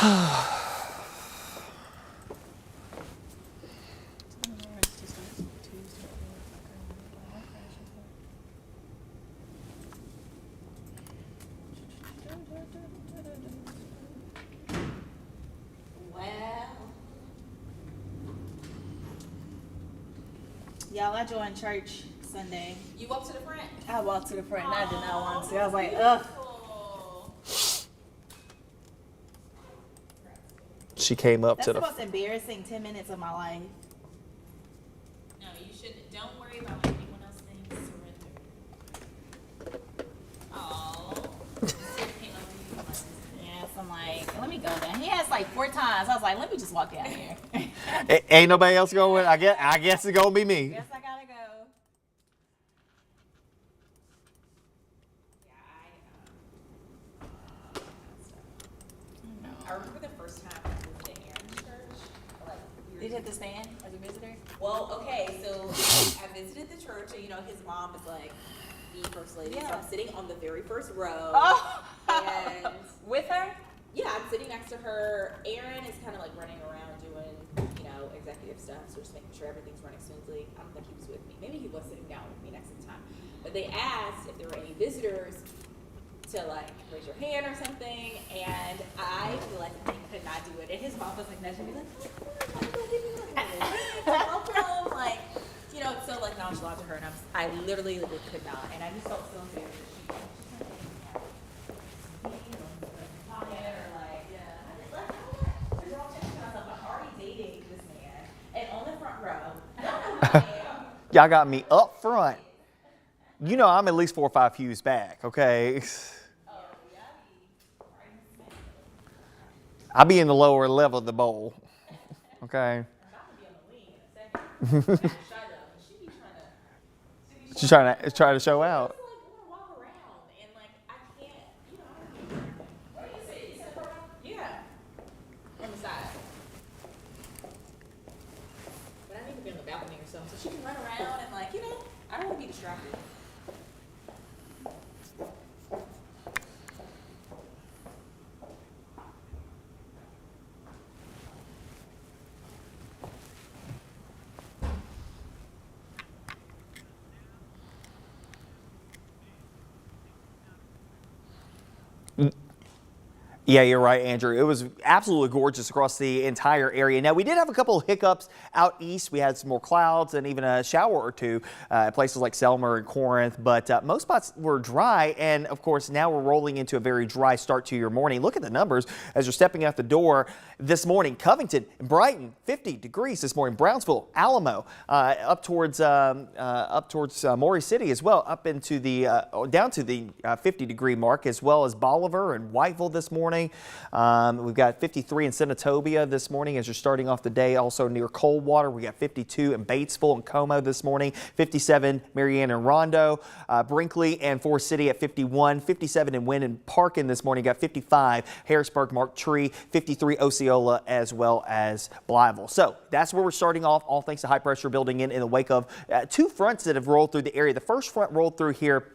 Y'all, I joined church Sunday. You walked to the front? I walked to the front and I did not want to. I was like, ugh. She came up That's to the the. most embarrassing 10 minutes of my life. No, you shouldn't. Don't worry about what anyone else thinks. Surrender. Oh. Yes, I'm like, let me go down. He has like 4 times. I was like, let me just walk down here. Ain't nobody else going. I guess it's gonna be me. Guess I gotta go. I remember the first time I visited Aaron's church. Like, Did you hit the stand as a visitor? well, okay, so I visited the church, and his mom is like the first lady. So Yeah. I'm sitting on the very first row. Oh. And With her? yeah, I'm sitting next to her. Aaron is kind of like running around doing, executive stuff, so just making sure everything's running smoothly. I don't think he was with me. Maybe he was sitting down with me next to the time. But they asked if there were any visitors to like raise your hand or something, and I collectively could not do it. And his mom was like nudging me like, welcome, like, it's so like nonchalant to her, and I literally could not, and I just felt so embarrassed. Y'all got me up front. I'm at least 4 or 5 pews back. Okay. I'll be in the lower level of the bowl. Okay. She's trying to show out. So she can run around and I don't want to be distracted. Yeah, you're right, Andrew. It was absolutely gorgeous across the entire area. Now, we did have a couple of hiccups out east. We had some more clouds and even a shower or two at places like Selmer and Corinth, but most spots were dry. And of course, now we're rolling into a very dry start to your morning. Look at the numbers as you're stepping out the door this morning. Covington and Brighton, 50 degrees this morning. Brownsville, Alamo, up towards Maury City as well, up into the down to the 50-degree mark, as well as Bolivar and Whiteville this morning. We've got 53 in Senatobia this morning as you're starting off the day. Also near Coldwater, we got 52 in Batesville and Como this morning. 57 Marianne and Rondo, Brinkley and Forest City at 51. 57 in Wynn and Parkin this morning. Got 55 Harrisburg, Mark Tree, 53 Osceola, as well as Blytheville. So that's where we're starting off. All thanks to high pressure building in the wake of 2 fronts that have rolled through the area. The first front rolled through here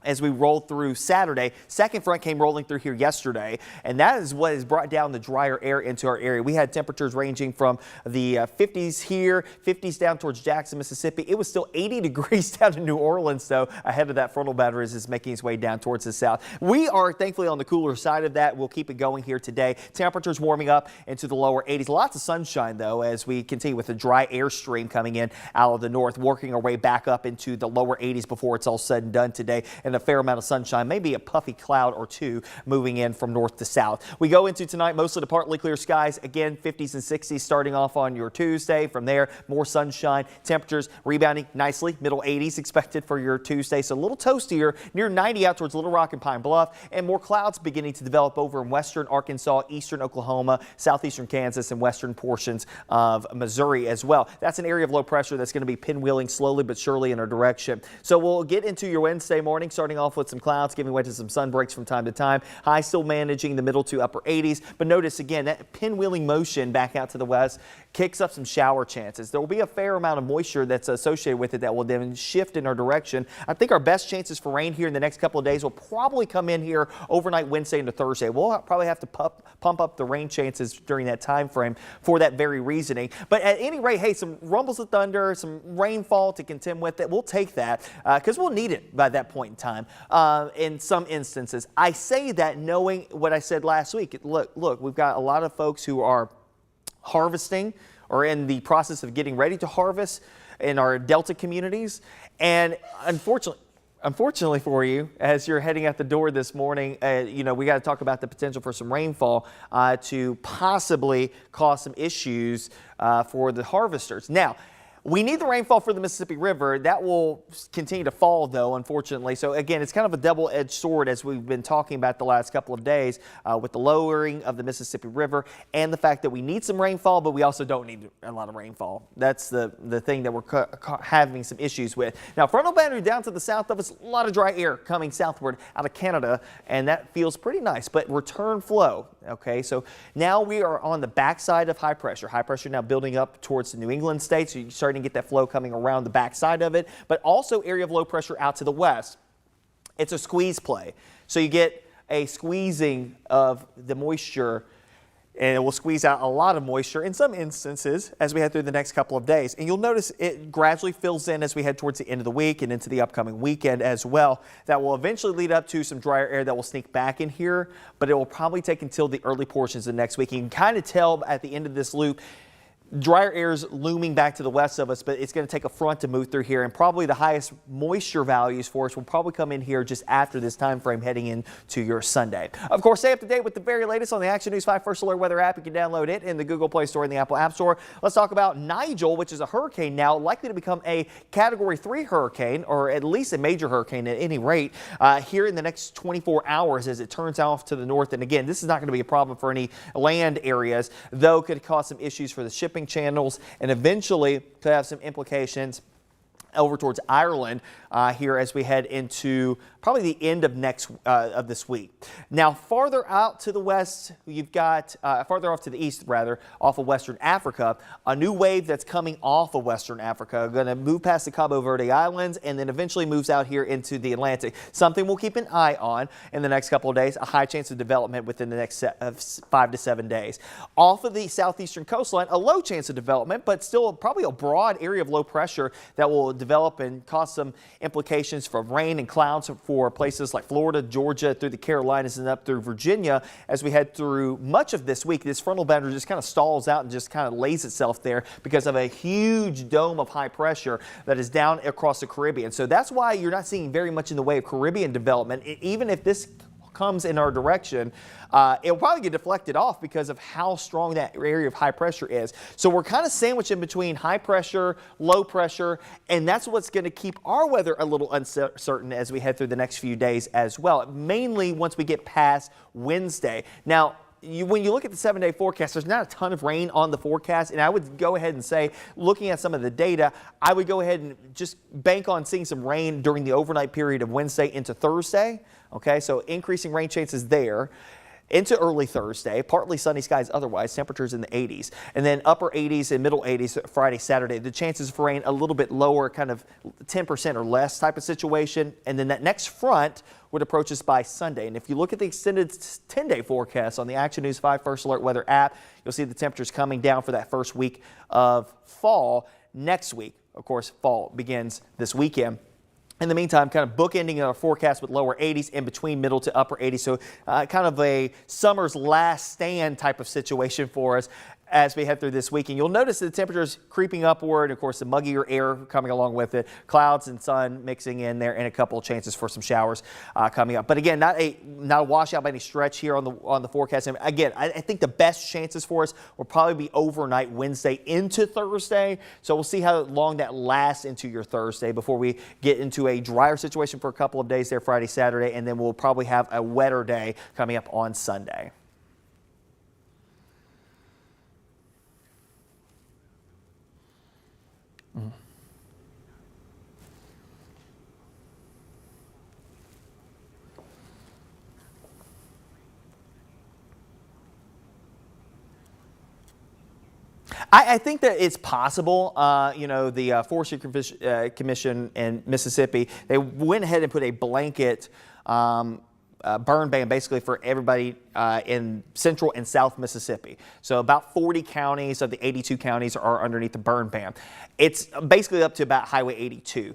as we rolled through Saturday. Second front came rolling through here yesterday, and that is what has brought down the drier air into our area. We had temperatures ranging from the 50s here, 50s down towards Jackson, Mississippi. It was still 80 degrees down in New Orleans, though, ahead of that frontal boundary as it's making its way down towards the south. We are thankfully on the cooler side of that. We'll keep it going here today. Temperatures warming up into the lower 80s. Lots of sunshine, though, as we continue with the dry air stream coming in out of the north, working our way back up into the lower 80s before it's all said and done today. And a fair amount of sunshine, maybe a puffy cloud or two moving in from north to south. We go into tonight mostly to partly clear skies. Again, 50s and 60s starting off on your Tuesday. From there, more sunshine. Temperatures rebounding nicely. Middle 80s expected for your Tuesday. So a little toastier, near 90 out towards Little Rock and Pine Bluff. And more clouds beginning to develop over in western Arkansas, eastern Oklahoma, southeastern Kansas, and western portions of Missouri as well. That's an area of low pressure that's going to be pinwheeling slowly but surely in our direction. So we'll get into your Wednesday morning. Starting starting off with some clouds, giving way to some sun breaks from time to time. High still managing the middle to upper 80s. But notice again, that pinwheeling motion back out to the west kicks up some shower chances. There will be a fair amount of moisture that's associated with it that will then shift in our direction. I think our best chances for rain here in the next couple of days will probably come in here overnight Wednesday into Thursday. We'll probably have to pump up the rain chances during that time frame for that very reasoning. But at any rate, hey, some rumbles of thunder, some rainfall to contend with it. We'll take that because we'll need it by that point in time in some instances. I say that knowing what I said last week. Look, we've got a lot of folks who are harvesting or in the process of getting ready to harvest in our Delta communities. And unfortunately for you, as you're heading out the door this morning, we got to talk about the potential for some rainfall to possibly cause some issues for the harvesters. Now, we need the rainfall for the Mississippi River. That will continue to fall, though, unfortunately. So, again, it's kind of a double-edged sword, as we've been talking about the last couple of days with the lowering of the Mississippi River and the fact that we need some rainfall, but we also don't need a lot of rainfall. That's the thing that we're having some issues with. Now, frontal boundary down to the south of us, a lot of dry air coming southward out of Canada, and that feels pretty nice. But return flow, okay? So now we are on the backside of high pressure. High pressure now building up towards the New England states. So you're starting to get that flow coming around the backside of it, but also area of low pressure out to the west. It's a squeeze play. So you get a squeezing of the moisture, and it will squeeze out a lot of moisture in some instances as we head through the next couple of days. And you'll notice it gradually fills in as we head towards the end of the week and into the upcoming weekend as well. That will eventually lead up to some drier air that will sneak back in here, but it will probably take until the early portions of next week. You can kind of tell at the end of this loop, drier air is looming back to the west of us, but it's going to take a front to move through here, and probably the highest moisture values for us will probably come in here just after this time frame heading into your Sunday. Of course, stay up to date with the very latest on the Action News 5 First Alert Weather app. You can download it in the Google Play Store and the Apple App Store. Let's talk about Nigel, which is a hurricane now, likely to become a Category 3 hurricane, or at least a major hurricane at any rate, here in the next 24 hours as it turns off to the north. And again, this is not going to be a problem for any land areas, though could cause some issues for the shipping channels and eventually could have some implications over towards Ireland here as we head into probably the end of this week. Now, farther out to the west, you've got farther off to the east, rather, off of Western Africa, a new wave that's coming off of Western Africa, going to move past the Cabo Verde Islands and then eventually moves out here into the Atlantic. Something we'll keep an eye on in the next couple of days, a high chance of development within the next 5 to 7 days. Off of the southeastern coastline, a low chance of development, but still probably a broad area of low pressure that will develop and cause some implications for rain and clouds for places like Florida, Georgia, through the Carolinas and up through Virginia as we head through much of this week. This frontal boundary just kind of stalls out and just kind of lays itself there because of a huge dome of high pressure that is down across the Caribbean. So that's why you're not seeing very much in the way of Caribbean development. Even if this comes in our direction, it'll probably get deflected off because of how strong that area of high pressure is. So we're kind of sandwiched in between high pressure, low pressure, and that's what's going to keep our weather a little uncertain as we head through the next few days as well, mainly once we get past Wednesday. Now, when you look at the 7-day forecast, there's not a ton of rain on the forecast, and I would go ahead and say, looking at some of the data, I would go ahead and just bank on seeing some rain during the overnight period of Wednesday into Thursday. Okay, so increasing rain chances there. Into early Thursday, partly sunny skies otherwise, temperatures in the 80s, and then upper 80s and middle 80s Friday, Saturday. The chances for rain a little bit lower, kind of 10% or less type of situation, and then that next front would approach us by Sunday. And if you look at the extended 10-day forecast on the Action News 5 First Alert Weather app, you'll see the temperatures coming down for that first week of fall. Next week, of course, fall begins this weekend. In the meantime, kind of bookending our forecast with lower 80s in between middle to upper 80s. So kind of a summer's last stand type of situation for us as we head through this week. And you'll notice the temperatures creeping upward. Of course, the muggier air coming along with it, clouds and sun mixing in there, and a couple of chances for some showers coming up. But again, not a washout by any stretch here on the forecast. And again, I think the best chances for us will probably be overnight Wednesday into Thursday. So we'll see how long that lasts into your Thursday before we get into a drier situation for a couple of days there, Friday, Saturday, and then we'll probably have a wetter day coming up on Sunday. I think that it's possible. The Forestry Commission in Mississippi, they went ahead and put a blanket burn ban basically for everybody in central and south Mississippi. So about 40 counties of the 82 counties are underneath the burn ban. It's basically up to about Highway 82.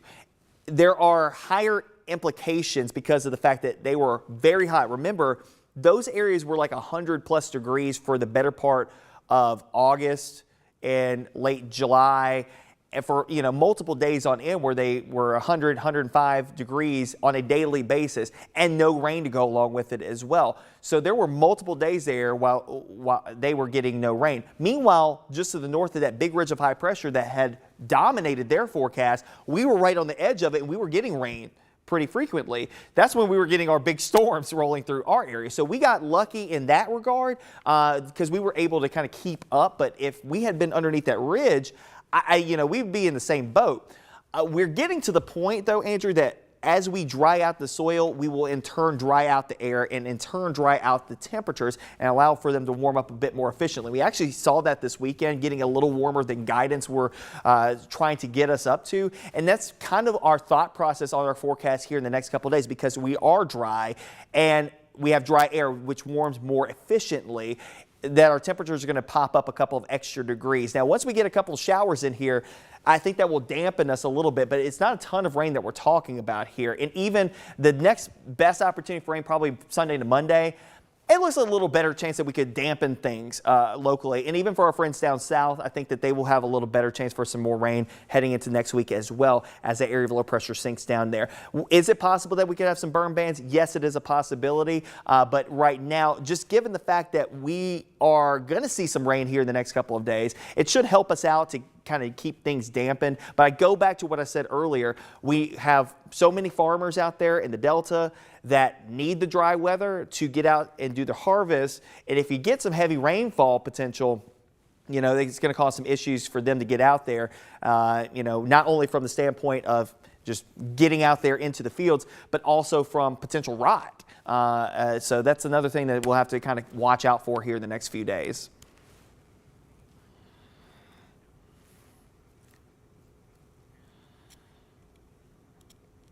There are higher implications because of the fact that they were very hot. Remember, those areas were like 100+ degrees for the better part of August and late July, and for multiple days on end where they were 100, 105 degrees on a daily basis, and no rain to go along with it as well. So there were multiple days there while they were getting no rain. Meanwhile, just to the north of that big ridge of high pressure that had dominated their forecast, we were right on the edge of it, and we were getting rain pretty frequently. That's when we were getting our big storms rolling through our area. So we got lucky in that regard because we were able to kind of keep up. But if we had been underneath that ridge, we'd be in the same boat. We're getting to the point, though, Andrew, that as we dry out the soil, we will in turn dry out the air and in turn dry out the temperatures and allow for them to warm up a bit more efficiently. We actually saw that this weekend, getting a little warmer than guidance were trying to get us up to. And that's kind of our thought process on our forecast here in the next couple of days, because we are dry and we have dry air, which warms more efficiently, that our temperatures are going to pop up a couple of extra degrees. Now, once we get a couple of showers in here, I think that will dampen us a little bit, but it's not a ton of rain that we're talking about here. And even the next best opportunity for rain, probably Sunday to Monday, it looks a little better chance that we could dampen things locally. And even for our friends down south, I think that they will have a little better chance for some more rain heading into next week as well, as the area of low pressure sinks down there. Is it possible that we could have some burn bans? Yes, it is a possibility. But right now, just given the fact that we are going to see some rain here in the next couple of days, it should help us out to kind of keep things dampened. But I go back to what I said earlier. We have so many farmers out there in the Delta that need the dry weather to get out and do the harvest. And if you get some heavy rainfall potential, it's going to cause some issues for them to get out there, not only from the standpoint of just getting out there into the fields, but also from potential rot. So that's another thing that we'll have to kind of watch out for here in the next few days.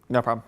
No problem.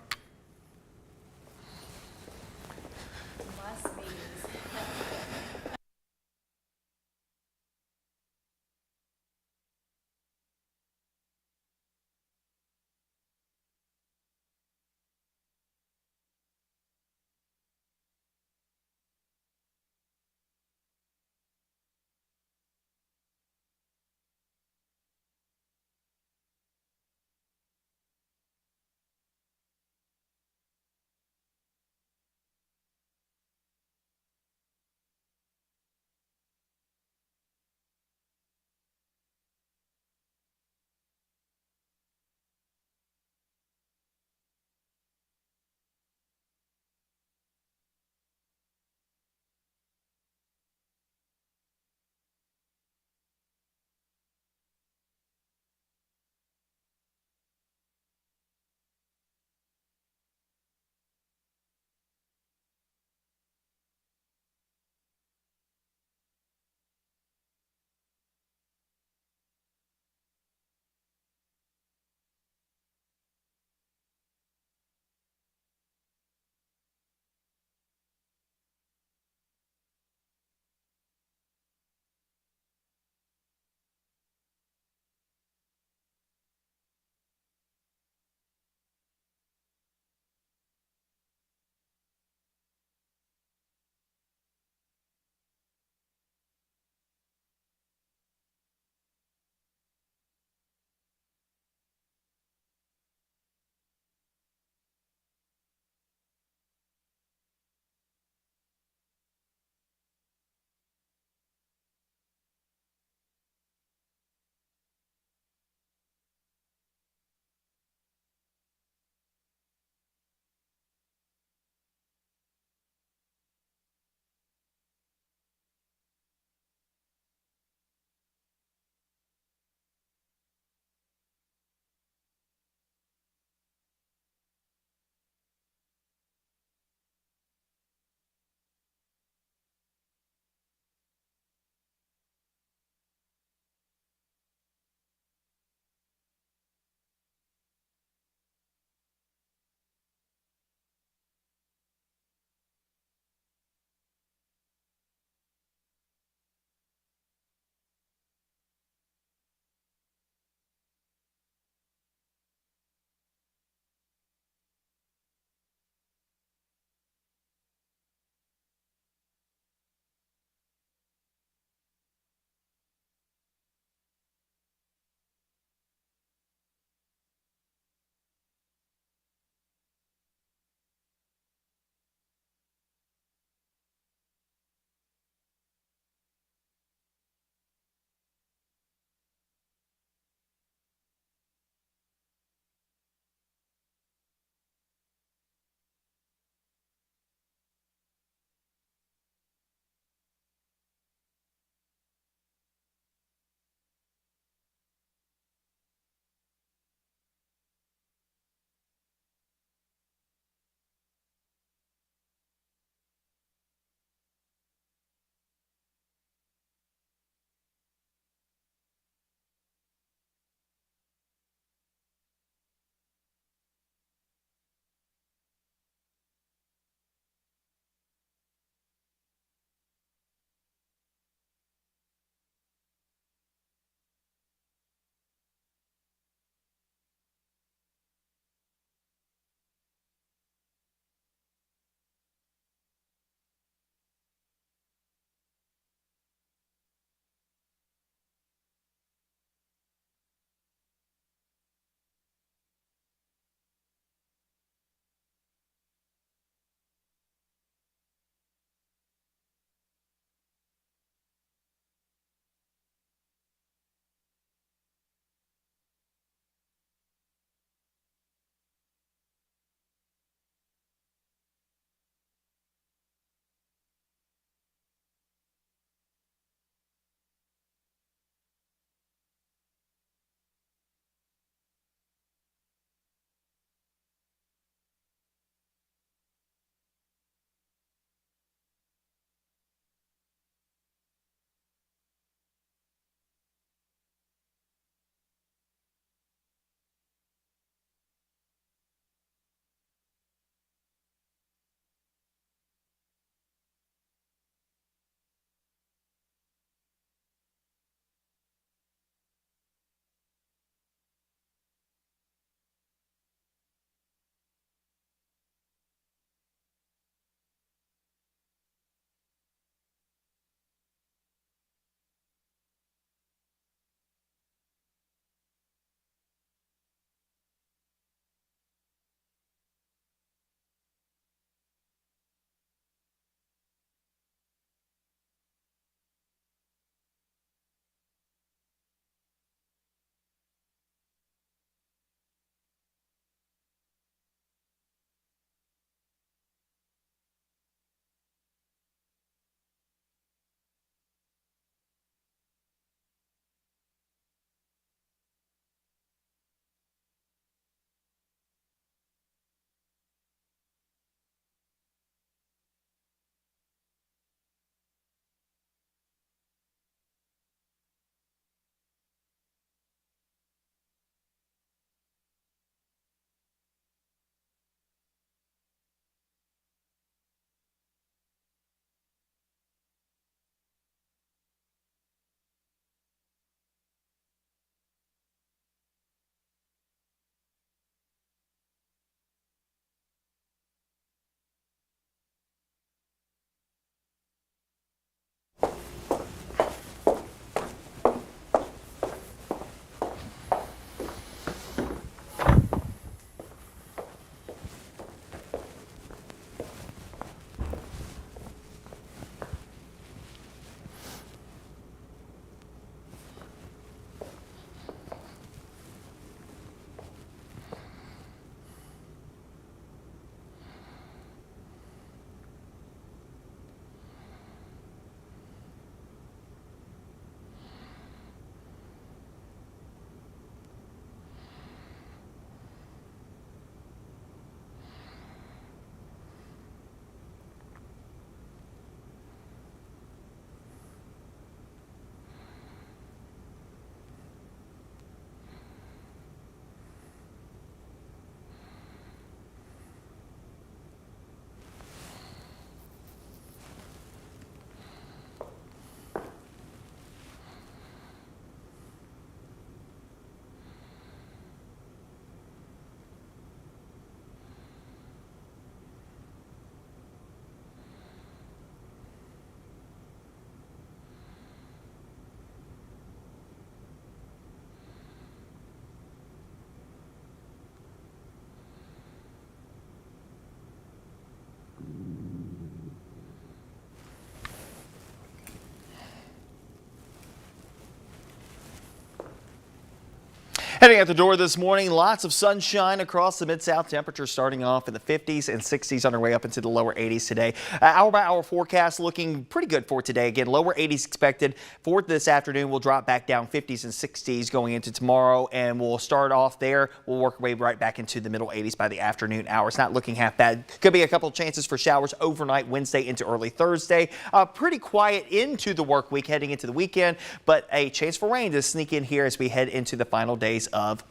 Heading out the door this morning, lots of sunshine across the Mid-South. Temperatures starting off in the 50s and 60s on our way up into the lower 80s today. Hour by hour forecast looking pretty good for today. Again, lower 80s expected for this afternoon. We'll drop back down 50s and 60s going into tomorrow, and we'll start off there. We'll work our way right back into the middle 80s by the afternoon hours. Not looking half bad. Could be a couple chances for showers overnight Wednesday into early Thursday. Pretty quiet into the work week heading into the weekend, but a chance for rain to sneak in here as we head into the final days of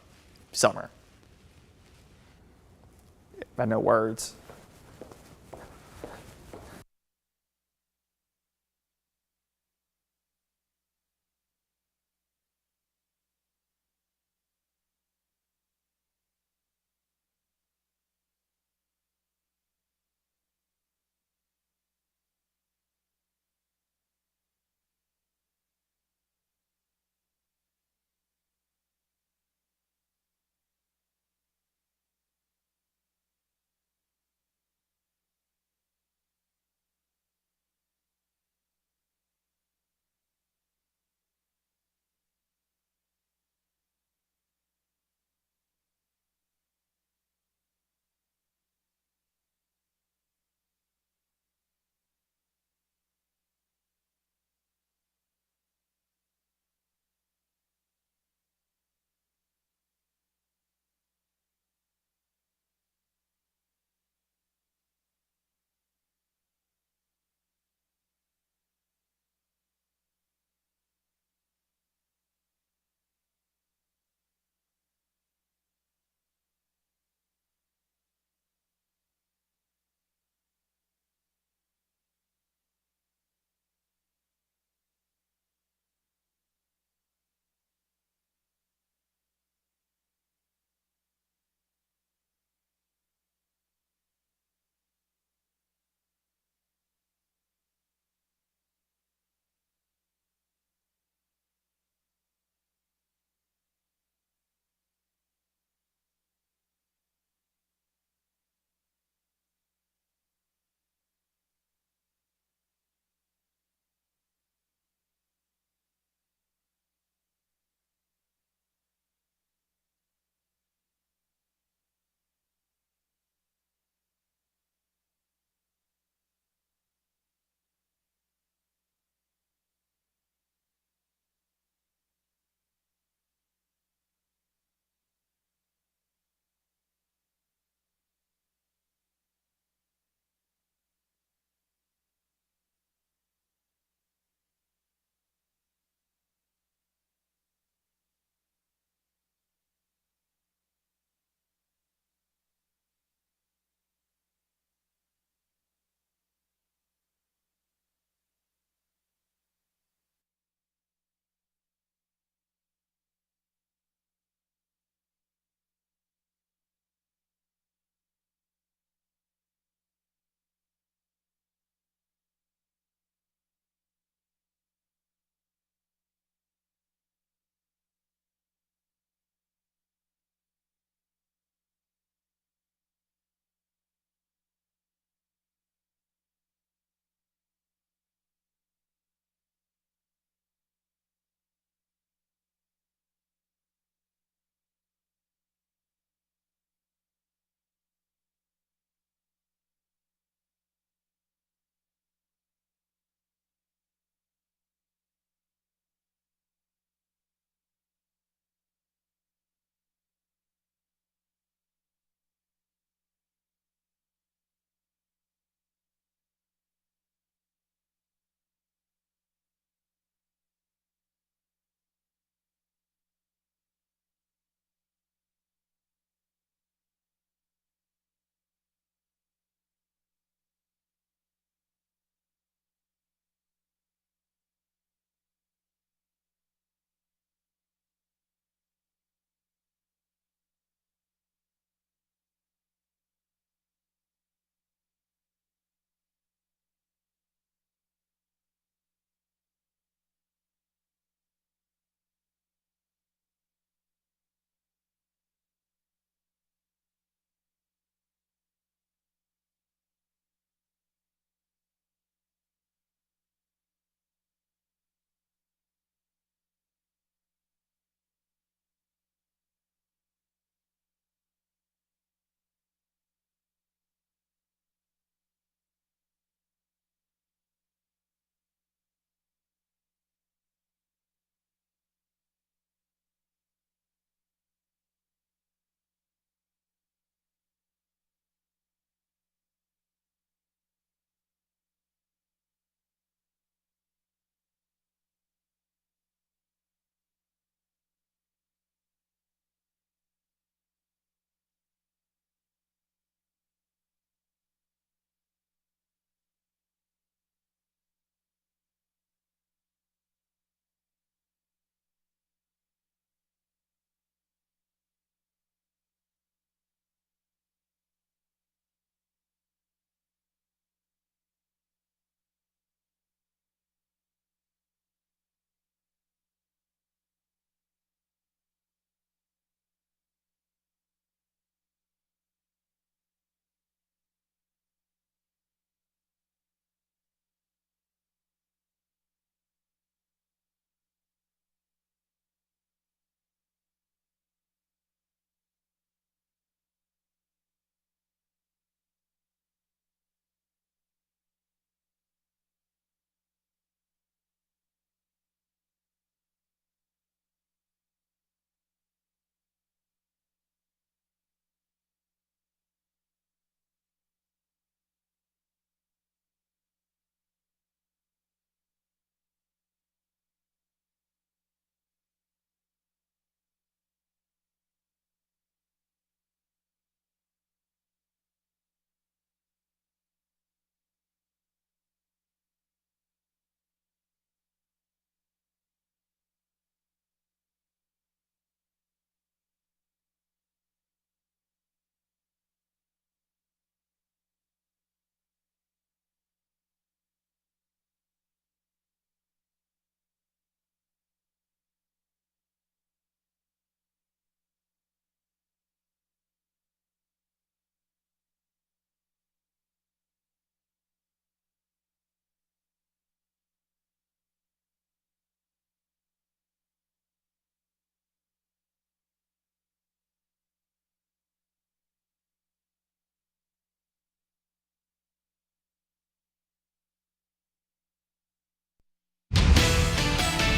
summer. I know words.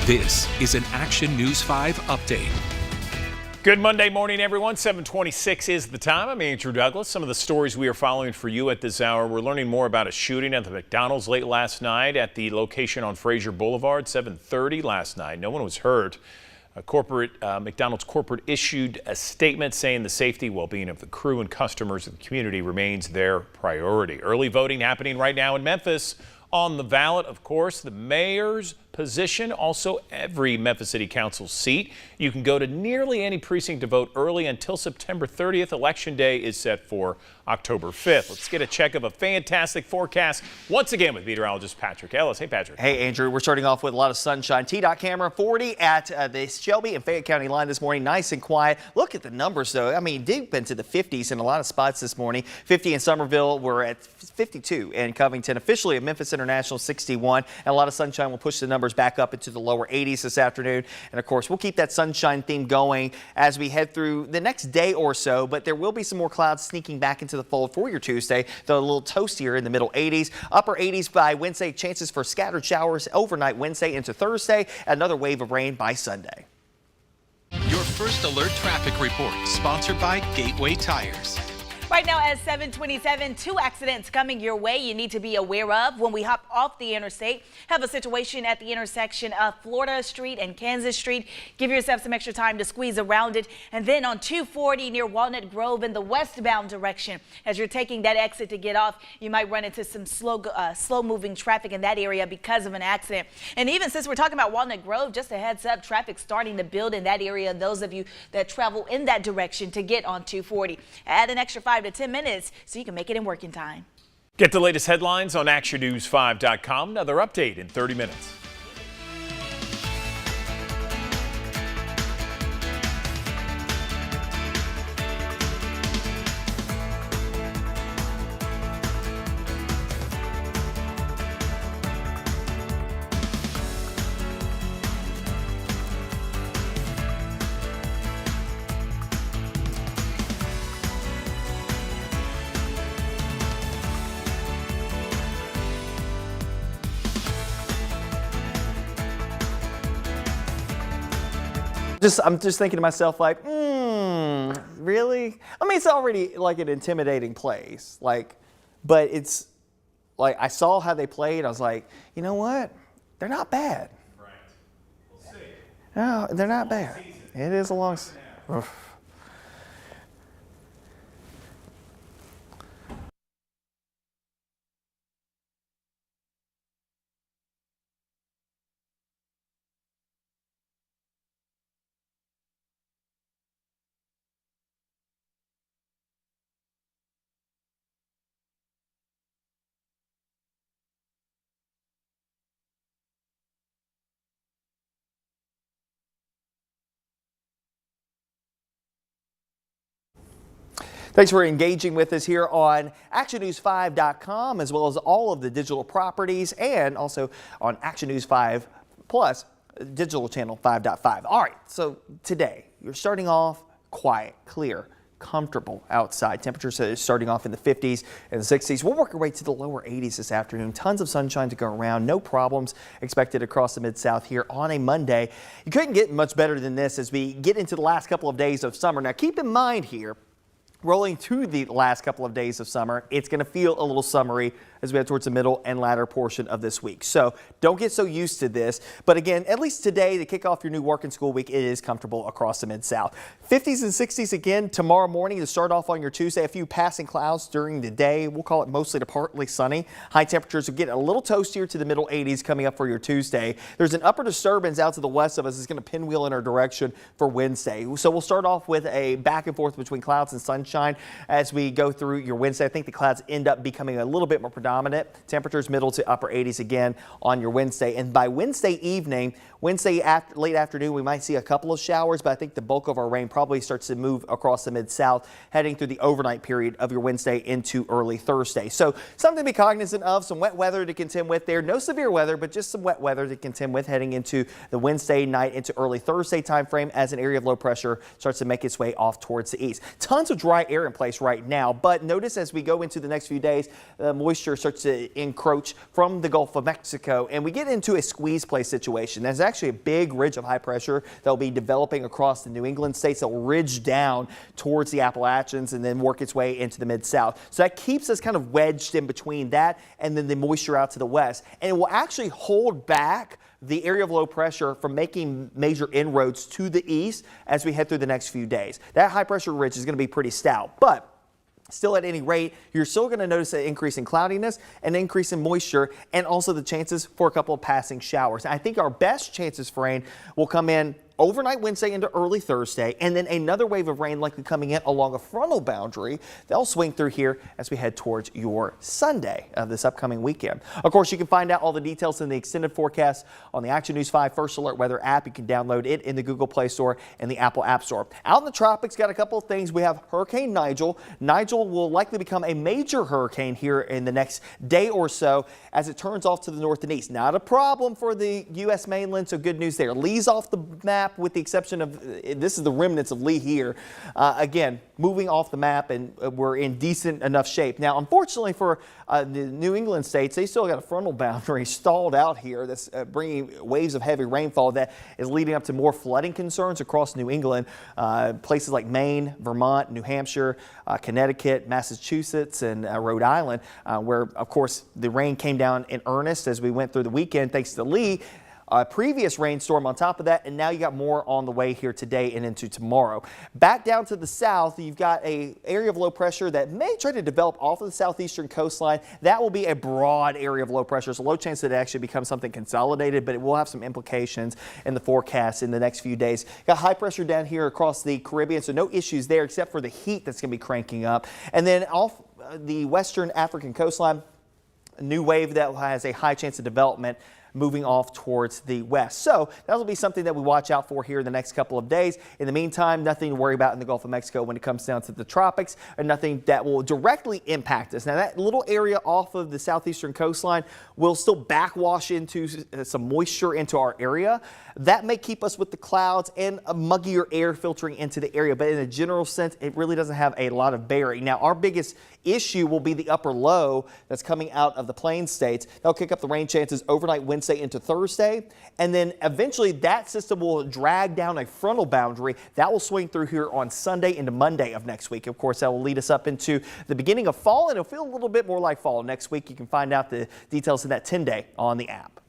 This is an Action News 5 update. Good Monday morning, everyone. 7:26 is the time. I'm Andrew Douglas. Some of the stories we are following for you at this hour. We're learning more about a shooting at the McDonald's late last night at the location on Fraser Boulevard, 7:30 last night. No one was hurt. McDonald's corporate issued a statement saying the safety, well-being of the crew and customers of the community remains their priority. Early voting happening right now in Memphis. On the ballot, of course, the mayor's position, also every Memphis City Council seat. You can go to nearly any precinct to vote early until September 30th. Election Day is set for October 5th. Let's get a check of a fantastic forecast once again with meteorologist Patrick Ellis. Hey, Patrick. Hey, Andrew. We're starting off with a lot of sunshine. TDOT camera 40 at the Shelby and Fayette County line this morning. Nice and quiet. Look at the numbers, though. I mean, deep into the 50s in a lot of spots this morning. 50 in Somerville. We're at 52 in Covington. Officially at Memphis International 61. And a lot of sunshine will push the numbers back up into the lower 80s this afternoon. And of course, we'll keep that sunshine theme going as we head through the next day or so. But there will be some more clouds sneaking back into the fold for your Tuesday, though a little toastier in the middle 80s. Upper 80s by Wednesday. Chances for scattered showers overnight Wednesday into Thursday. Another wave of rain by Sunday. Your first alert traffic report, sponsored by Gateway Tires. Right now at 7:27, 2 accidents coming your way you need to be aware of when we hop off the interstate. Have a situation at the intersection of Florida Street and Kansas Street. Give yourself some extra time to squeeze around it. And then on 240 near Walnut Grove in the westbound direction, as you're taking that exit to get off, you might run into some slow moving traffic in that area because of an accident. And even since we're talking about Walnut Grove, just a heads up, traffic starting to build in that area. Those of you that travel in that direction to get on 240, add an extra 5 to 10 minutes so you can make it in working time. Get the latest headlines on actionnews5.com. Another update in 30 minutes. I'm just thinking to myself, like, really? I mean, it's already like an intimidating place, but it's like I saw how they played. I was like, you know what? They're not bad. Right. We'll see. No, they're not bad. It is a long. Thanks for engaging with us here on ActionNews5.com, as well as all of the digital properties, and also on Action News 5 Plus, digital channel 5.5. All right, so today you're starting off quiet, clear, comfortable outside. Temperatures starting off in the 50s and the 60s. We'll work our way to the lower 80s this afternoon. Tons of sunshine to go around. No problems expected across the Mid-South here on a Monday. You couldn't get much better than this as we get into the last couple of days of summer. Now, keep in mind here, rolling through the last couple of days of summer, it's going to feel a little summery as we head towards the middle and latter portion of this week. So don't get so used to this. But again, at least today, to kick off your new working school week, it is comfortable across the Mid-South. 50s and 60s again tomorrow morning to start off on your Tuesday. A few passing clouds during the day. We'll call it mostly to partly sunny. High temperatures will get a little toastier to the middle 80s coming up for your Tuesday. There's an upper disturbance out to the west of us. It's going to pinwheel in our direction for Wednesday. So we'll start off with a back and forth between clouds and sunshine as we go through your Wednesday. I think the clouds end up becoming a little bit more predominant. Temperatures middle to upper 80s again on your Wednesday. And by Wednesday evening, late afternoon, we might see a couple of showers, but I think the bulk of our rain probably starts to move across the Mid-South heading through the overnight period of your Wednesday into early Thursday. So something to be cognizant of, some wet weather to contend with there. No severe weather, but just some wet weather to contend with heading into the Wednesday night into early Thursday time frame as an area of low pressure starts to make its way off towards the east. Tons of dry dry air in place right now. But notice as we go into the next few days, moisture starts to encroach from the Gulf of Mexico, and we get into a squeeze play situation. There's actually a big ridge of high pressure that will be developing across the New England states that will ridge down towards the Appalachians and then work its way into the Mid-South. So that keeps us kind of wedged in between that and then the moisture out to the west. And it will actually hold back the area of low pressure from making major inroads to the east as we head through the next few days. That high pressure ridge is going to be pretty stout, but still, at any rate, you're still going to notice an increase in cloudiness, an increase in moisture, and also the chances for a couple of passing showers. I think our best chances for rain will come in overnight Wednesday into early Thursday, and then another wave of rain likely coming in along a frontal boundary. They'll swing through here as we head towards your Sunday of this upcoming weekend. Of course, you can find out all the details in the extended forecast on the Action News 5 First Alert Weather app. You can download it in the Google Play Store and the Apple App Store. Out in the tropics, got a couple of things. We have Hurricane Nigel. Nigel will likely become a major hurricane here in the next day or so as it turns off to the north and east. Not a problem for the U.S. mainland, so good news there. Lee's off the map with the exception of, this is the remnants of Lee here. Again, moving off the map, and we're in decent enough shape. Now, unfortunately for the New England states, they still got a frontal boundary stalled out here that's bringing waves of heavy rainfall that is leading up to more flooding concerns across New England. Places like Maine, Vermont, New Hampshire, Connecticut, Massachusetts, and Rhode Island, where, of course, the rain came down in earnest as we went through the weekend thanks to Lee. A previous rainstorm on top of that, and now you got more on the way here today and into tomorrow. Back down to the south, you've got an area of low pressure that may try to develop off of the southeastern coastline. That will be a broad area of low pressure, so low chance that it actually becomes something consolidated, but it will have some implications in the forecast in the next few days. Got high pressure down here across the Caribbean, so no issues there except for the heat that's going to be cranking up. And then off the western African coastline, a new wave that has a high chance of development moving off towards the west. So that'll be something that we watch out for here in the next couple of days. In the meantime, nothing to worry about in the Gulf of Mexico when it comes down to the tropics, and nothing that will directly impact us. Now, that little area off of the southeastern coastline will still backwash into some moisture into our area. That may keep us with the clouds and a muggier air filtering into the area, but in a general sense, it really doesn't have a lot of bearing. Now, our biggest issue will be the upper low that's coming out of the plain states. That'll kick up the rain chances overnight Wednesday into Thursday, and then eventually that system will drag down a frontal boundary that will swing through here on Sunday into Monday of next week. Of course, that will lead us up into the beginning of fall, and it'll feel a little bit more like fall next week. You can find out the details of that 10-day on the app.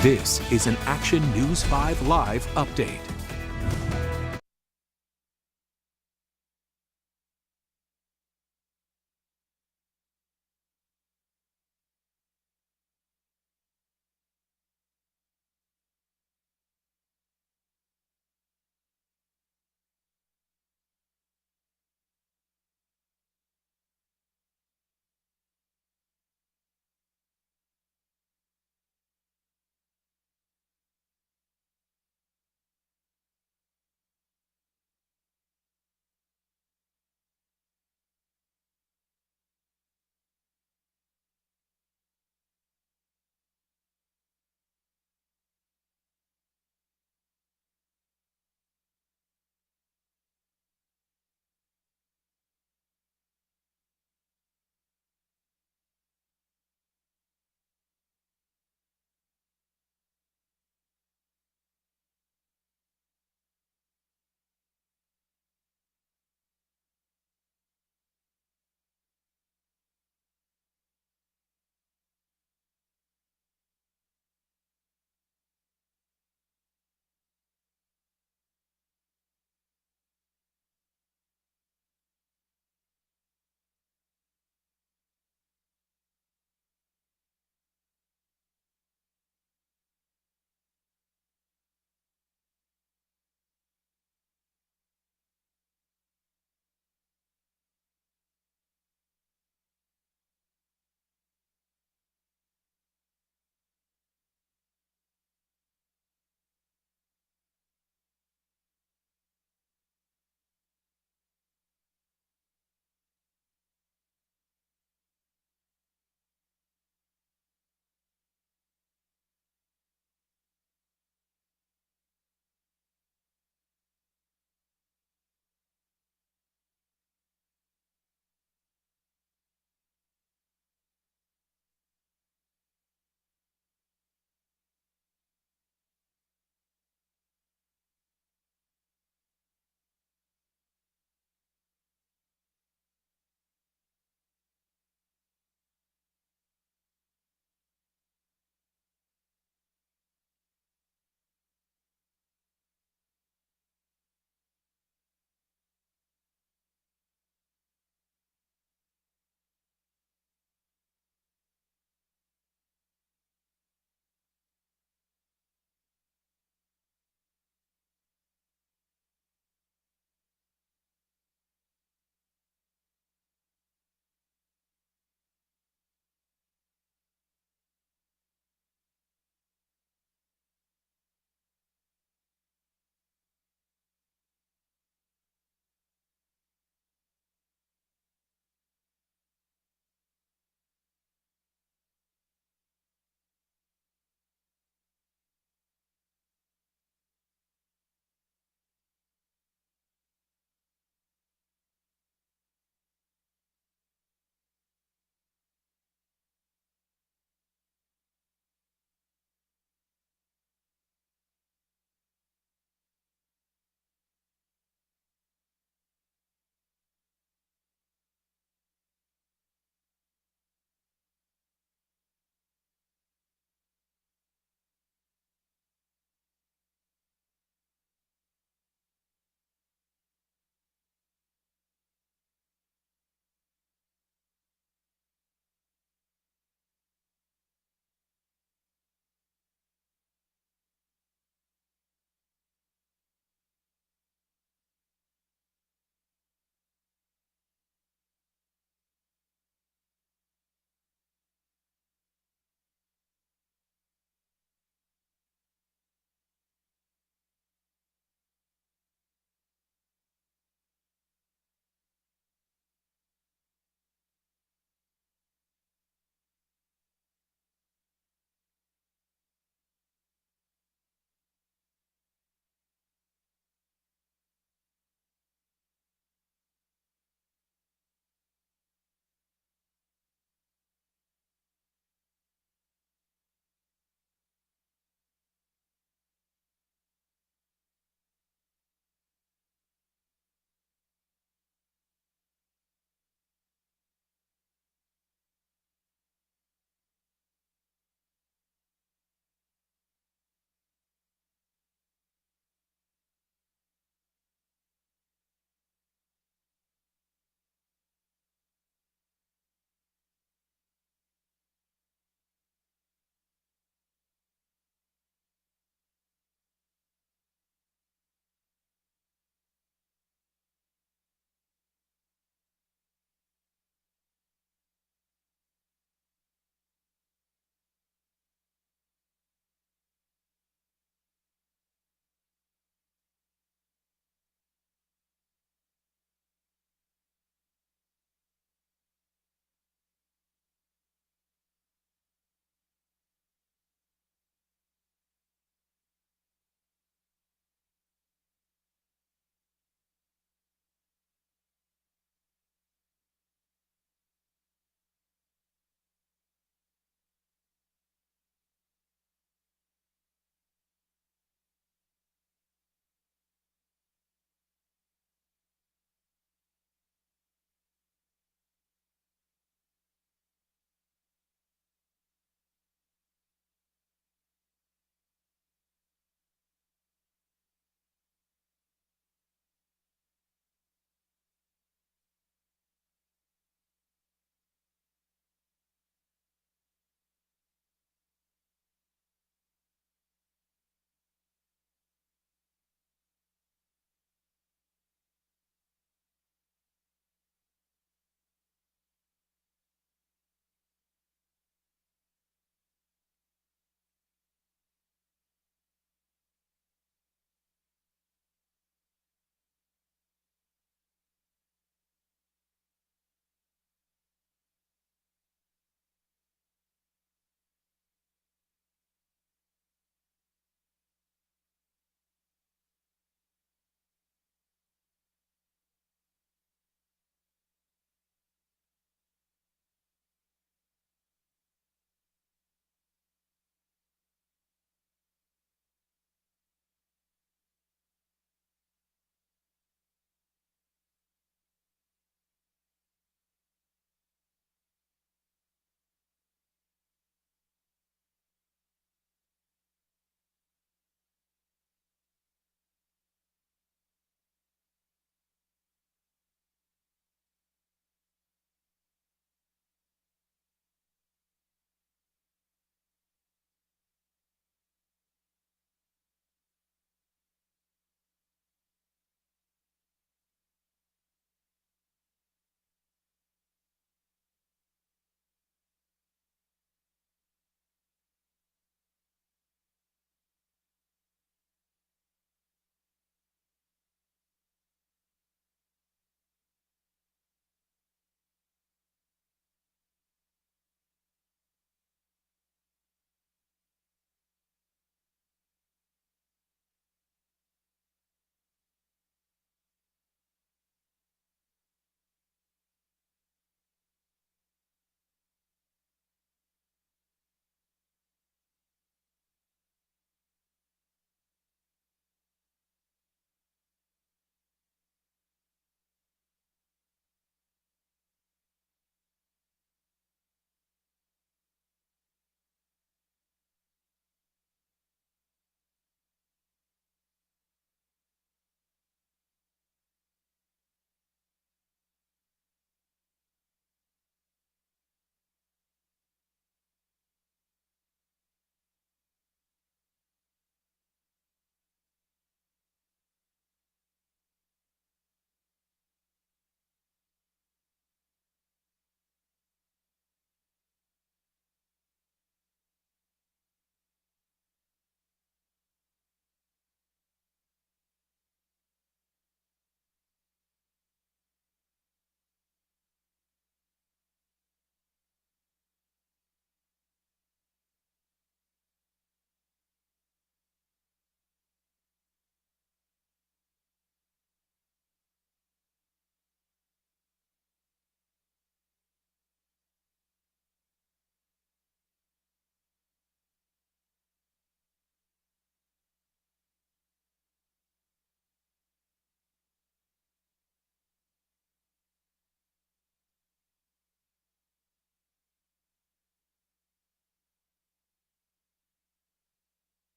This is an Action News 5 Live update.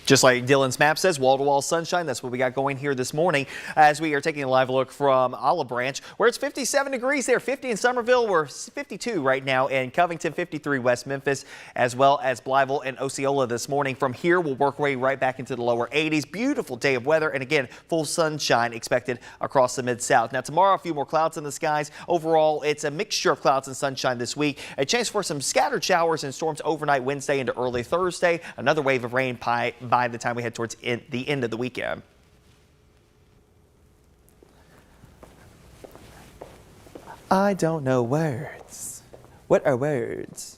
Just like Dylan's map says, wall-to-wall sunshine. That's what we got going here this morning as we are taking a live look from Olive Branch, where it's 57 degrees there, 50 in Somerville. We're 52 right now in Covington, 53 West Memphis, as well as Blytheville and Osceola this morning. From here, we'll work our way right back into the lower 80s. Beautiful day of weather, and again, full sunshine expected across the Mid-South. Now, tomorrow, a few more clouds in the skies. Overall, it's a mixture of clouds and sunshine this week. A chance for some scattered showers and storms overnight Wednesday into early Thursday. Another wave of rain by the time we head towards the end of the weekend. I don't know words. What are words?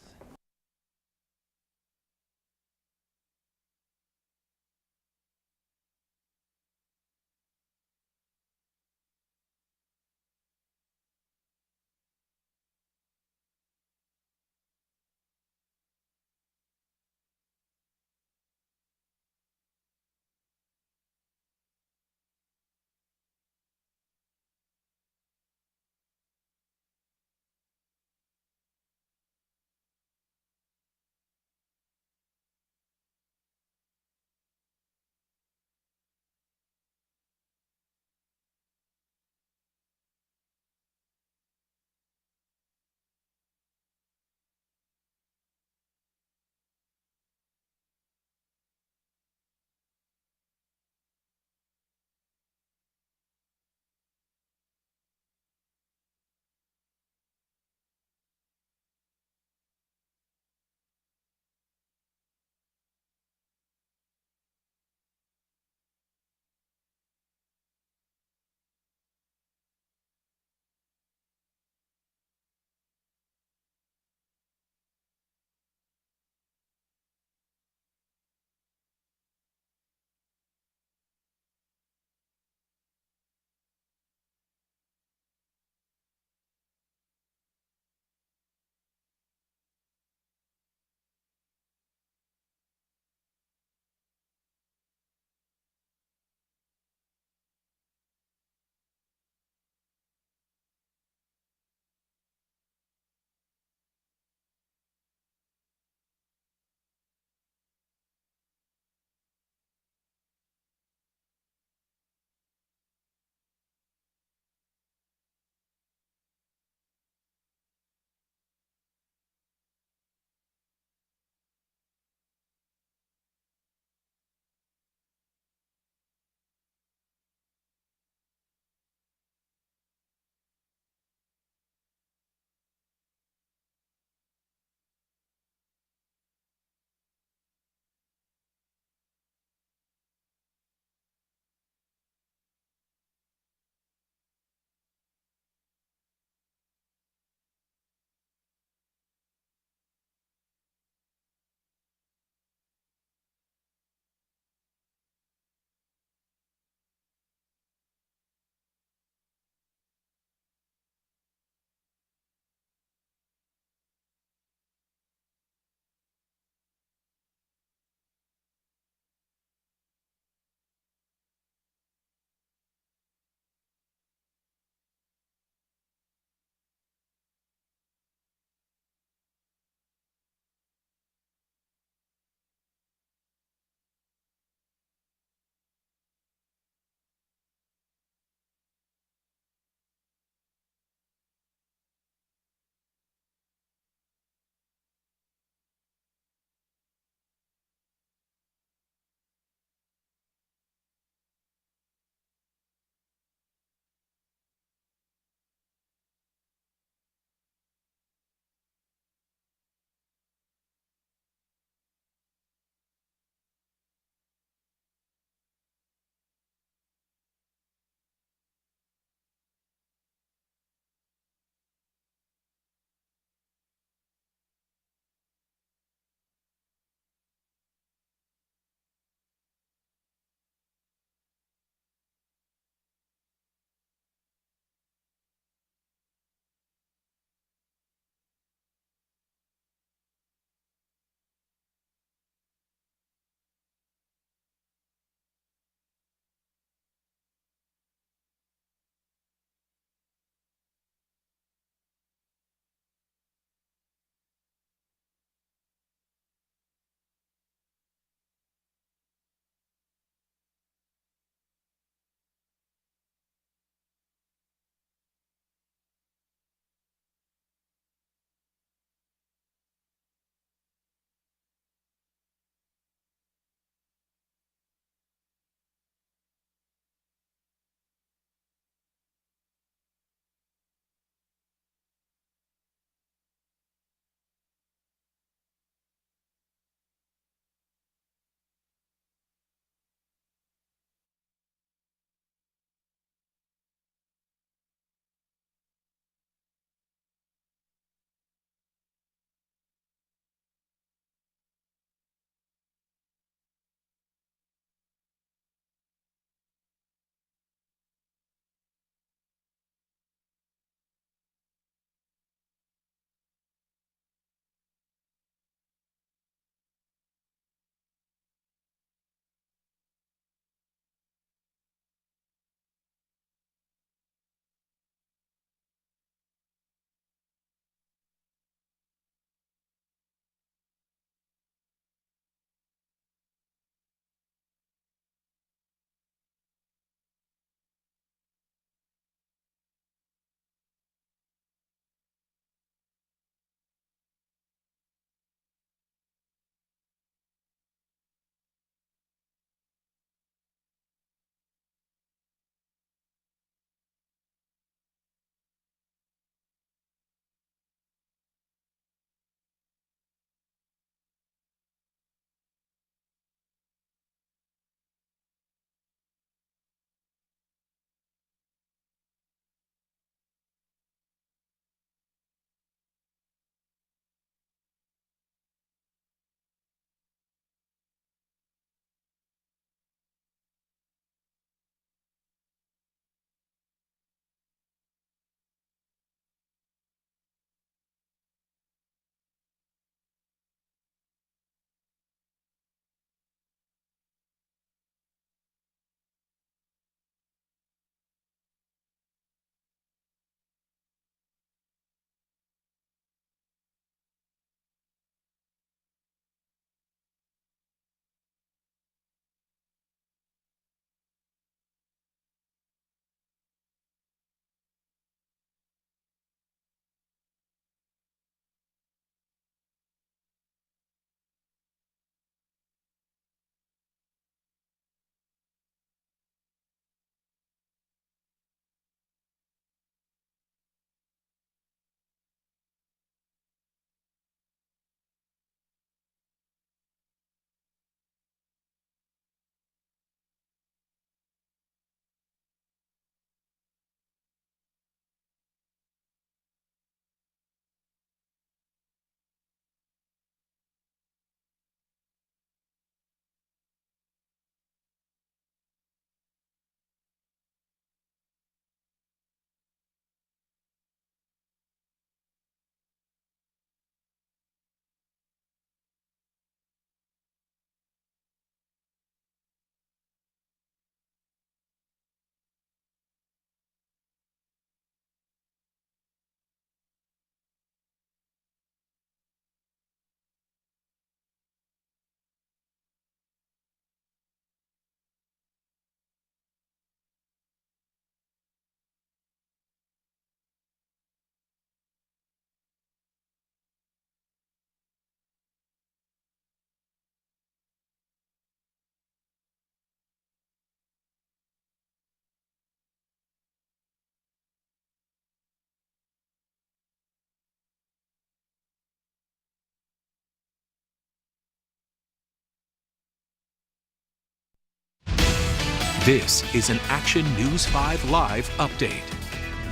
This is an Action News 5 Live update.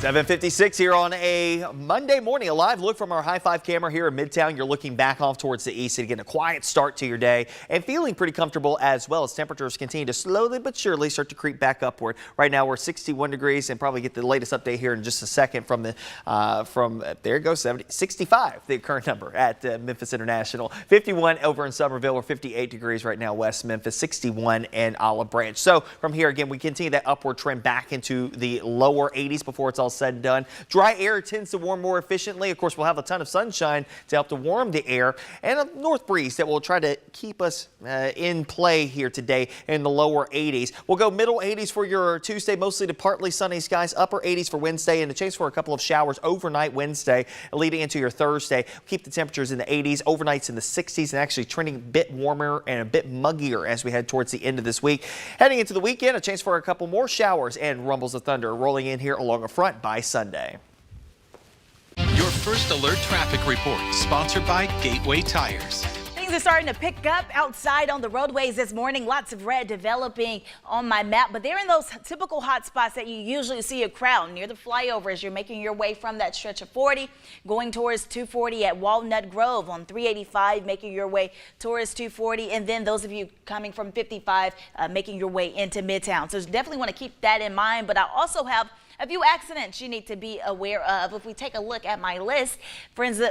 7:56 here on a Monday morning. A live look from our High 5 camera here in Midtown. You're looking back off towards the east and getting a quiet start to your day and feeling pretty comfortable as well as temperatures continue to slowly but surely start to creep back upward. Right now we're 61 degrees and probably get the latest update here in just a second from there it goes 65, the current number at Memphis International. 51 over in Somerville, or 58 degrees right now West Memphis, 61 in Olive Branch. So from here again we continue that upward trend back into the lower 80s before it's all said and done. Dry air tends to warm more efficiently. Of course, we'll have a ton of sunshine to help to warm the air and a north breeze that will try to keep us in play here today in the lower 80s. We'll go middle 80s for your Tuesday, mostly to partly sunny skies, upper 80s for Wednesday, and a chance for a couple of showers overnight Wednesday leading into your Thursday. Keep the temperatures in the 80s, overnights in the 60s, and actually trending a bit warmer and a bit muggier as we head towards the end of this week. Heading into the weekend, a chance for a couple more showers and rumbles of thunder rolling in here along a front by Sunday. Your first alert traffic report, sponsored by Gateway Tires. Things are starting to pick up outside on the roadways this morning. Lots of red developing on my map, but they're in those typical hot spots that you usually see a crowd near the flyover as you're making your way from that stretch of 40, going towards 240 at Walnut Grove, on 385, making your way towards 240, and then those of you coming from 55, making your way into Midtown. So definitely want to keep that in mind, but I also have a few accidents you need to be aware of. If we take a look at my list,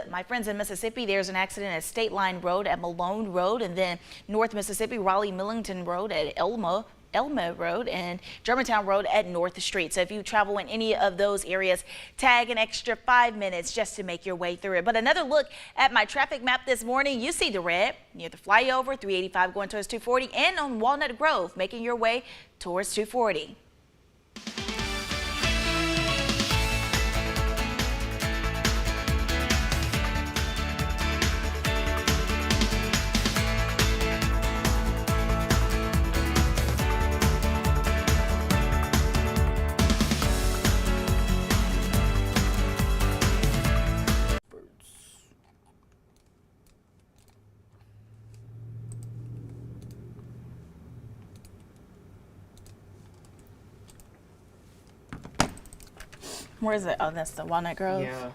my friends in Mississippi, there's an accident at State Line Road at Malone Road, and then North Mississippi, Raleigh-Millington Road at Elma Road, and Germantown Road at North Street. So if you travel in any of those areas, tag an extra 5 minutes just to make your way through it. But another look at my traffic map this morning, you see the red near the flyover, 385 going towards 240, and on Walnut Grove, making your way towards 240. Where is it? Oh, that's the Walnut Grove. Yeah.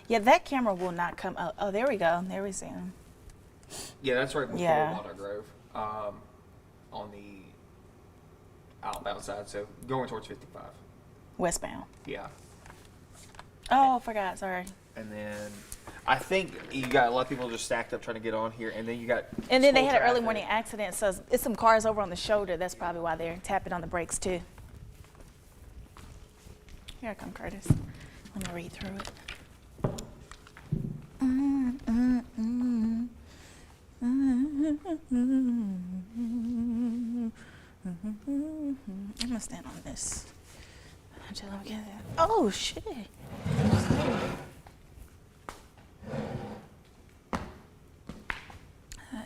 Yeah, that camera will not come up. Oh, there we go. There we see him. Yeah, that's right before Yeah. Walnut Grove, on the outbound side, so going towards 55. Westbound. Yeah. Oh, forgot. Sorry. And then I think you got a lot of people just stacked up trying to get on here, and then you got. And then they slow had an early traffic. morning accident, so it's some cars over on the shoulder. That's probably why they're tapping on the brakes too. Here I come, Curtis. Let me read through it. I'm gonna stand on this until I get it. Oh shit!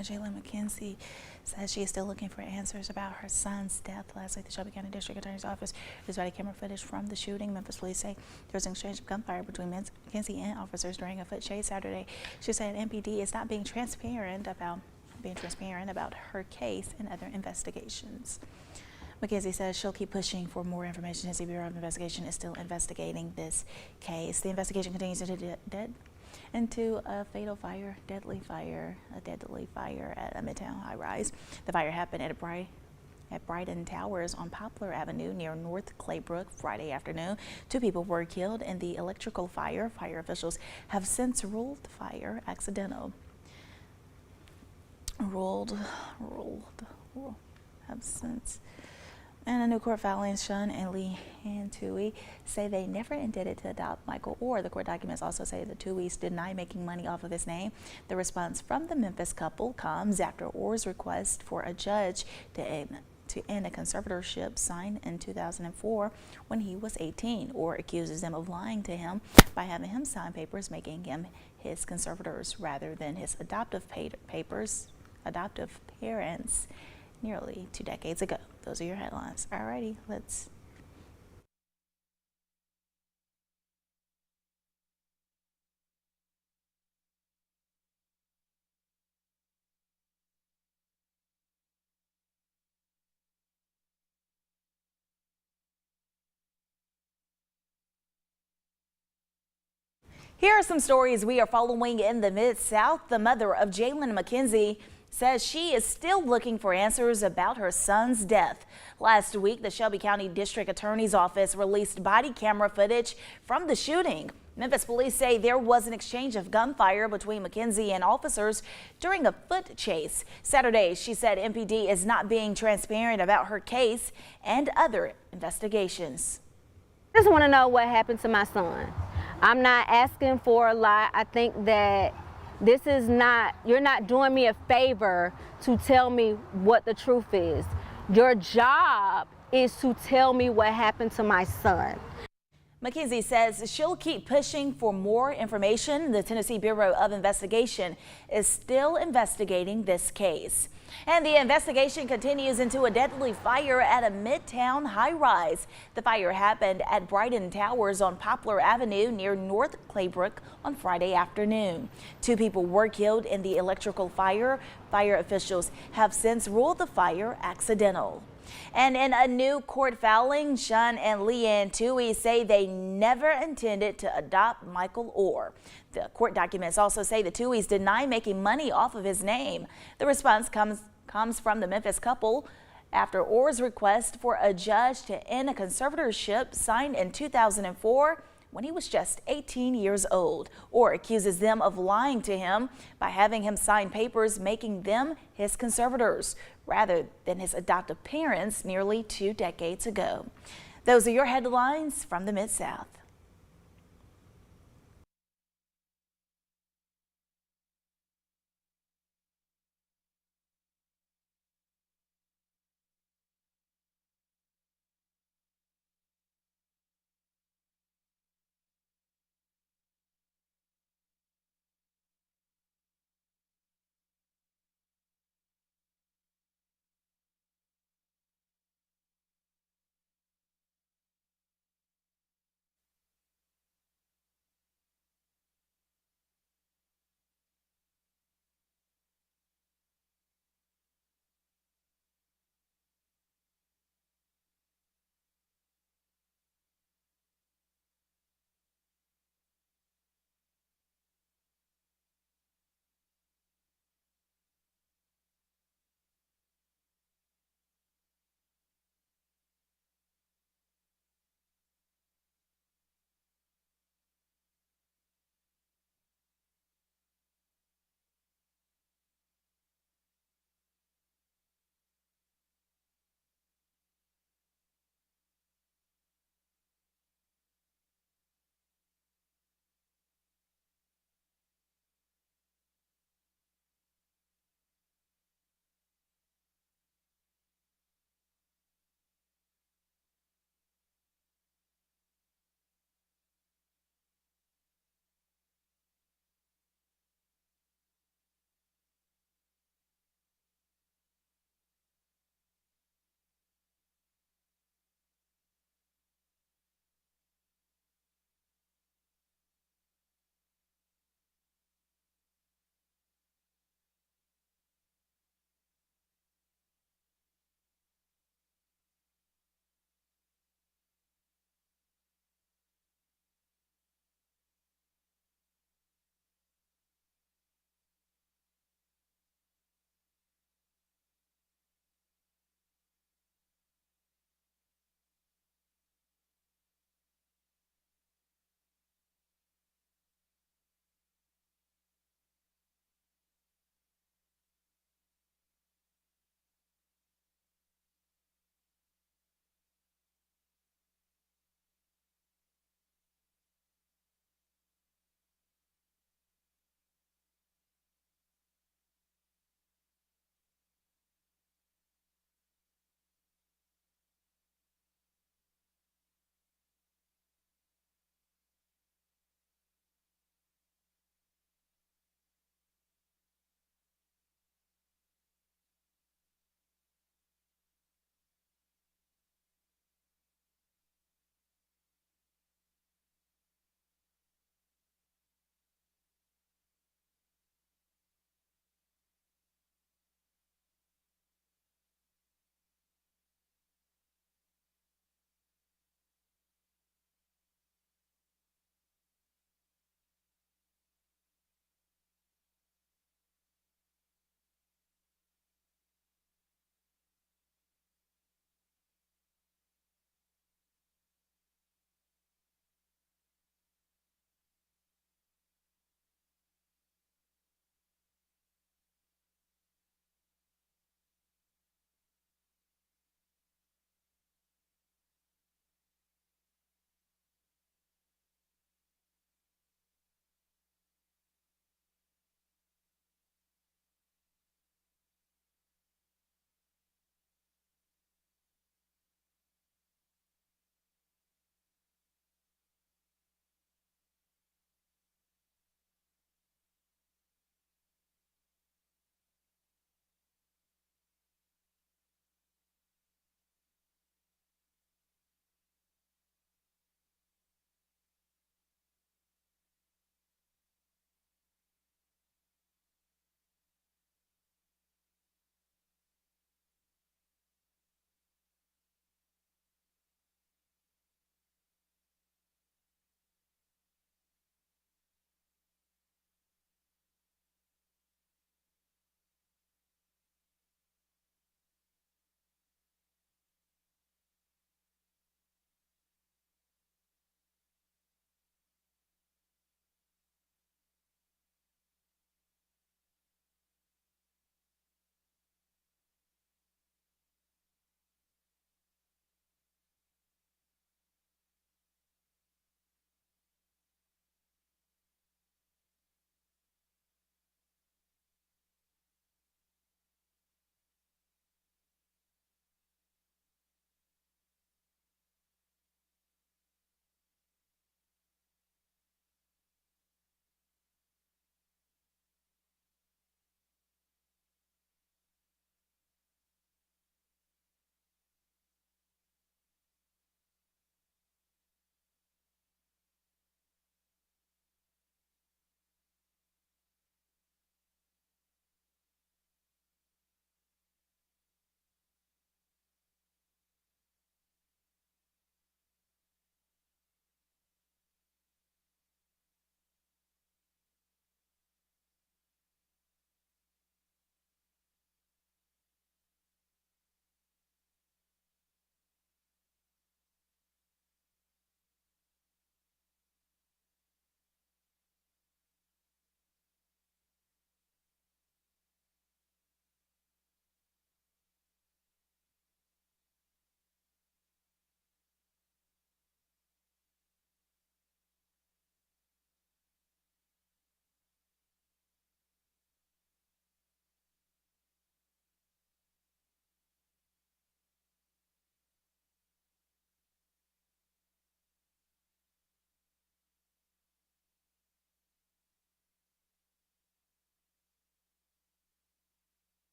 Jayla McKenzie says she is still looking for answers about her son's death. Last week, the Shelby County District Attorney's Office released body camera footage from the shooting. Memphis police say there was an exchange of gunfire between McKenzie and officers during a foot chase Saturday. She said MPD is not being transparent about her case and other investigations. McKenzie says she'll keep pushing for more information as the Bureau of Investigation is still investigating this case. The investigation continues into a fatal fire, a deadly fire at a Midtown high-rise. The fire happened at Brighton Towers on Poplar Avenue near North Claybrook Friday afternoon. 2 people were killed in the electrical fire. Fire officials have since ruled the fire accidental. And a new court filing, Sean and Lee and Tui say they never intended to adopt Michael Orr. The court documents also say the Tui's deny making money off of his name. The response from the Memphis couple comes after Orr's request for a judge to end a conservatorship signed in 2004 when he was 18. Orr accuses them of lying to him by having him sign papers making him his conservators rather than his adoptive parents nearly 2 decades ago. Those are your headlines. Alrighty, let's Here are some stories we are following in the Mid-South. The mother of Jalen McKenzie says she is still looking for answers about her son's death. Last week, the Shelby County District Attorney's Office released body camera footage from the shooting. Memphis police say there was an exchange of gunfire between McKenzie and officers during a foot chase. Saturday, she said MPD is not being transparent about her case and other investigations. I just want to know what happened to my son. I'm not asking for a lot. I think that this is not, you're not doing me a favor to tell me what the truth is. Your job is to tell me what happened to my son. McKenzie says she'll keep pushing for more information. The Tennessee Bureau of Investigation is still investigating this case. And the investigation continues into a deadly fire at a Midtown high-rise. The fire happened at Brighton Towers on Poplar Avenue near North Claybrook on Friday afternoon. 2 people were killed in the electrical fire. Fire officials have since ruled the fire accidental. And in a new court filing, Sean and Leanne Toohey say they never intended to adopt Michael Orr. The court documents also say the Tooheys deny making money off of his name. The response comes from the Memphis couple after Orr's request for a judge to end a conservatorship signed in 2004 when he was just 18 years old. Orr accuses them of lying to him by having him sign papers making them his conservators rather than his adoptive parents nearly 2 decades ago. Those are your headlines from the Mid-South.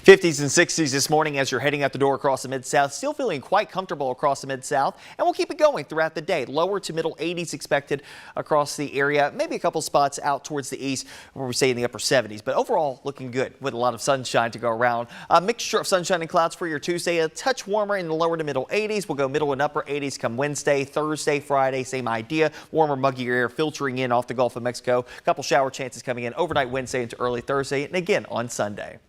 50s and 60s this morning as you're heading out the door across the Mid-South. Still feeling quite comfortable across the Mid-South, and we'll keep it going throughout the day. Lower to middle 80s expected across the area. Maybe a couple spots out towards the east where we say in the upper 70s, but overall looking good with a lot of sunshine to go around. A mixture of sunshine and clouds for your Tuesday. A touch warmer in the lower to middle 80s. We'll go middle and upper 80s come Wednesday, Thursday, Friday. Same idea. Warmer, muggier air filtering in off the Gulf of Mexico. A couple shower chances coming in overnight Wednesday into early Thursday, and again on Sunday.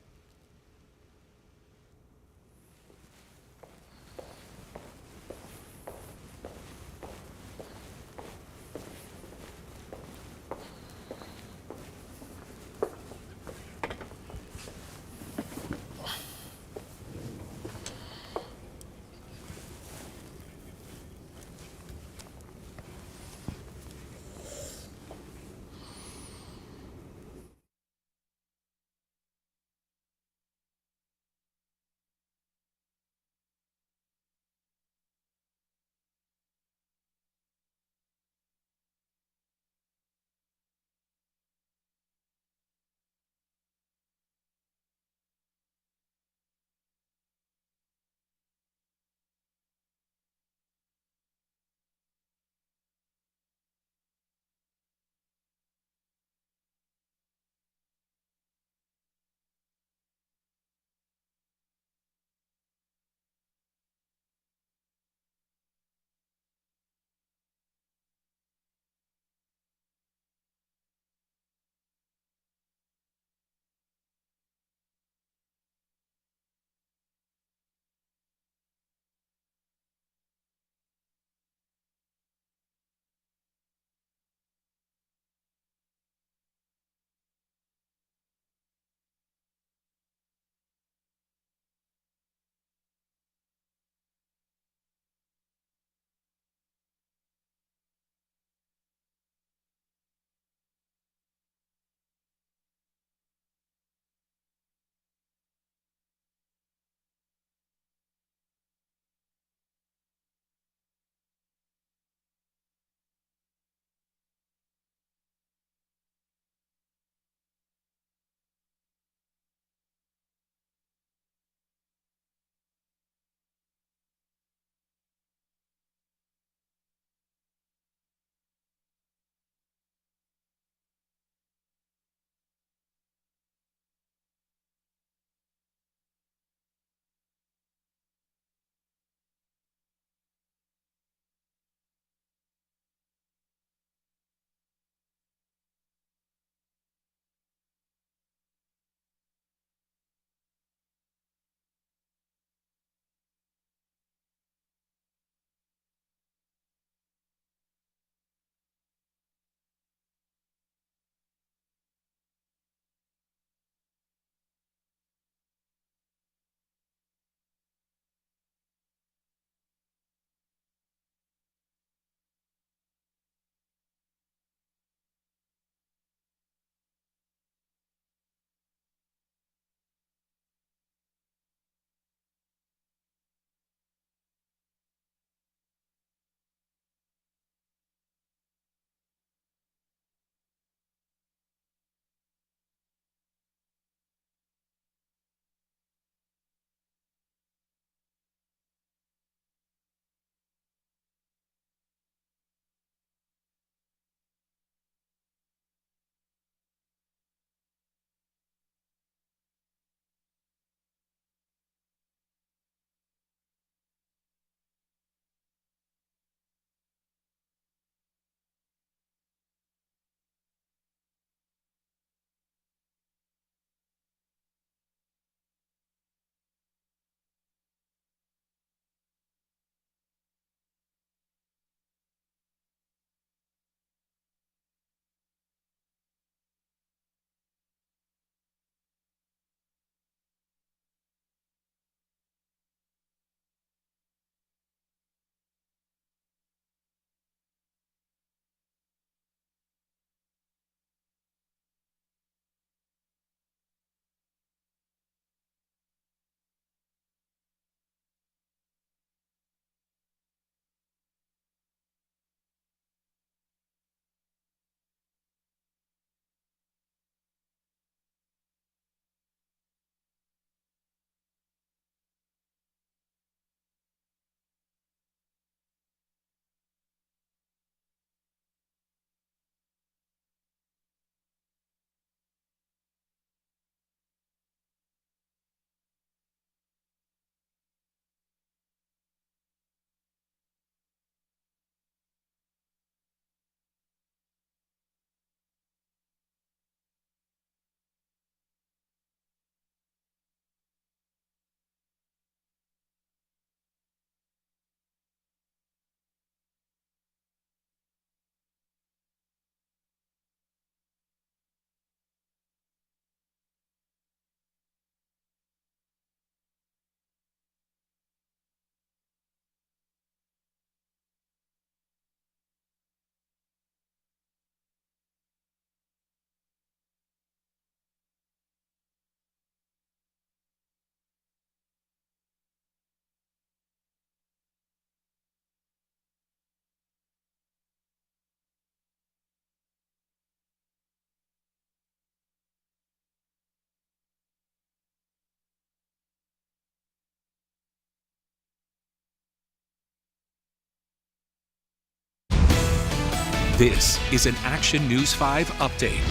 This is an Action News 5 update.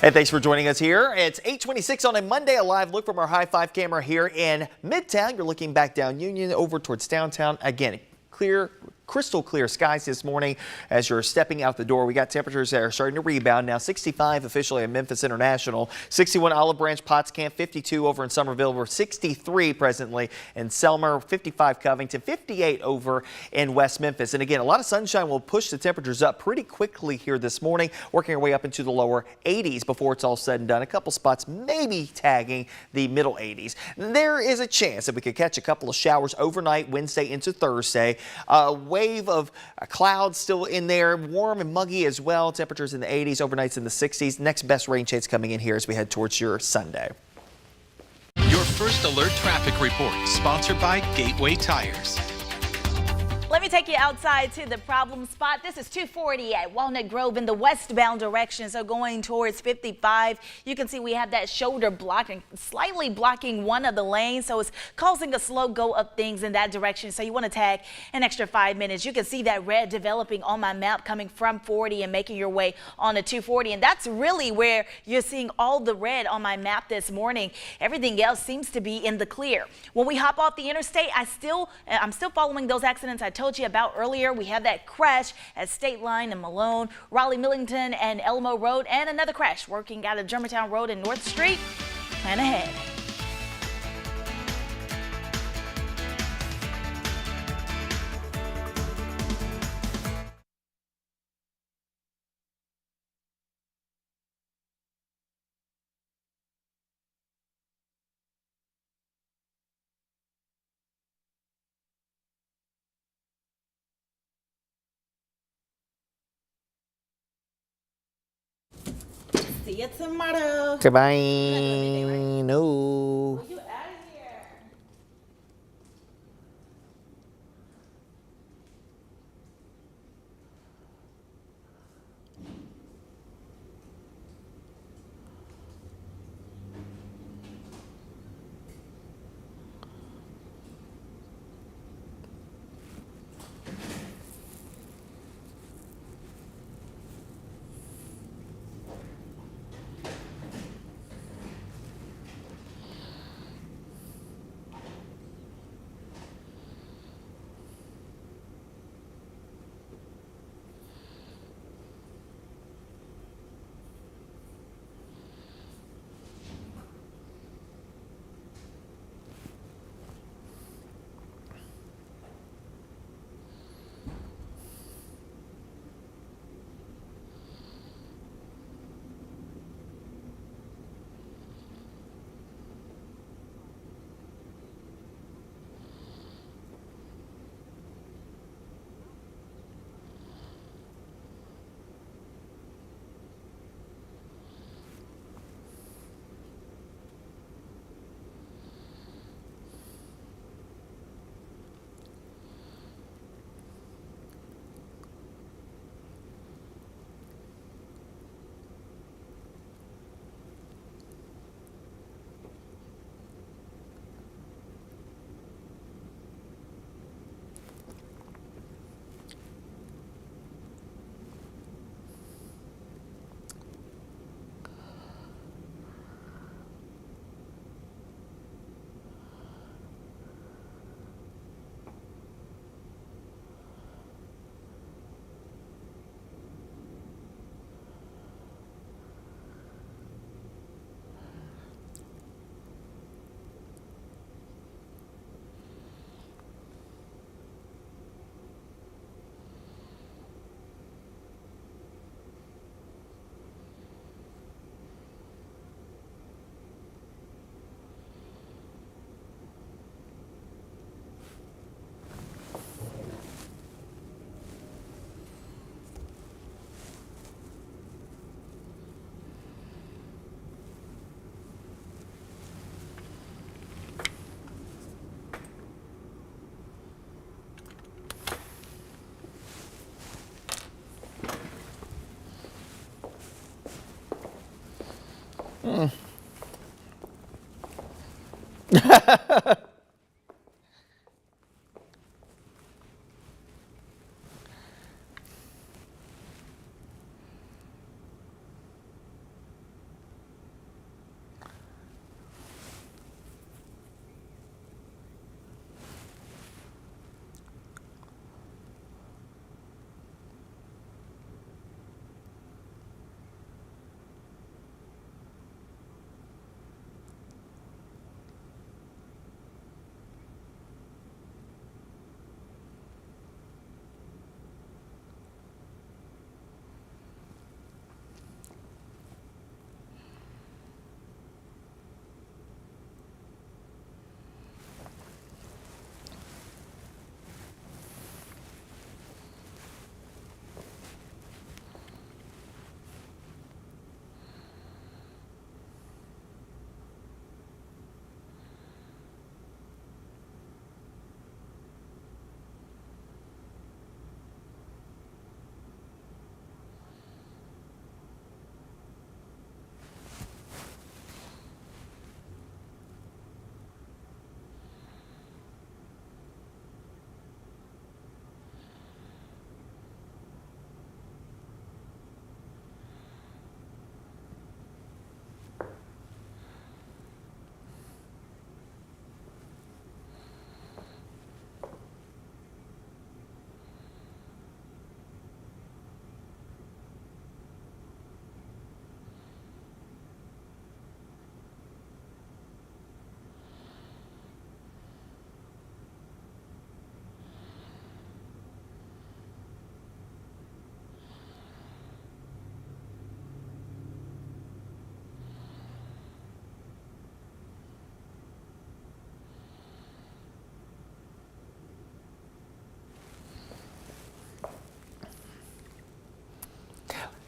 And thanks for joining us here. It's 8:26 on a Monday, a live look from our High 5 camera here in Midtown. You're looking back down Union over towards downtown. Again, clear, crystal clear skies this morning as you're stepping out the door. We got temperatures that are starting to rebound now. 65 officially at Memphis International, 61 Olive Branch, Pottscamp, 52 over in Somerville. We're 63 presently in Selmer, 55 Covington, 58 over in West Memphis. And again, a lot of sunshine will push the temperatures up pretty quickly here this morning, working our way up into the lower 80s before it's all said and done. A couple spots maybe tagging the middle 80s. There is a chance that we could catch a couple of showers overnight Wednesday into Thursday. Wave of clouds still in there, warm and muggy as well. Temperatures in the 80s, overnights in the 60s. Next best rain chance coming in here as we head towards your Sunday. Your first alert traffic report, sponsored by Gateway Tires. Let me take you outside to the problem spot. This is 240 at Walnut Grove in the westbound direction, so going towards 55. You can see we have that shoulder blocking, slightly blocking one of the lanes, so it's causing a slow go of things in that direction. So you want to tag an extra 5 minutes. You can see that red developing on my map coming from 40 and making your way on to 240, and that's really where you're seeing all the red on my map this morning. Everything else seems to be in the clear. When we hop off the interstate, I'm still following those accidents I told you about earlier. We have that crash at State Line and Malone, Raleigh Millington and Elmo Road, and another crash working out of Germantown Road and North Street. Plan ahead. See you tomorrow. Goodbye. No. You out of here.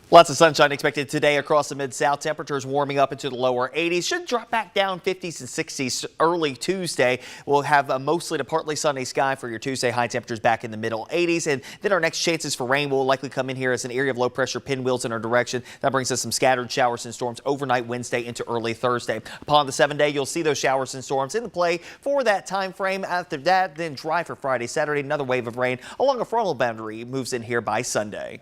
Lots of sunshine expected today across the Mid-South. Temperatures warming up into the lower 80s. Should drop back down 50s and 60s early Tuesday. We'll have a mostly to partly sunny sky for your Tuesday. High temperatures back in the middle 80s. And then our next chances for rain will likely come in here as an area of low pressure pinwheels in our direction. That brings us some scattered showers and storms overnight Wednesday into early Thursday. Upon the 7-day, you'll see those showers and storms in the play for that time frame. After that, then dry for Friday, Saturday. Another wave of rain along a frontal boundary moves in here by Sunday.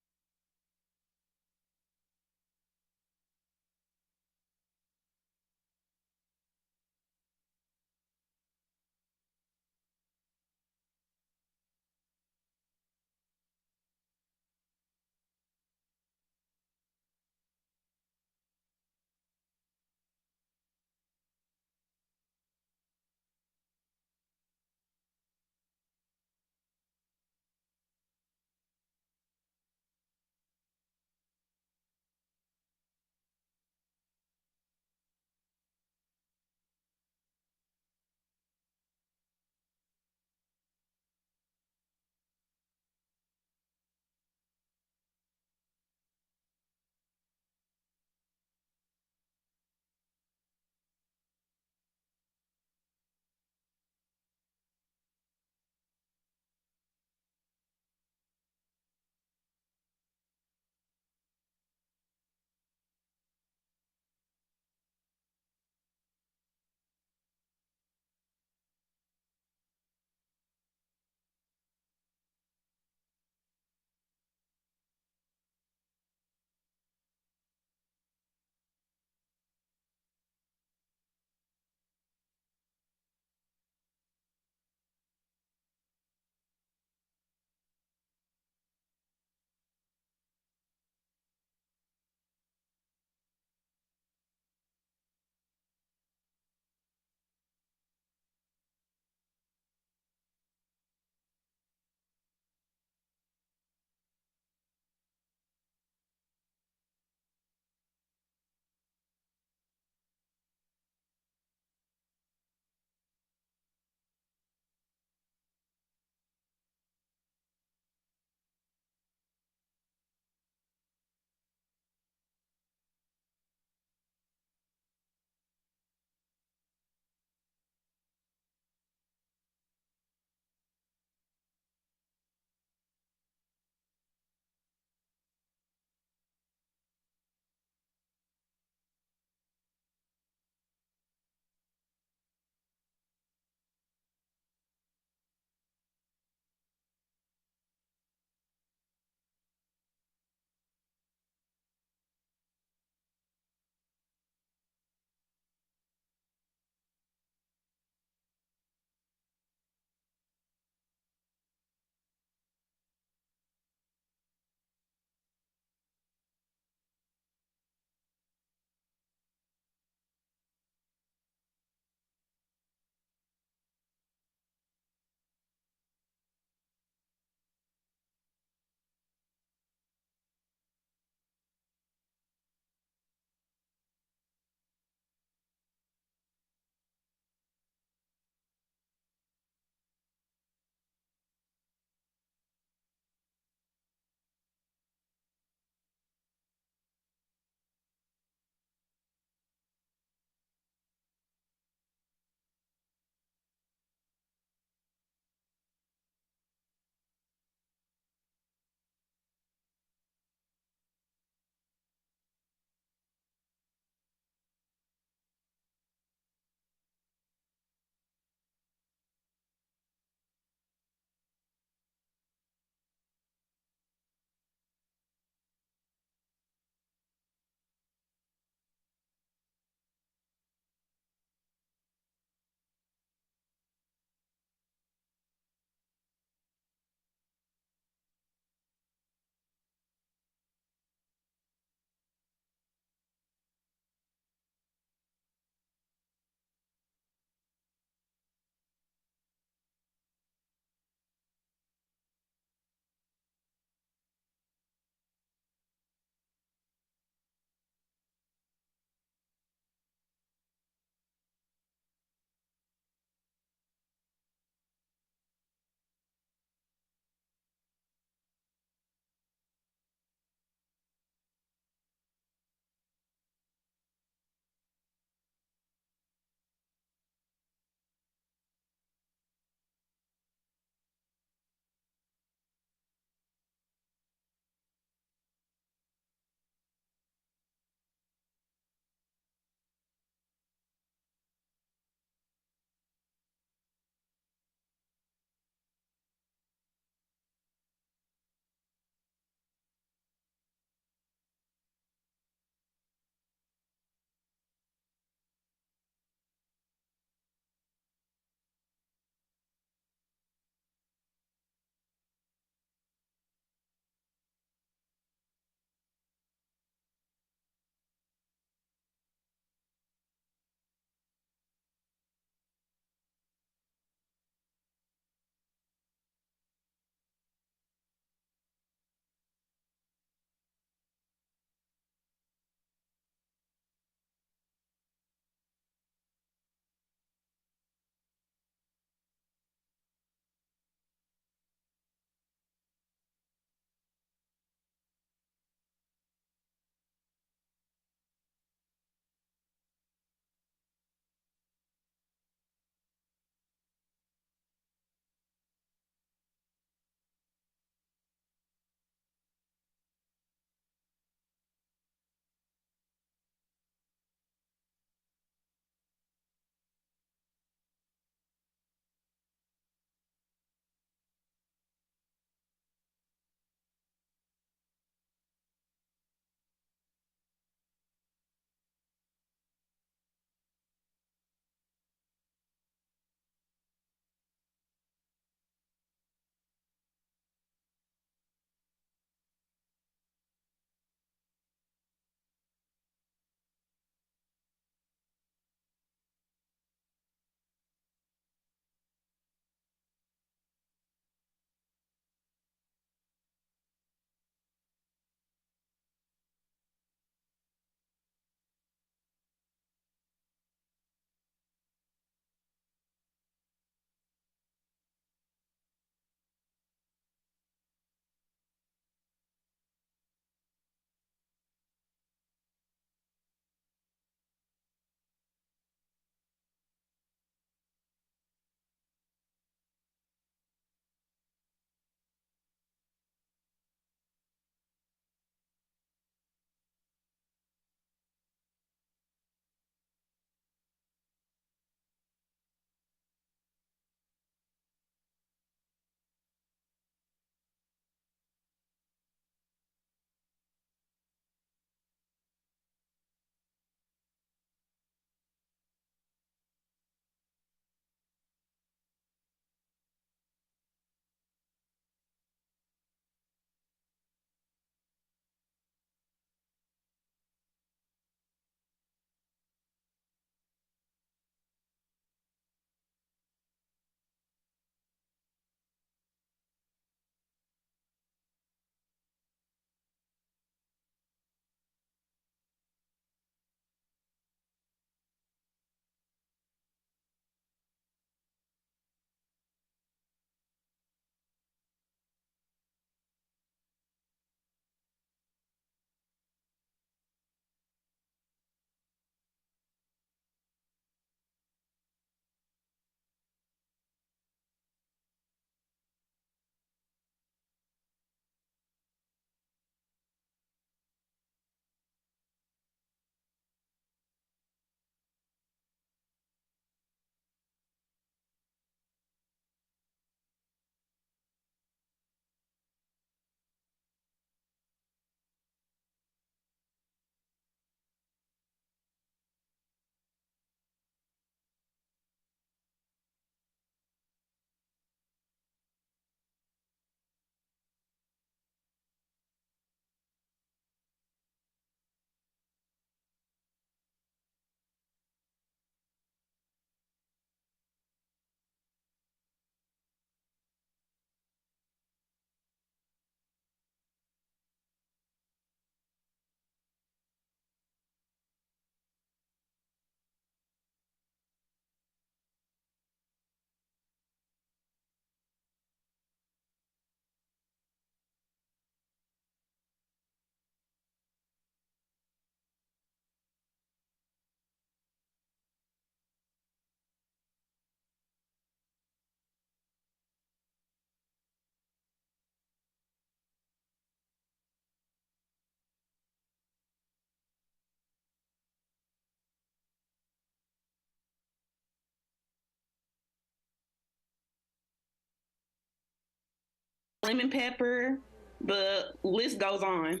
lemon pepper. The list goes on.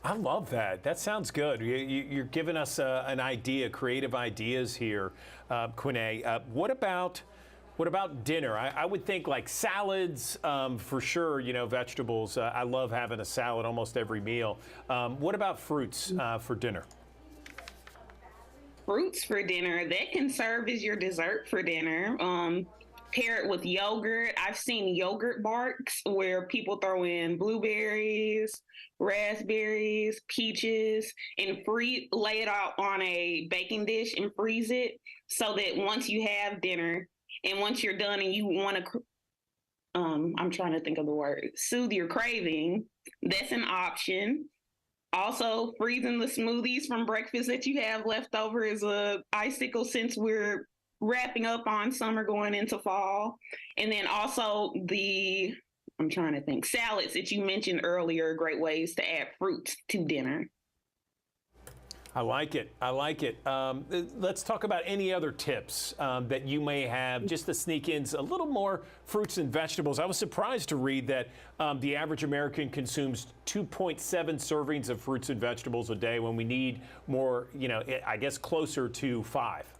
I love that. That sounds good. You're giving us an idea, creative ideas here, Quinay. What about dinner? I would think like salads for sure. You know, vegetables. I love having a salad almost every meal. What about fruits for dinner? Fruits for dinner, that can serve as your dessert for dinner. Pair it with yogurt. I've seen yogurt barks where people throw in blueberries, raspberries, peaches, and lay it out on a baking dish and freeze it so that once you have dinner and once you're done and you want to, I'm trying to think of the word, soothe your craving, that's an option. Also, freezing the smoothies from breakfast that you have left over is a icicle since we're wrapping up on summer going into fall. And then also I'm trying to think, salads that you mentioned earlier, great ways to add fruits to dinner. I like it. I like it. Let's talk about any other tips that you may have just to sneak in a little more fruits and vegetables. I was surprised to read that the average American consumes 2.7 servings of fruits and vegetables a day when we need more, you know, I guess closer to 5.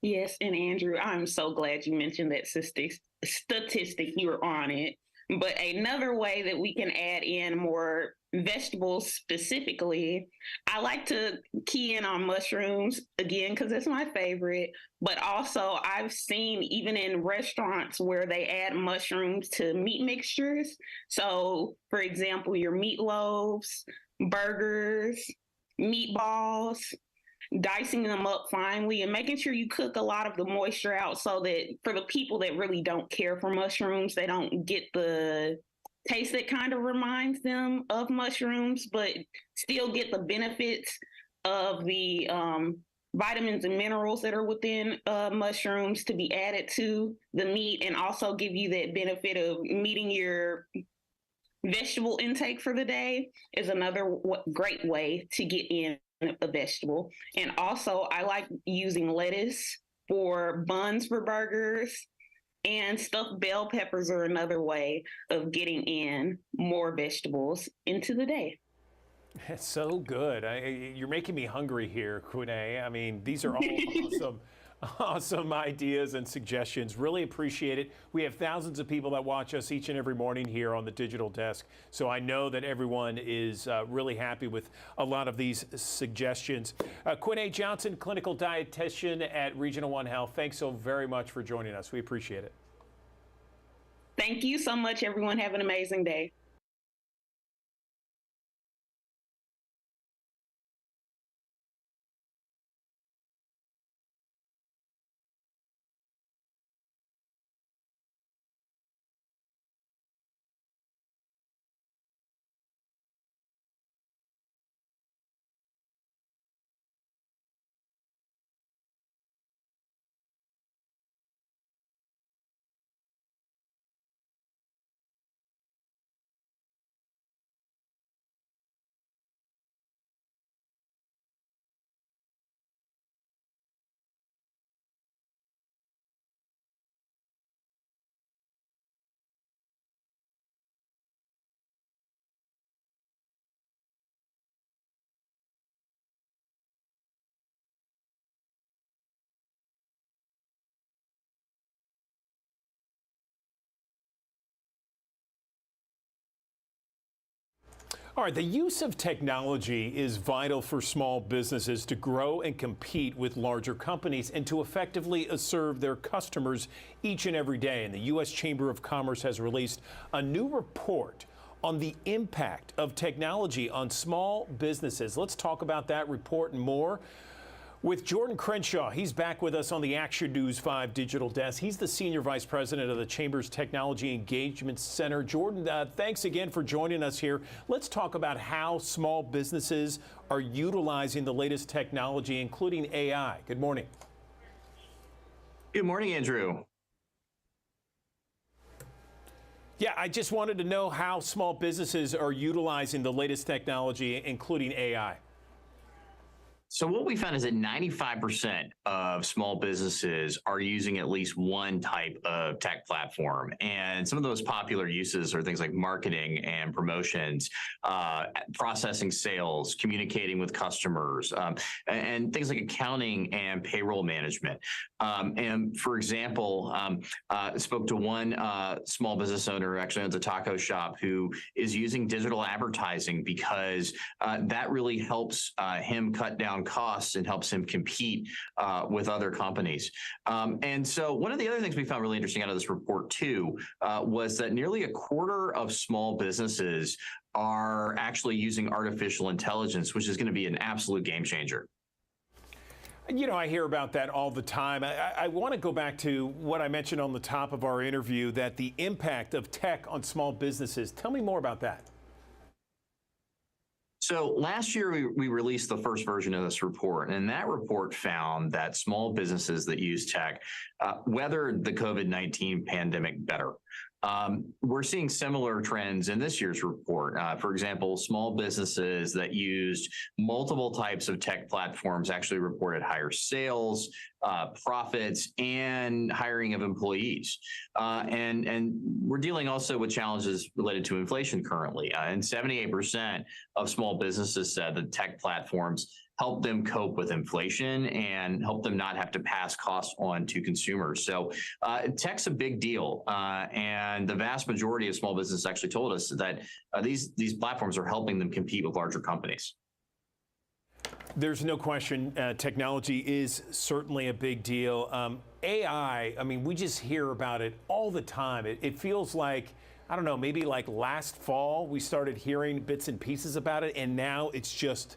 Yes, and Andrew, I'm so glad you mentioned that statistic. You were on it. But another way that we can add in more vegetables specifically, I like to key in on mushrooms again because it's my favorite. But also I've seen even in restaurants where they add mushrooms to meat mixtures. So for example, your meatloaves, burgers, meatballs, dicing them up finely and making sure you cook a lot of the moisture out so that for the people that really don't care for mushrooms, they don't get the taste that kind of reminds them of mushrooms, but still get the benefits of the vitamins and minerals that are within mushrooms to be added to the meat and also give you that benefit of meeting your vegetable intake for the day is another great way to get in a vegetable. And also I like using lettuce for buns for burgers, and stuffed bell peppers are another way of getting in more vegetables into the day. It's so good. You're making me hungry here, Quinay. I mean, these are all awesome ideas and suggestions. Really appreciate it. We have thousands of people that watch us each and every morning here on the digital desk. So I know that everyone is really happy with a lot of these suggestions. Quinay Johnson, clinical dietitian at Regional One Health. Thanks so very much for joining us. We appreciate it. Thank you so much, everyone. Have an amazing day. All right, the use of technology is vital for small businesses to grow and compete with larger companies and to effectively serve their customers each and every day. And the U.S. Chamber of Commerce has released a new report on the impact of technology on small businesses. Let's talk about that report and more with Jordan Crenshaw. He's back with us on the Action News 5 digital desk. He's the Senior Vice President of the Chamber's Technology Engagement Center. Jordan, thanks again for joining us here. Let's talk about how small businesses are utilizing the latest technology, including AI. Good morning. Good morning, Andrew. Yeah, I just wanted to know how small businesses are utilizing the latest technology, including AI. So what we found is that 95% of small businesses are using at least one type of tech platform. And some of those popular uses are things like marketing and promotions, processing sales, communicating with customers, and things like accounting and payroll management. And for example, spoke to one small business owner who actually owns a taco shop who is using digital advertising because that really helps him cut down costs and helps him compete with other companies. And so one of the other things we found really interesting out of this report too was that nearly a quarter of small businesses are actually using artificial intelligence, which is going to be an absolute game changer. You know, I hear about that all the time. I want to go back to what I mentioned on the top of our interview, that the impact of tech on small businesses. Tell me more about that. So last year, we released the first version of this report, and that report found that small businesses that use tech weathered the COVID-19 pandemic better. We're seeing similar trends in this year's report. For example, small businesses that used multiple types of tech platforms actually reported higher sales, profits, and hiring of employees. And we're dealing also with challenges related to inflation currently. And 78% of small businesses said that tech platforms help them cope with inflation and help them not have to pass costs on to consumers. So tech's a big deal. And the vast majority of small businesses actually told us that these platforms are helping them compete with larger companies. There's no question technology is certainly a big deal. AI, I mean, we just hear about it all the time. It feels like, I don't know, maybe like last fall we started hearing bits and pieces about it, and now it's just,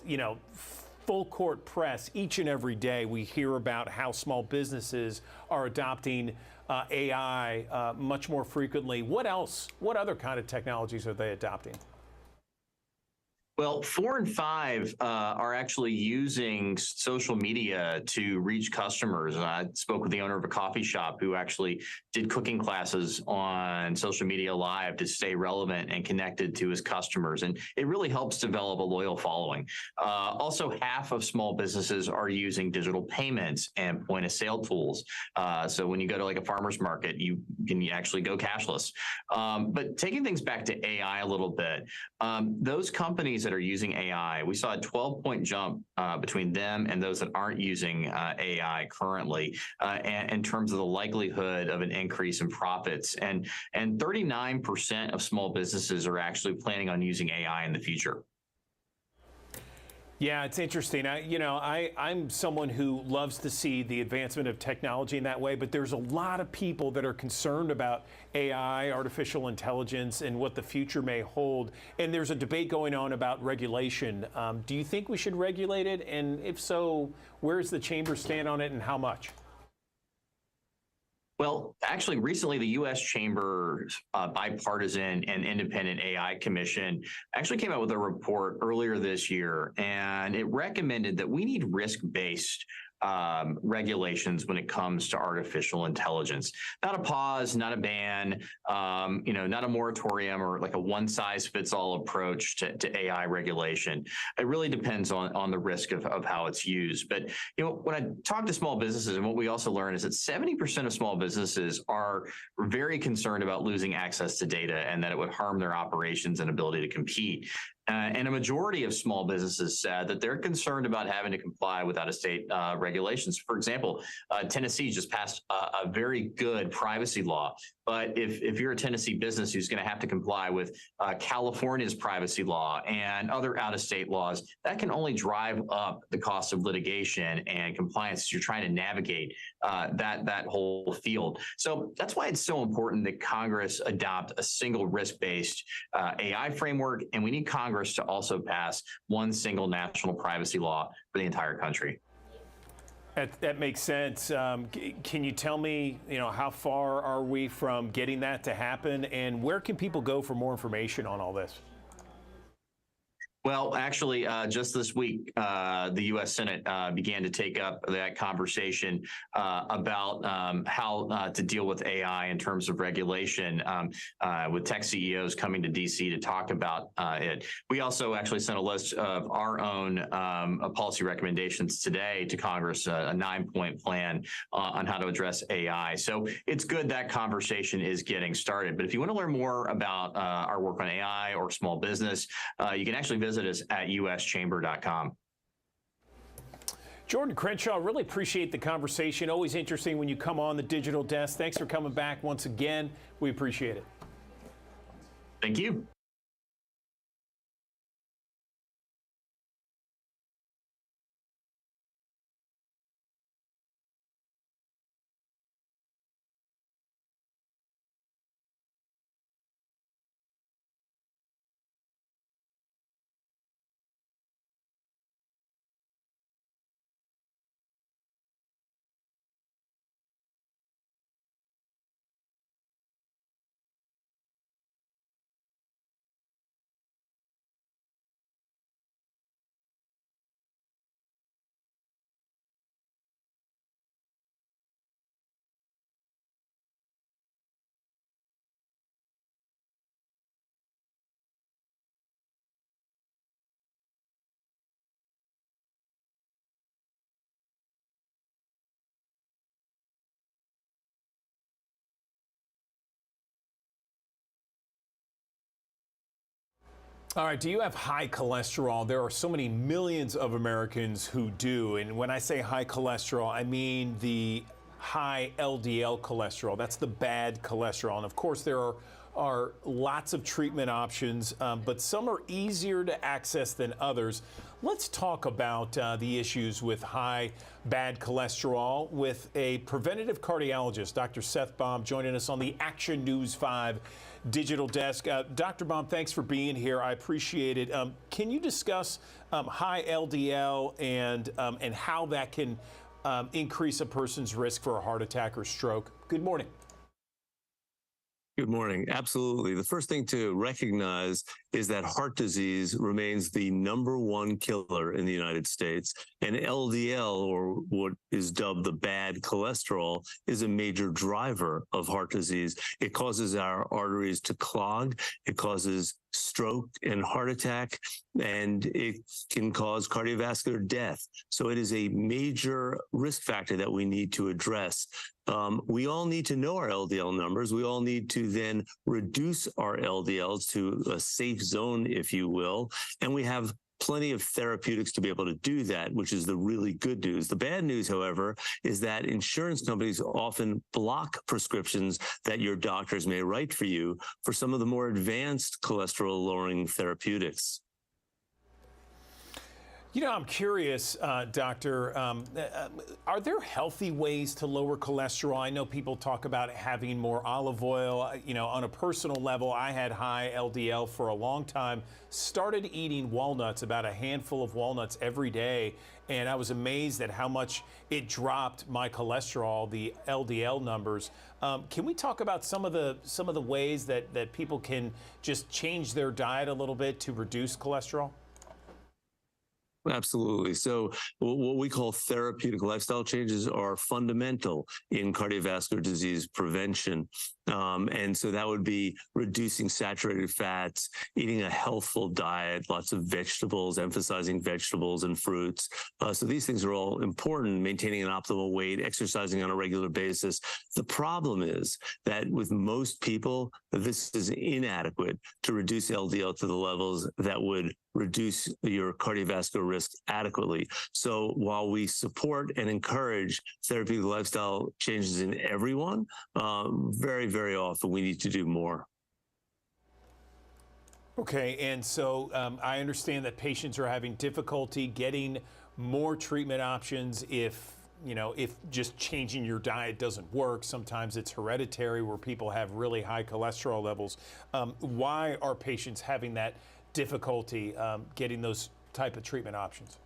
you know, full court press. Each and every day we hear about how small businesses are adopting AI much more frequently. What else? What other kind of technologies are they adopting? Well, 4 in 5 are actually using social media to reach customers. I spoke with the owner of a coffee shop who actually did cooking classes on social media live to stay relevant and connected to his customers. And it really helps develop a loyal following. Also, half of small businesses are using digital payments and point of sale tools. So when you go to like a farmer's market, you can actually go cashless. But taking things back to AI a little bit, those companies that are using AI, we saw a 12-point jump between them and those that aren't using AI currently, and in terms of the likelihood of an increase in profits. And 39% of small businesses are actually planning on using AI in the future. Yeah, it's interesting. I'm someone who loves to see the advancement of technology in that way, but there's a lot of people that are concerned about AI, artificial intelligence, and what the future may hold. And there's a debate going on about regulation. Do you think we should regulate it? And if so, where's the chamber stand on it and how much? Well, actually, recently, the U.S. Chamber's bipartisan and independent AI commission actually came out with a report earlier this year, and it recommended that we need risk-based regulations when it comes to artificial intelligence. Not a pause, not a ban, not a moratorium or like a one-size-fits-all approach to AI regulation. It really depends on the risk of how it's used. But when I talk to small businesses, and what we also learn is that 70% of small businesses are very concerned about losing access to data and that it would harm their operations and ability to compete. And a majority of small businesses said that they're concerned about having to comply with out-of-state regulations. For example, Tennessee just passed a very good privacy law. But if you're a Tennessee business who's going to have to comply with California's privacy law and other out-of-state laws, that can only drive up the cost of litigation and compliance as you're trying to navigate that whole field. So that's why it's so important that Congress adopt a single risk-based AI framework, and we need Congress to also pass one single national privacy law for the entire country. That makes sense. Can you tell me, how far are we from getting that to happen, and where can people go for more information on all this? Well, actually, just this week, the U.S. Senate began to take up that conversation about how to deal with AI in terms of regulation, with tech CEOs coming to D.C. to talk about it. We also actually sent a list of our own policy recommendations today to Congress, a 9-point plan on how to address AI. So it's good that conversation is getting started. But if you want to learn more about our work on AI or small business, you can actually visit us at uschamber.com. Jordan Crenshaw, really appreciate the conversation. Always interesting when you come on the digital desk. Thanks for coming back once again. We appreciate it. Thank you. All right, do you have high cholesterol? There are so many millions of Americans who do. And when I say high cholesterol, I mean the high LDL cholesterol. That's the bad cholesterol. And of course, there are lots of treatment options, but some are easier to access than others. Let's talk about the issues with high bad cholesterol with a preventative cardiologist, Dr. Seth Baum, joining us on the Action News 5 digital desk. Dr. Baum, thanks for being here. I appreciate it. Can you discuss high LDL and how that can increase a person's risk for a heart attack or stroke? Good morning. Good morning. Absolutely. The first thing to recognize is that heart disease remains the #1 killer in the United States. And LDL, or what is dubbed the bad cholesterol, is a major driver of heart disease. It causes our arteries to clog. It causes stroke and heart attack, and it can cause cardiovascular death. So it is a major risk factor that we need to address. We all need to know our LDL numbers. We all need to then reduce our LDLs to a safe zone, if you will. And we have plenty of therapeutics to be able to do that, which is the really good news. The bad news, however, is that insurance companies often block prescriptions that your doctors may write for you for some of the more advanced cholesterol-lowering therapeutics. You know, I'm curious, Doctor, are there healthy ways to lower cholesterol? I know people talk about having more olive oil. You know, on a personal level, I had high LDL for a long time, started eating walnuts, about a handful of walnuts every day, and I was amazed at how much it dropped my cholesterol, the LDL numbers. Can we talk about some of the ways that people can just change their diet a little bit to reduce cholesterol? Absolutely. So what we call therapeutic lifestyle changes are fundamental in cardiovascular disease prevention. And so that would be reducing saturated fats, eating a healthful diet, lots of vegetables, emphasizing vegetables and fruits. So these things are all important, maintaining an optimal weight, exercising on a regular basis. The problem is that with most people, this is inadequate to reduce LDL to the levels that would reduce your cardiovascular risk adequately. So while we support and encourage therapeutic lifestyle changes in everyone, very often we need to do more. Okay, and so I understand that patients are having difficulty getting more treatment options if just changing your diet doesn't work. Sometimes it's hereditary where people have really high cholesterol levels. Why are patients having that difficulty getting those type of treatment options?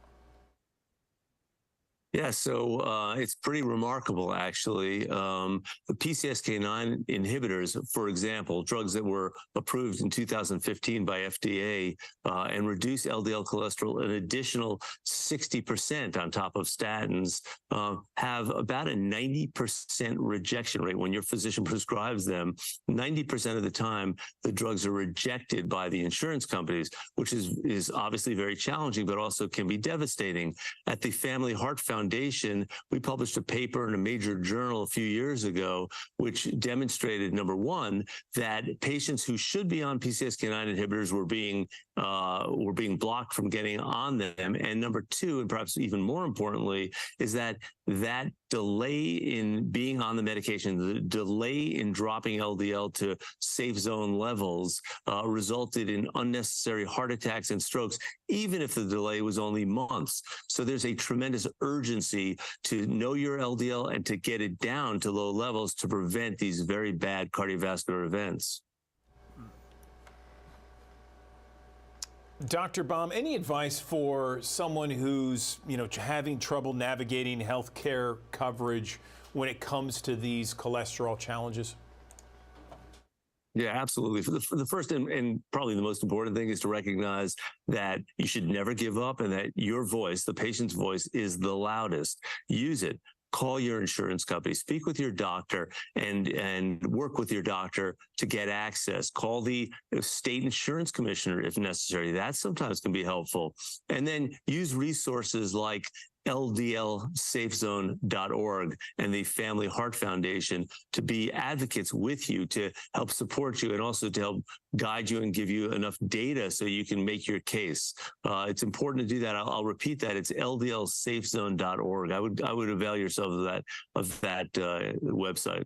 Yeah, so it's pretty remarkable, actually. The PCSK9 inhibitors, for example, drugs that were approved in 2015 by FDA and reduce LDL cholesterol an additional 60% on top of statins, have about a 90% rejection rate. When your physician prescribes them, 90% of the time, the drugs are rejected by the insurance companies, which is obviously very challenging, but also can be devastating. At the Family Heart Foundation, we published a paper in a major journal a few years ago, which demonstrated, number one, that patients who should be on PCSK9 inhibitors were being blocked from getting on them. And number two, and perhaps even more importantly, is that delay in being on the medication, the delay in dropping LDL to safe zone levels resulted in unnecessary heart attacks and strokes, even if the delay was only months. So there's a tremendous urgency to know your LDL and to get it down to low levels to prevent these very bad cardiovascular events. Dr. Baum, any advice for someone who's, having trouble navigating health care coverage when it comes to these cholesterol challenges? Yeah, absolutely. For the first and probably the most important thing is to recognize that you should never give up and that your voice, the patient's voice, is the loudest. Use it. Call your insurance company, speak with your doctor, and work with your doctor to get access. Call the state insurance commissioner if necessary. That sometimes can be helpful. And then use resources like LDLSafeZone.org and the Family Heart Foundation to be advocates with you, to help support you, and also to help guide you and give you enough data so you can make your case. It's important to do that. I'll repeat that. It's LDLSafeZone.org. I would avail yourself of that website.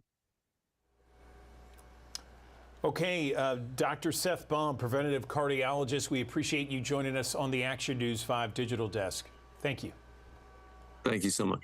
Okay, Dr. Seth Baum, preventative cardiologist, we appreciate you joining us on the Action News 5 digital desk. Thank you. Thank you so much.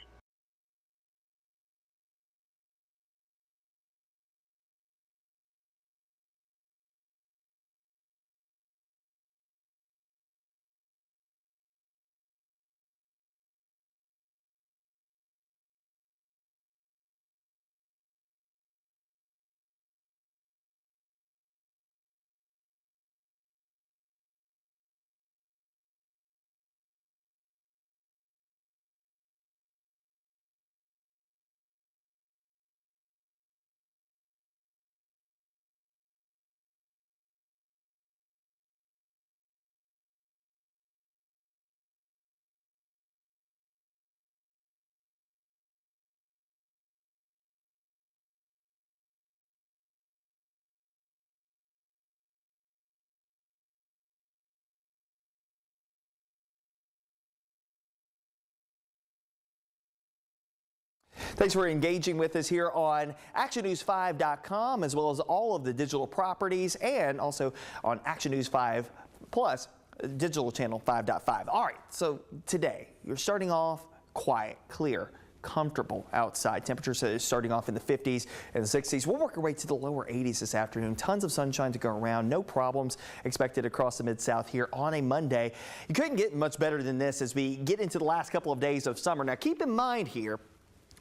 Thanks for engaging with us here on ActionNews5.com, as well as all of the digital properties, and also on Action News 5 Plus, digital channel 5.5. All right, so today you're starting off quiet, clear, comfortable outside. Temperatures starting off in the 50s and the 60s. We'll work our way to the lower 80s this afternoon. Tons of sunshine to go around. No problems expected across the Mid-South here on a Monday. You couldn't get much better than this as we get into the last couple of days of summer. Now keep in mind here,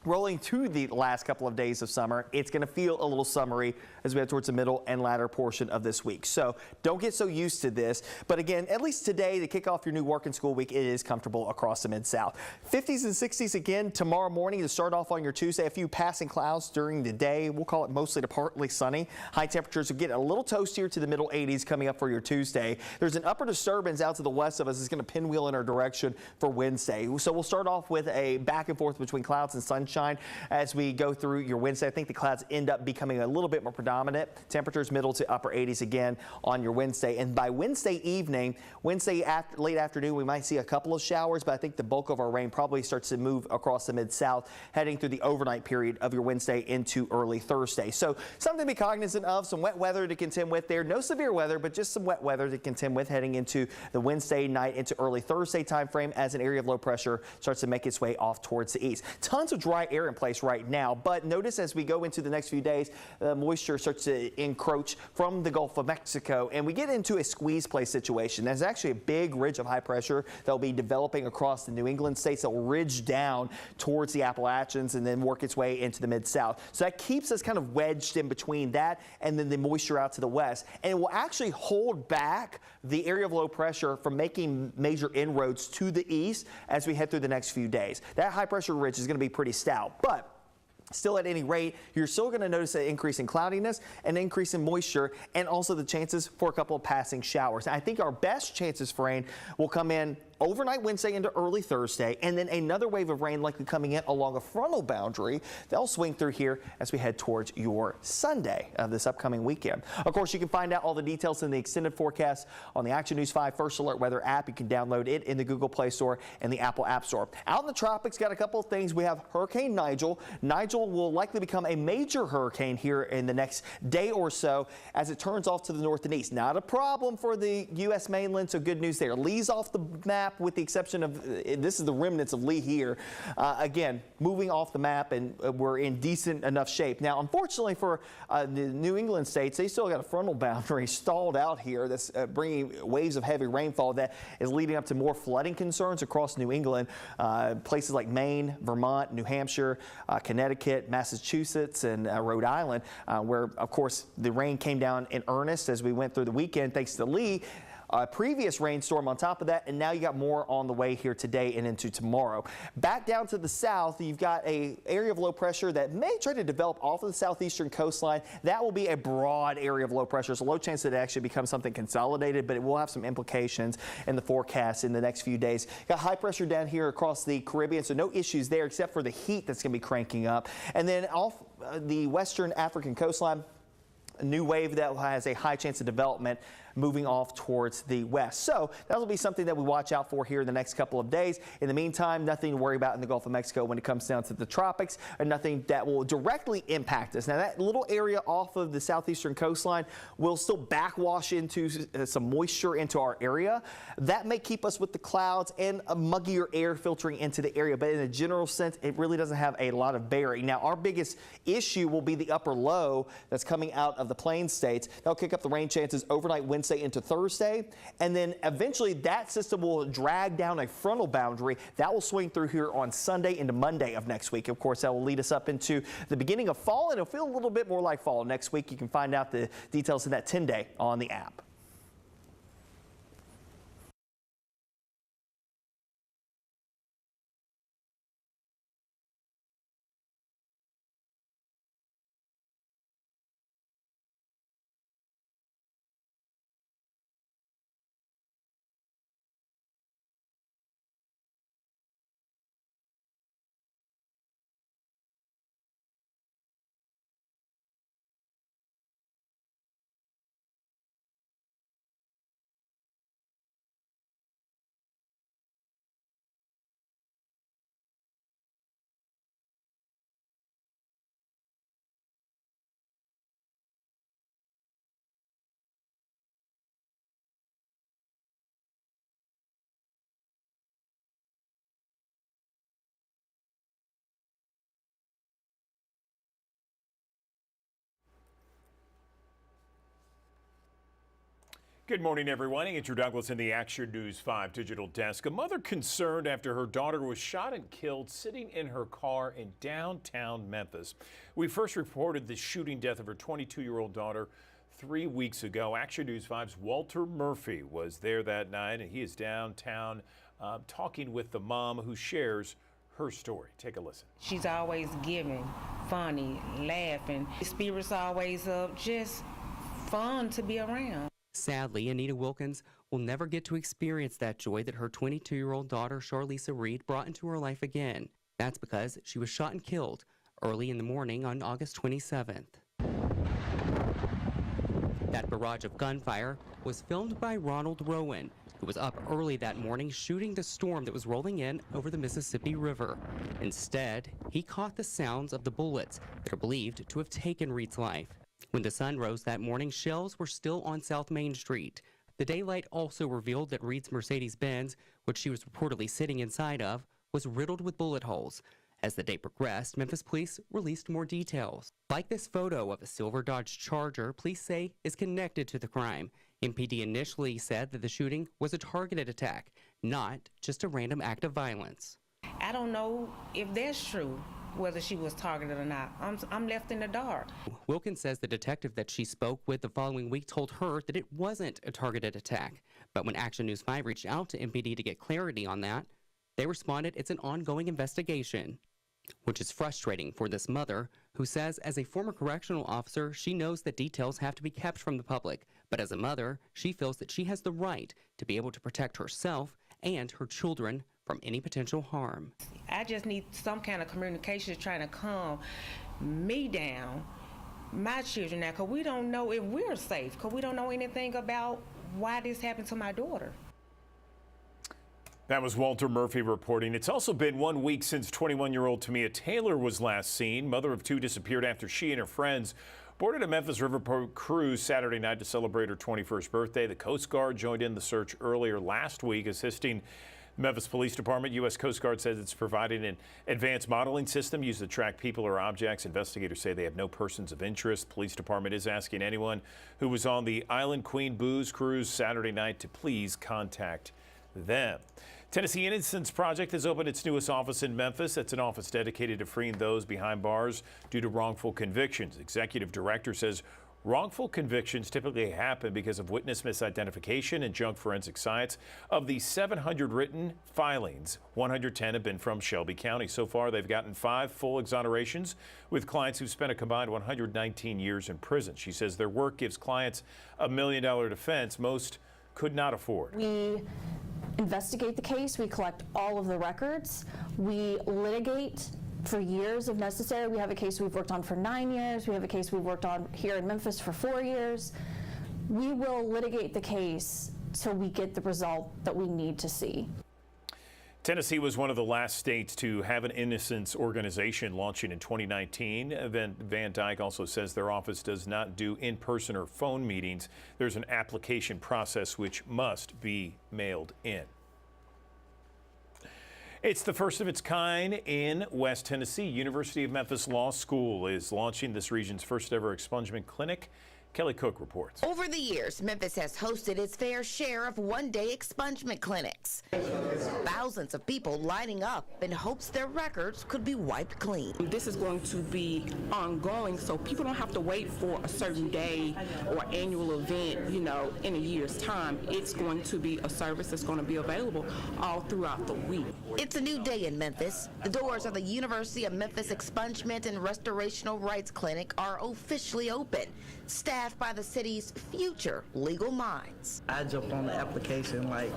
rolling to the last couple of days of summer, it's going to feel a little summery as we head towards the middle and latter portion of this week. So don't get so used to this. But again, at least today, to kick off your new work and school week, it is comfortable across the Mid-South. 50s and 60s again tomorrow morning to start off on your Tuesday. A few passing clouds during the day. We'll call it mostly to partly sunny. High temperatures will get a little toastier to the middle 80s coming up for your Tuesday. There's an upper disturbance out to the west of us. It's going to pinwheel in our direction for Wednesday. So we'll start off with a back and forth between clouds and sunshine as we go through your Wednesday. I think the clouds end up becoming a little bit more predominant. Temperatures middle to upper 80s again on your Wednesday. And by Wednesday evening, late afternoon, we might see a couple of showers, but I think the bulk of our rain probably starts to move across the Mid-South heading through the overnight period of your Wednesday into early Thursday. So something to be cognizant of, some wet weather to contend with there. No severe weather, but just some wet weather to contend with heading into the Wednesday night into early Thursday time frame as an area of low pressure starts to make its way off towards the east. Tons of dry dry air in place right now. But notice as we go into the next few days, moisture starts to encroach from the Gulf of Mexico, and we get into a squeeze play situation. There's actually a big ridge of high pressure that will be developing across the New England states that will ridge down towards the Appalachians and then work its way into the Mid-South. So that keeps us kind of wedged in between that and then the moisture out to the west. And it will actually hold back the area of low pressure from making major inroads to the east as we head through the next few days. That high pressure ridge is going to be pretty stout, but still, at any rate, you're still going to notice an increase in cloudiness, an increase in moisture, and also the chances for a couple of passing showers. I think our best chances for rain will come in overnight Wednesday into early Thursday, and then another wave of rain likely coming in along a frontal boundary. They'll swing through here as we head towards your Sunday of this upcoming weekend. Of course, you can find out all the details in the extended forecast on the Action News 5 First Alert Weather app. You can download it in the Google Play Store and the Apple App Store. Out in the tropics, got a couple of things. We have Hurricane Nigel. Nigel will likely become a major hurricane here in the next day or so as it turns off to the north and east. Not a problem for the U.S. mainland, so good news there. Lee's off the map with the exception of, this is the remnants of Lee here. Again, moving off the map, and we're in decent enough shape. Now, unfortunately for the New England states, they still got a frontal boundary stalled out here that's bringing waves of heavy rainfall that is leading up to more flooding concerns across New England. Places like Maine, Vermont, New Hampshire, Connecticut, Massachusetts, and Rhode Island, where, of course, the rain came down in earnest as we went through the weekend thanks to Lee. Previous rainstorm on top of that, and now you got more on the way here today and into tomorrow. Back down to the south, you've got an area of low pressure that may try to develop off of the southeastern coastline. That will be a broad area of low pressure. It's a low chance that it actually becomes something consolidated, but it will have some implications in the forecast in the next few days. Got high pressure down here across the Caribbean, so no issues there except for the heat that's going to be cranking up. And then off the western African coastline, a new wave that has a high chance of development moving off towards the west. So that'll be something that we watch out for here in the next couple of days. In the meantime, nothing to worry about in the Gulf of Mexico when it comes down to the tropics, and nothing that will directly impact us. Now, that little area off of the southeastern coastline will still backwash into some moisture into our area. That may keep us with the clouds and a muggier air filtering into the area, but in a general sense, it really doesn't have a lot of bearing. Now, our biggest issue will be the upper low that's coming out of the plain states. That'll kick up the rain chances overnight Wednesday into Thursday, and then eventually that system will drag down a frontal boundary that will swing through here on Sunday into Monday of next week. Of course, that will lead us up into the beginning of fall, and it'll feel a little bit more like fall next week. You can find out the details in that 10-day on the app. Good morning, everyone. Andrew Douglas in the Action News 5 digital desk. A mother concerned after her daughter was shot and killed sitting in her car in downtown Memphis. We first reported the shooting death of her 22-year-old daughter 3 weeks ago. Action News 5's Walter Murphy was there that night, and he is downtown talking with the mom who shares her story. Take a listen. She's always giving, funny, laughing. Spirits always up, just fun to be around. Sadly, Anita Wilkins will never get to experience that joy that her 22-year-old daughter, Charlisa Reed, brought into her life again. That's because she was shot and killed early in the morning on August 27th. That barrage of gunfire was filmed by Ronald Rowan, who was up early that morning shooting the storm that was rolling in over the Mississippi River. Instead, he caught the sounds of the bullets that are believed to have taken Reed's life. When the sun rose that morning, shells were still on South Main Street. The daylight also revealed that Reed's Mercedes-Benz, which she was reportedly sitting inside of, was riddled with bullet holes. As the day progressed, Memphis police released more details. Like this photo of a silver Dodge Charger police say is connected to the crime. MPD initially said that the shooting was a targeted attack, not just a random act of violence. I don't know if that's true, whether she was targeted or not. I'm left in the dark. Wilkins says the detective that she spoke with the following week told her that it wasn't a targeted attack. But when Action News 5 reached out to MPD to get clarity on that, they responded it's an ongoing investigation, which is frustrating for this mother who says as a former correctional officer, she knows that details have to be kept from the public. But as a mother, she feels that she has the right to be able to protect herself and her children from any potential harm. I just need some kind of communication trying to calm me down, my children now, because we don't know if we're safe, because we don't know anything about why this happened to my daughter. That was Walter Murphy reporting. It's also been 1 week since 21-year-old Tamia Taylor was last seen. Mother of two disappeared after she and her friends boarded a Memphis Riverboat cruise Saturday night to celebrate her 21st birthday. The Coast Guard joined in the search earlier last week, assisting Memphis Police Department. U.S. Coast Guard says it's providing an advanced modeling system used to track people or objects. Investigators say they have no persons of interest. Police Department is asking anyone who was on the Island Queen Booze cruise Saturday night to please contact them. Tennessee Innocence Project has opened its newest office in Memphis. It's an office dedicated to freeing those behind bars due to wrongful convictions. Executive Director says wrongful convictions typically happen because of witness misidentification and junk forensic science. Of the 700 written filings, 110 have been from Shelby County. So far, they've gotten 5 full exonerations with clients who've spent a combined 119 years in prison. She says their work gives clients a $1 million defense most could not afford. We investigate the case, we collect all of the records, we litigate for years if necessary. We have a case we've worked on for 9 years, we have a case we've worked on here in Memphis for 4 years. We will litigate the case till we get the result that we need to see. Tennessee was one of the last states to have an innocence organization launching in 2019. Van Dyke also says their office does not do in-person or phone meetings. There's an application process which must be mailed in. It's the first of its kind in West Tennessee. University of Memphis Law School is launching this region's first ever expungement clinic. Kelly Cook reports. Over the years, Memphis has hosted its fair share of one-day expungement clinics. Thousands of people lining up in hopes their records could be wiped clean. This is going to be ongoing, so people don't have to wait for a certain day or annual event, in a year's time. It's going to be a service that's going to be available all throughout the week. It's a new day in Memphis. The doors of the University of Memphis Expungement and Restorational Rights Clinic are officially open, staffed by the city's future legal minds. I jumped on the application like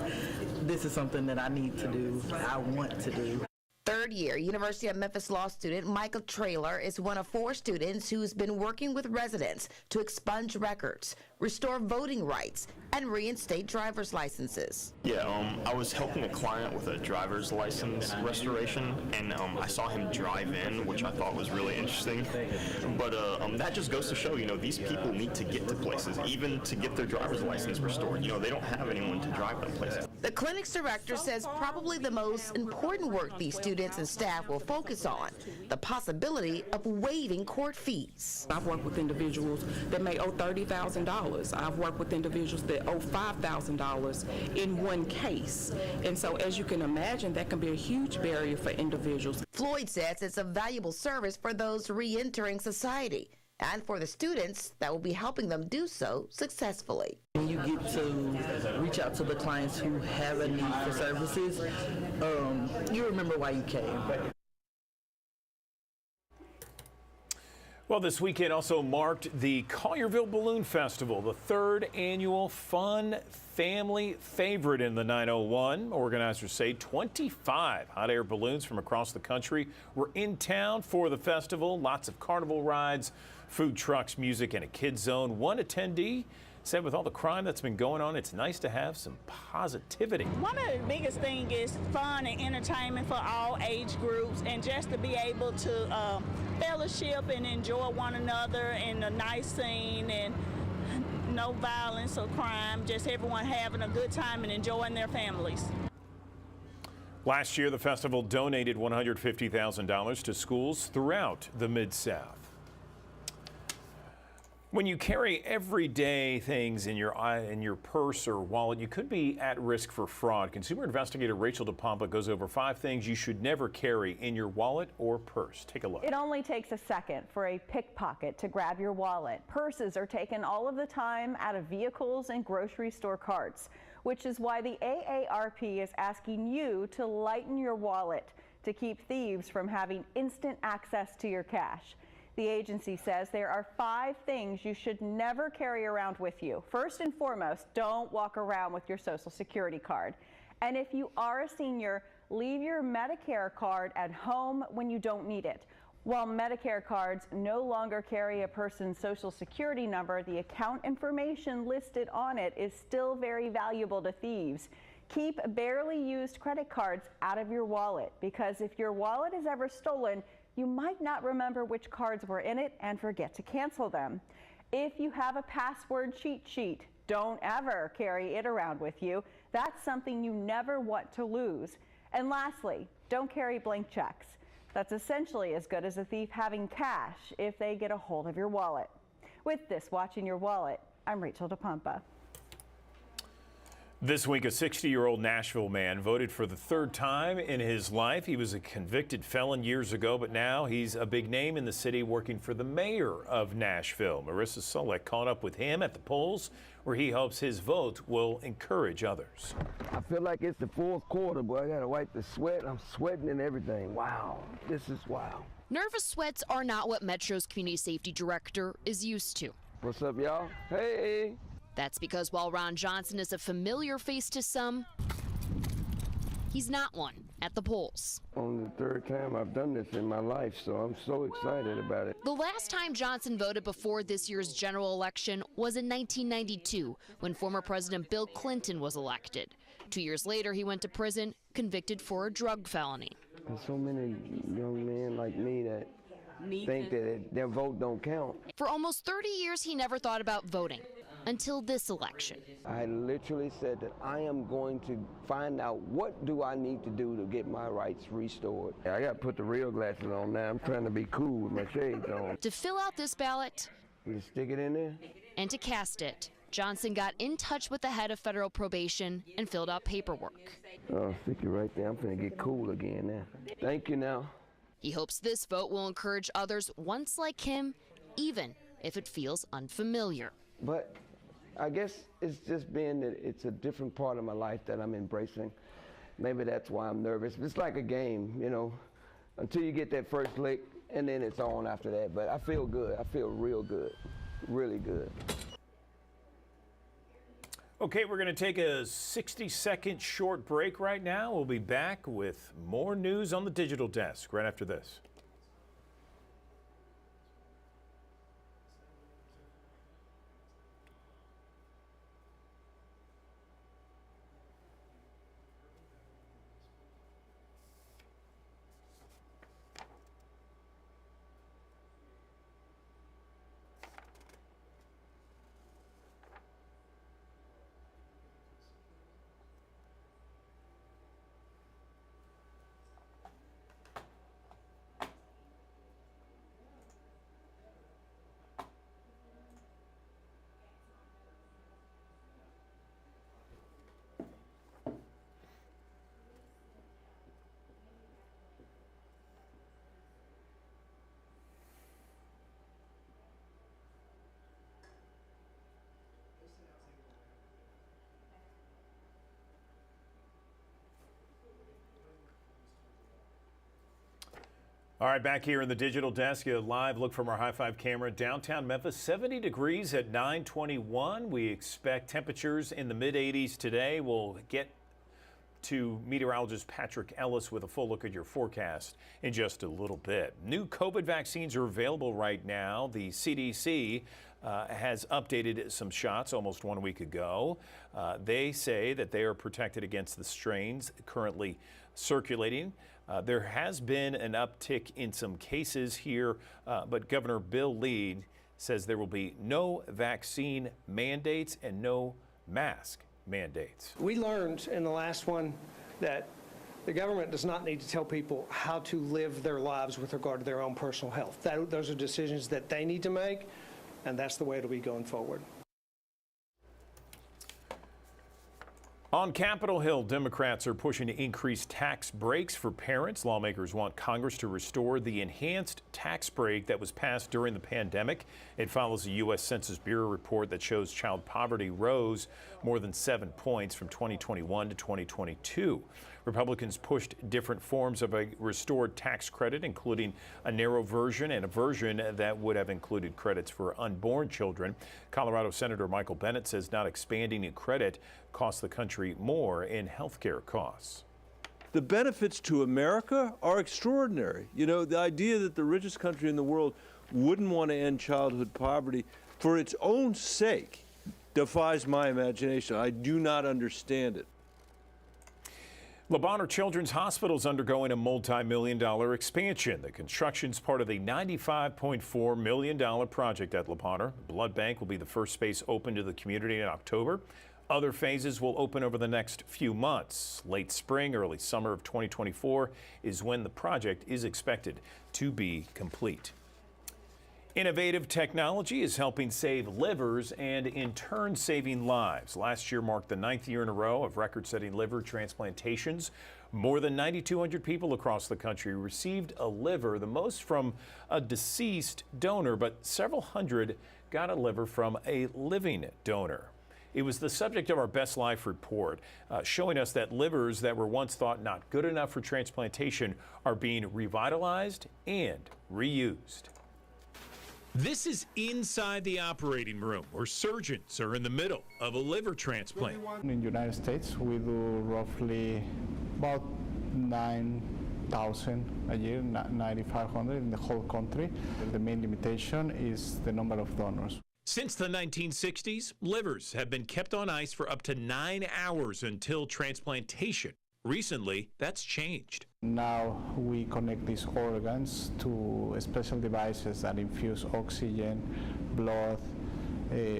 this is something that I need to do, I want to do. Third-year University of Memphis law student Michael Traylor is one of 4 students who's been working with residents to expunge records, restore voting rights, and reinstate driver's licenses. Yeah, I was helping a client with a driver's license restoration, and I saw him drive in, which I thought was really interesting. But that just goes to show, these people need to get to places, even to get their driver's license restored. They don't have anyone to drive them places. The clinic's director says probably the most important work these students and staff will focus on, the possibility of waiving court fees. I've worked with individuals that may owe $30,000. I've worked with individuals that owe $5,000 in one case. And so as you can imagine, that can be a huge barrier for individuals. Floyd says it's a valuable service for those re-entering society and for the students that will be helping them do so successfully. When you get to reach out to the clients who have a need for services, you remember why you came. Well, this weekend also marked the Collierville Balloon Festival, the 3rd annual fun family favorite in the 901. Organizers say 25 hot air balloons from across the country were in town for the festival. Lots of carnival rides, food trucks, music, and a kids zone. One attendee said with all the crime that's been going on, it's nice to have some positivity. One of the biggest things is fun and entertainment for all age groups, and just to be able to fellowship and enjoy one another in a nice scene, and no violence or crime, just everyone having a good time and enjoying their families. Last year, the festival donated $150,000 to schools throughout the Mid-South. When you carry everyday things in your purse or wallet, you could be at risk for fraud. Consumer investigator Rachel DePompa goes over 5 things you should never carry in your wallet or purse. Take a look. It only takes a second for a pickpocket to grab your wallet. Purses are taken all of the time out of vehicles and grocery store carts, which is why the AARP is asking you to lighten your wallet to keep thieves from having instant access to your cash. The agency says there are 5 things you should never carry around with you. First and foremost, don't walk around with your Social Security card. And if you are a senior, leave your Medicare card at home when you don't need it. While Medicare cards no longer carry a person's Social Security number, the account information listed on it is still very valuable to thieves. Keep barely used credit cards out of your wallet, because if your wallet is ever stolen, you might not remember which cards were in it and forget to cancel them. If you have a password cheat sheet, don't ever carry it around with you. That's something you never want to lose. And lastly, don't carry blank checks. That's essentially as good as a thief having cash if they get a hold of your wallet. With this Watching Your Wallet, I'm Rachel DePompa. This week, a 60-year-old Nashville man voted for the 3rd time in his life. He was a convicted felon years ago, but now he's a big name in the city working for the mayor of Nashville. Marissa Solek caught up with him at the polls, where he hopes his vote will encourage others. I feel like it's the 4th quarter, boy. I gotta wipe the sweat. I'm sweating and everything. Wow, this is wow. Nervous sweats are not what Metro's community safety director is used to. What's up, y'all? Hey! That's because while Ron Johnson is a familiar face to some, he's not one at the polls. Only the 3rd time I've done this in my life, so I'm so excited about it. The last time Johnson voted before this year's general election was in 1992, when former President Bill Clinton was elected. 2 years later, he went to prison, convicted for a drug felony. There's so many young men like me that think that their vote don't count. For almost 30 years, he never thought about voting until this election. I literally said that I am going to find out what do I need to do to get my rights restored. I got to put the real glasses on now. I'm trying to be cool with my shades on. To fill out this ballot, you stick it in there? And to cast it, Johnson got in touch with the head of federal probation and filled out paperwork. Oh, stick it right there. I'm going to get cool again now. Thank you now. He hopes this vote will encourage others once like him, even if it feels unfamiliar. But I guess it's just being that it's a different part of my life that I'm embracing. Maybe that's why I'm nervous. It's like a game, you know, until you get that first lick, and then it's on after that. But I feel good. I feel real good, really good. Okay, we're going to take a 60-second short break right now. We'll be back with more news on the digital desk right after this. All right, back here in the digital desk, a live look from our High 5 camera. Downtown Memphis, 70 degrees at 9:21. We expect temperatures in the mid-80s today. We'll get to meteorologist Patrick Ellis with a full look at your forecast in just a little bit. New COVID vaccines are available right now. The CDC has updated some shots almost 1 week ago. They say that they are protected against the strains currently circulating. There has been an uptick in some cases here, but Governor Bill Lee says there will be no vaccine mandates and no mask mandates. We learned in the last one that The government does not need to tell people how to live their lives with regard to their own personal health. Those are decisions that they need to make, and that's the way it'll be going forward. On Capitol Hill, Democrats are pushing to increase tax breaks for parents. Lawmakers want Congress to restore the enhanced tax break that was passed during the pandemic. It follows a U.S. Census Bureau report that shows child poverty rose more than 7 points from 2021 to 2022. Republicans pushed different forms of a restored tax credit, including a narrow version and a version that would have included credits for unborn children. Colorado Senator Michael Bennet says not expanding a credit costs the country more in health care costs. The benefits to America are extraordinary. You know, the idea that the richest country in the world wouldn't want to end childhood poverty for its own sake defies my imagination. I do not understand it. Le Bonheur Children's Hospital is undergoing a multi-million-dollar expansion. The construction's part of the $95.4 million project at Le Bonheur. The blood bank will be the first space open to the community in October. Other phases will open over the next few months. Late spring, early summer of 2024 is when the project is expected to be complete. Innovative technology is helping save livers and in turn saving lives. Last year marked the 9th year in a row of record-setting liver transplantations. More than 9,200 people across the country received a liver, the most from a deceased donor, but several hundred got a liver from a living donor. It was the subject of our Best Life report, showing us that livers that were once thought not good enough for transplantation are being revitalized and reused. This is inside the operating room where surgeons are in the middle of a liver transplant. In the United States, we do roughly about 9,000 a year, 9,500 in the whole country. The main limitation is the number of donors. Since the 1960s, livers have been kept on ice for up to 9 hours until transplantation. Recently, that's changed. Now we connect these organs to special devices that infuse oxygen, blood,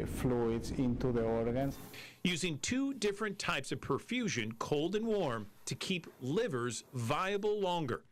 fluids into the organs. Using 2 different types of perfusion, cold and warm, to keep livers viable longer.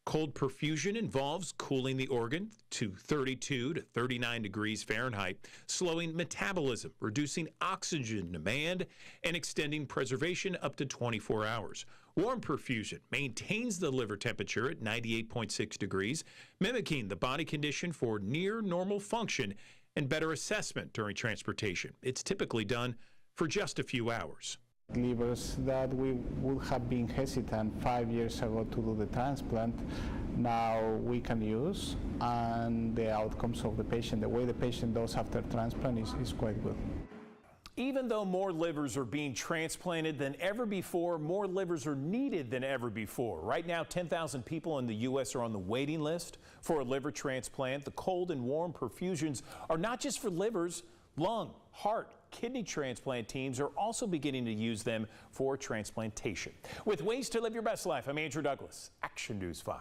Cold perfusion involves cooling the organ to 32 to 39 degrees Fahrenheit, slowing metabolism, reducing oxygen demand, and extending preservation up to 24 hours. Warm perfusion maintains the liver temperature at 98.6 degrees, mimicking the body condition for near normal function and better assessment during transportation. It's typically done for just a few hours. Livers that we would have been hesitant 5 years ago to do the transplant, now we can use, and the outcomes of the patient, the way the patient does after transplant is quite good. Even though more livers are being transplanted than ever before, more livers are needed than ever before. Right now, 10,000 people in the U.S. are on the waiting list for a liver transplant. The cold and warm perfusions are not just for livers, lung, heart, kidney transplant teams are also beginning to use them for transplantation. With Ways to Live Your Best Life, I'm Andrew Douglas, Action News 5.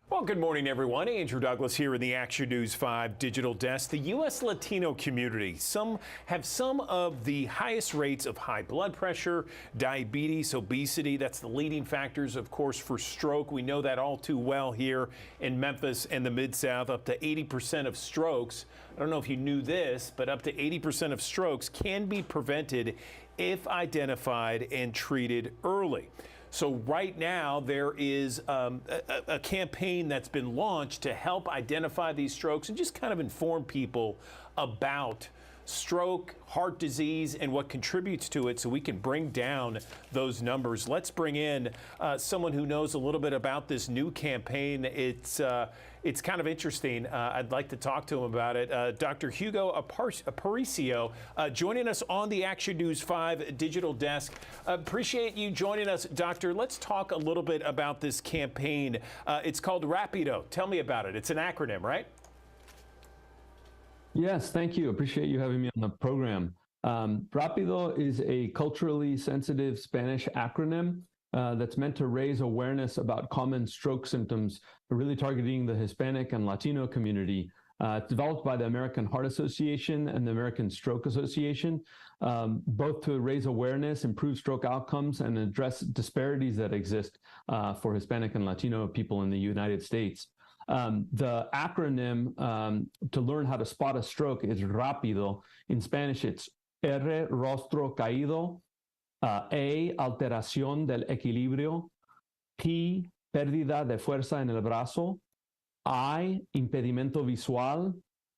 Well, good morning, everyone. Andrew Douglas here in the Action News 5 digital desk. The U.S. Latino community, have some of the highest rates of high blood pressure, diabetes, obesity. That's the leading factors, of course, for stroke. We know that all too well here in Memphis and the Mid-South. Up to 80% of strokes, I don't know if you knew this, but up to 80% of strokes can be prevented if identified and treated early. So right now there is a campaign that's been launched to help identify these strokes and just kind of inform people about stroke, heart disease, and what contributes to it so we can bring down those numbers. Let's bring in someone who knows a little bit about this new campaign. It's kind of interesting. I'd like to talk to him about it. Dr. Hugo Aparicio joining us on the Action News 5 digital desk. Appreciate you joining us, Doctor. Let's talk a little bit about this campaign. It's called Rapido. Tell me about it. It's an acronym, right? Yes, thank you. Appreciate you having me on the program. Rapido is a culturally sensitive Spanish acronym that's meant to raise awareness about common stroke symptoms, really targeting the Hispanic and Latino community. It's developed by the American Heart Association and the American Stroke Association, both to raise awareness, improve stroke outcomes, and address disparities that exist for Hispanic and Latino people in the United States. The acronym to learn how to spot a stroke is Rapido. In Spanish, it's R, rostro caído, A, alteración del equilibrio, P, pérdida de fuerza en el brazo, I, impedimento visual,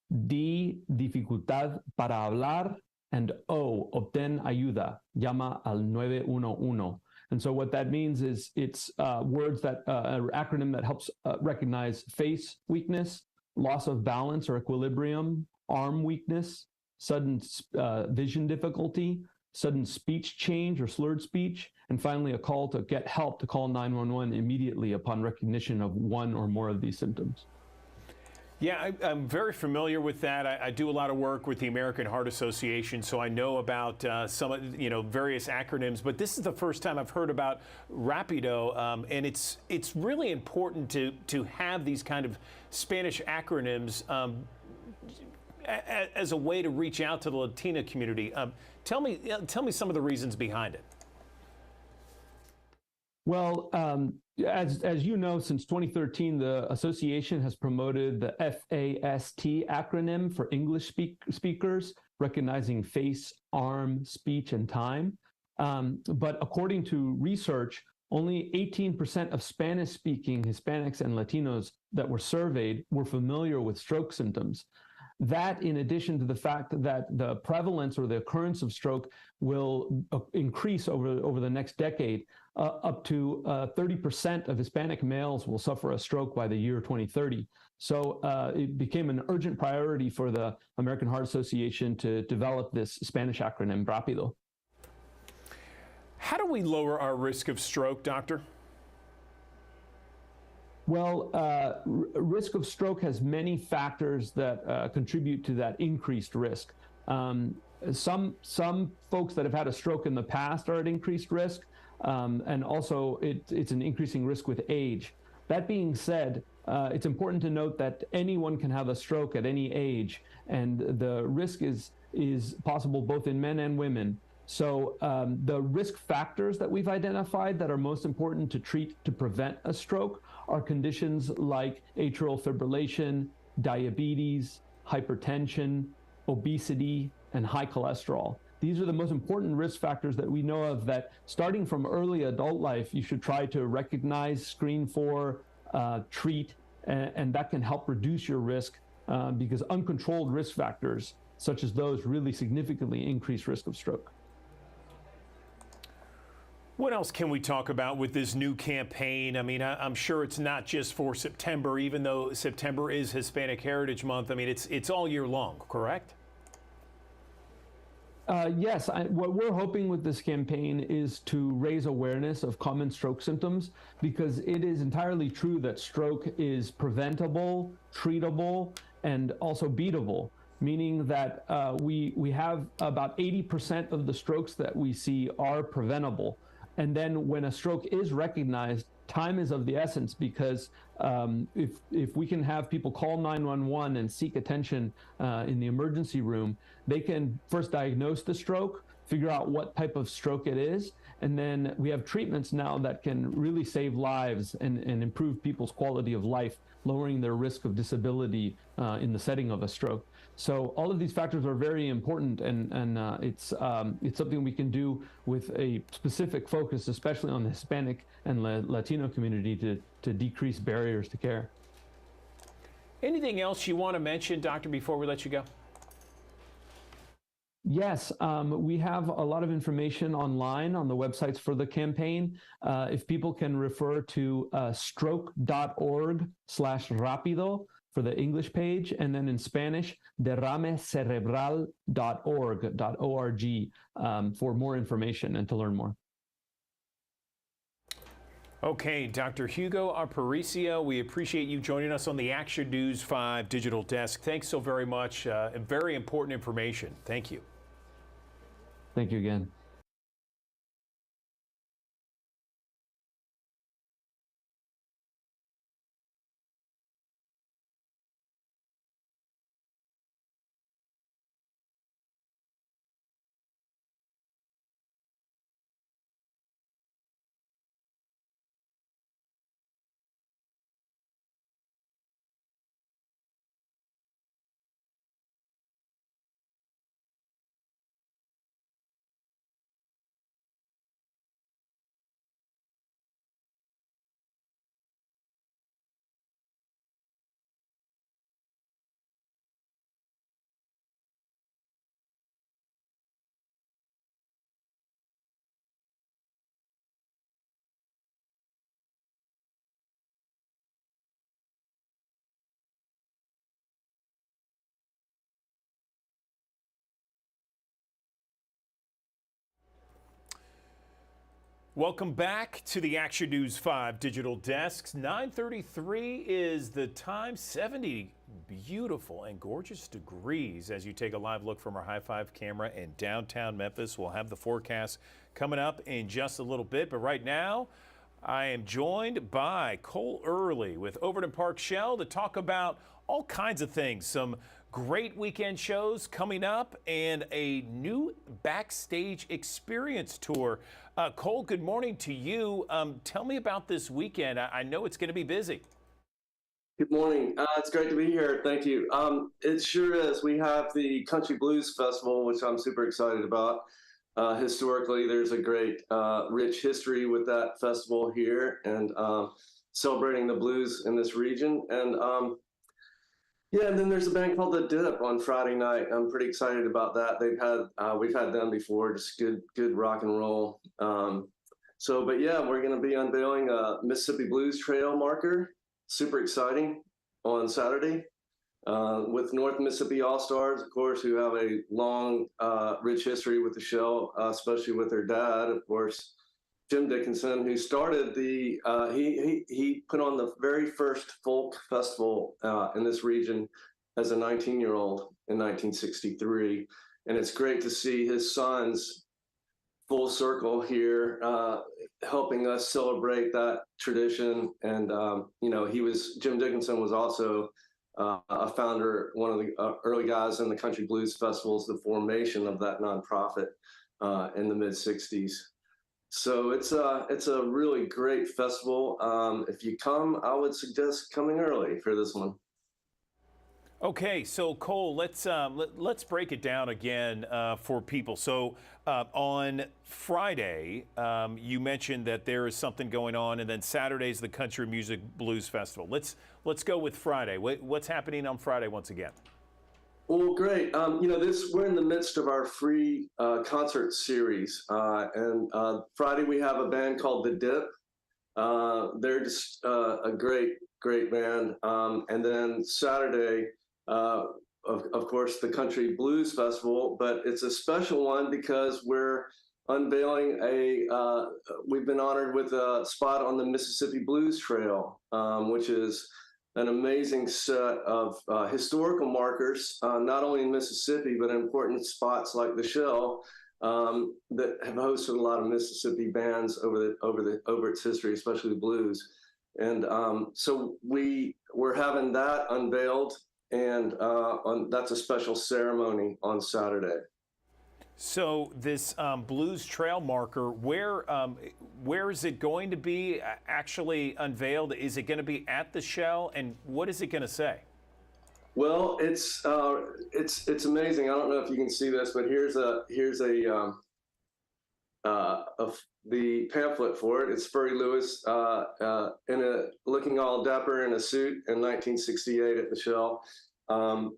D, dificultad para hablar, and O, obtén ayuda, llama al 911. And so what that means is it's words that, an acronym that helps recognize face weakness, loss of balance or equilibrium, arm weakness, sudden vision difficulty, sudden speech change or slurred speech, and finally a call to get help to call 911 immediately upon recognition of one or more of these symptoms. Yeah, I'm very familiar with that. I do a lot of work with the American Heart Association, so I know about some, various acronyms. But this is the first time I've heard about Rapido, and it's really important to have these kind of Spanish acronyms as a way to reach out to the Latina community. Tell me some of the reasons behind it. Well, as you know, since 2013, the association has promoted the FAST acronym for English speakers, recognizing face, arm, speech, and time. But according to research, only 18% of Spanish-speaking Hispanics and Latinos that were surveyed were familiar with stroke symptoms. That, in addition to the fact that the prevalence or the occurrence of stroke will increase over the next decade, up to 30% of Hispanic males will suffer a stroke by the year 2030. So it became an urgent priority for the American Heart Association to develop this Spanish acronym, Rapido. How do we lower our risk of stroke, Doctor? Well, risk of stroke has many factors that contribute to that increased risk. Some folks that have had a stroke in the past are at increased risk, and also it's an increasing risk with age. That being said, it's important to note that anyone can have a stroke at any age, and the risk is possible both in men and women. So the risk factors that we've identified that are most important to treat to prevent a stroke are conditions like atrial fibrillation, diabetes, hypertension, obesity, and high cholesterol. These are the most important risk factors that we know of that starting from early adult life, you should try to recognize, screen for, treat, and that can help reduce your risk because uncontrolled risk factors such as those really significantly increase risk of stroke. What else can we talk about with this new campaign? I mean, I'm sure it's not just for September, even though September is Hispanic Heritage Month. I mean, it's all year long, correct? Yes, what we're hoping with this campaign is to raise awareness of common stroke symptoms, because it is entirely true that stroke is preventable, treatable, and also beatable, meaning that we have about 80% of the strokes that we see are preventable. And then when a stroke is recognized, time is of the essence, because if we can have people call 911 and seek attention in the emergency room, they can first diagnose the stroke, figure out what type of stroke it is, and then we have treatments now that can really save lives and improve people's quality of life, lowering their risk of disability in the setting of a stroke. So all of these factors are very important, and it's something we can do with a specific focus, especially on the Hispanic and Latino community, to decrease barriers to care. Anything else you want to mention, Doctor, before we let you go? Yes, we have a lot of information online on the websites for the campaign. If people can refer to stroke.org/rapido for the English page, and then in Spanish, derramecerebral.org for more information and to learn more. Okay, Dr. Hugo Aparicio, we appreciate you joining us on the Action News 5 digital desk. Thanks so very much. Very important information. Thank you. Thank you again. Welcome back to the Action News 5 digital desks. 9:33 is the time, 70 beautiful and gorgeous degrees as you take a live look from our High Five camera in downtown Memphis. We'll have the forecast coming up in just a little bit, but right now I am joined by Cole Early with Overton Park Shell to talk about all kinds of things. Some great weekend shows coming up and a new backstage experience tour. Cole, good morning to you. Tell me about this weekend. I know it's going to be busy. Good morning. It's great to be here. Thank you. It sure is. We have the Country Blues Festival, which I'm super excited about. Historically, there's a great rich history with that festival here and celebrating the blues in this region. And yeah, and then there's a band called The Dip on Friday night. I'm pretty excited about that. We've had them before, just good rock and roll. But yeah, we're going to be unveiling a Mississippi Blues Trail marker. Super exciting on Saturday with North Mississippi All-Stars, of course, who have a long, rich history with the Shell, especially with their dad, of course, Jim Dickinson, who started he put on the very first folk festival in this region as a 19-year-old in 1963. And it's great to see his sons full circle here, helping us celebrate that tradition. And, Jim Dickinson was also a founder, one of the early guys in the Country Blues Festivals, the formation of that nonprofit in the mid-60s. So it's a really great festival. If you come, I would suggest coming early for this one. Okay, so Cole, let's break it down again for people. So on Friday, you mentioned that there is something going on, and then Saturday's the Country Music Blues Festival. Let's go with Friday. What's happening on Friday once again? Well, great. We're in the midst of our free concert series, and Friday we have a band called The Dip. They're just a great band. And then Saturday, of course, the Country Blues Festival, but it's a special one because we're unveiling we've been honored with a spot on the Mississippi Blues Trail, which is an amazing set of historical markers, not only in Mississippi, but in important spots like the Shell that have hosted a lot of Mississippi bands over its history, especially the blues. And so we're having that unveiled, and that's a special ceremony on Saturday. So this Blues Trail marker, where is it going to be actually unveiled? Is it going to be at the Shell, and what is it going to say? Well, it's amazing. I don't know if you can see this, but here's the pamphlet for it. It's Furry Lewis looking all dapper in a suit in 1968 at the Shell. So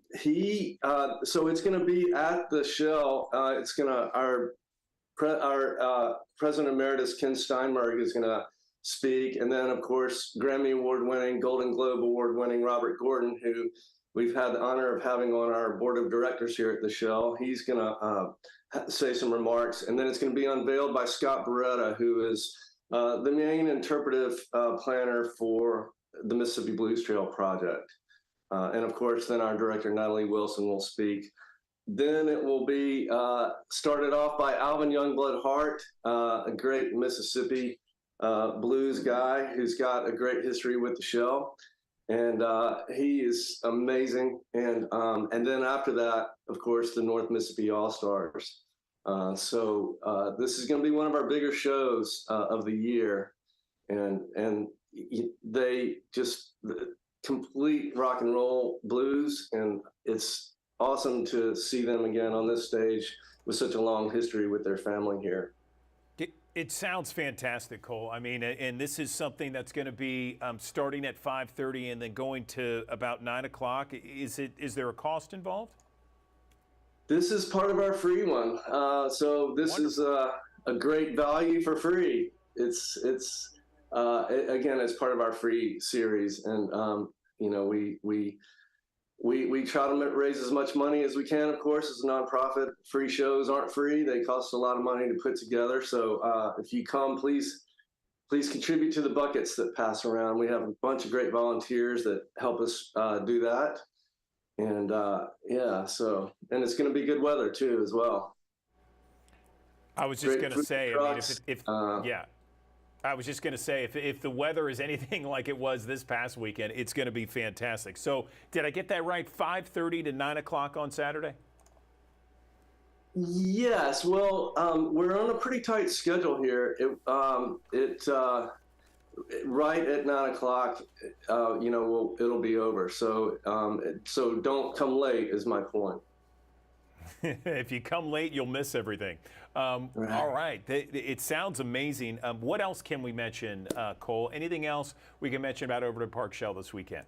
it's going to be at the Shell. Our President Emeritus Ken Steinberg is going to speak, and then of course Grammy Award-winning, Golden Globe Award-winning Robert Gordon, who we've had the honor of having on our board of directors here at the Shell. He's going to say some remarks, and then it's going to be unveiled by Scott Beretta, who is the main interpretive planner for the Mississippi Blues Trail project. And of course, then our director, Natalie Wilson, will speak. Then it will be started off by Alvin Youngblood Hart, a great Mississippi blues guy who's got a great history with the Shell. And he is amazing. And then after that, of course, the North Mississippi All-Stars. So this is going to be one of our bigger shows of the year. And they just complete rock and roll blues. And it's awesome to see them again on this stage with such a long history with their family here. It sounds fantastic, Cole. I mean, and this is something that's going to be starting at 5:30 and then going to about 9 o'clock. Is there a cost involved? This is part of our free one. So this is a great value for free. It's again, it's part of our free series, and you know, we try to raise as much money as we can. Of course, as a nonprofit, free shows aren't free. They cost a lot of money to put together. So if you come, please contribute to the buckets that pass around. We have a bunch of great volunteers that help us do that. And yeah, so, and it's going to be good weather too, as well. I was just going to say, I mean, yeah. I was just going to say, if the weather is anything like it was this past weekend, it's going to be fantastic. So did I get that right? 5:30 to 9 o'clock on Saturday? Yes. Well, we're on a pretty tight schedule here. Right at 9 o'clock, you know, it'll be over. So, so don't come late is my point. If you come late, you'll miss everything. Right. All right. It sounds amazing. What else can we mention, Cole? Anything else we can mention about Overton Park Shell this weekend?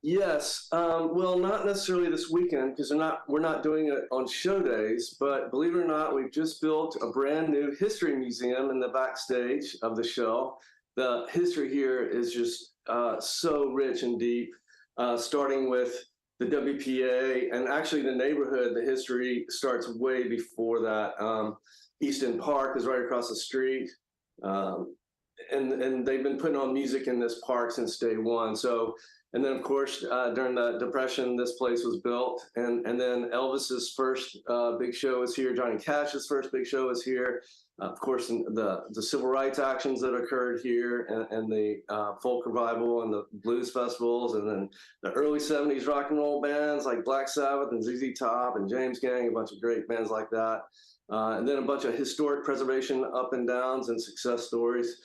Yes. Well, not necessarily this weekend because we're not doing it on show days. But believe it or not, we've just built a brand new history museum in the backstage of the Shell. The history here is just so rich and deep, starting with the WPA, and actually the neighborhood, the history starts way before that. Easton Park is right across the street. And they've been putting on music in this park since day one. So, and then of course, during the Depression, this place was built. And then Elvis's first big show is here. Johnny Cash's first big show is here. Of course, the civil rights actions that occurred here, and the folk revival and the blues festivals, and then the early 70s rock and roll bands like Black Sabbath and ZZ Top and James Gang, a bunch of great bands like that. And then a bunch of historic preservation up and downs and success stories.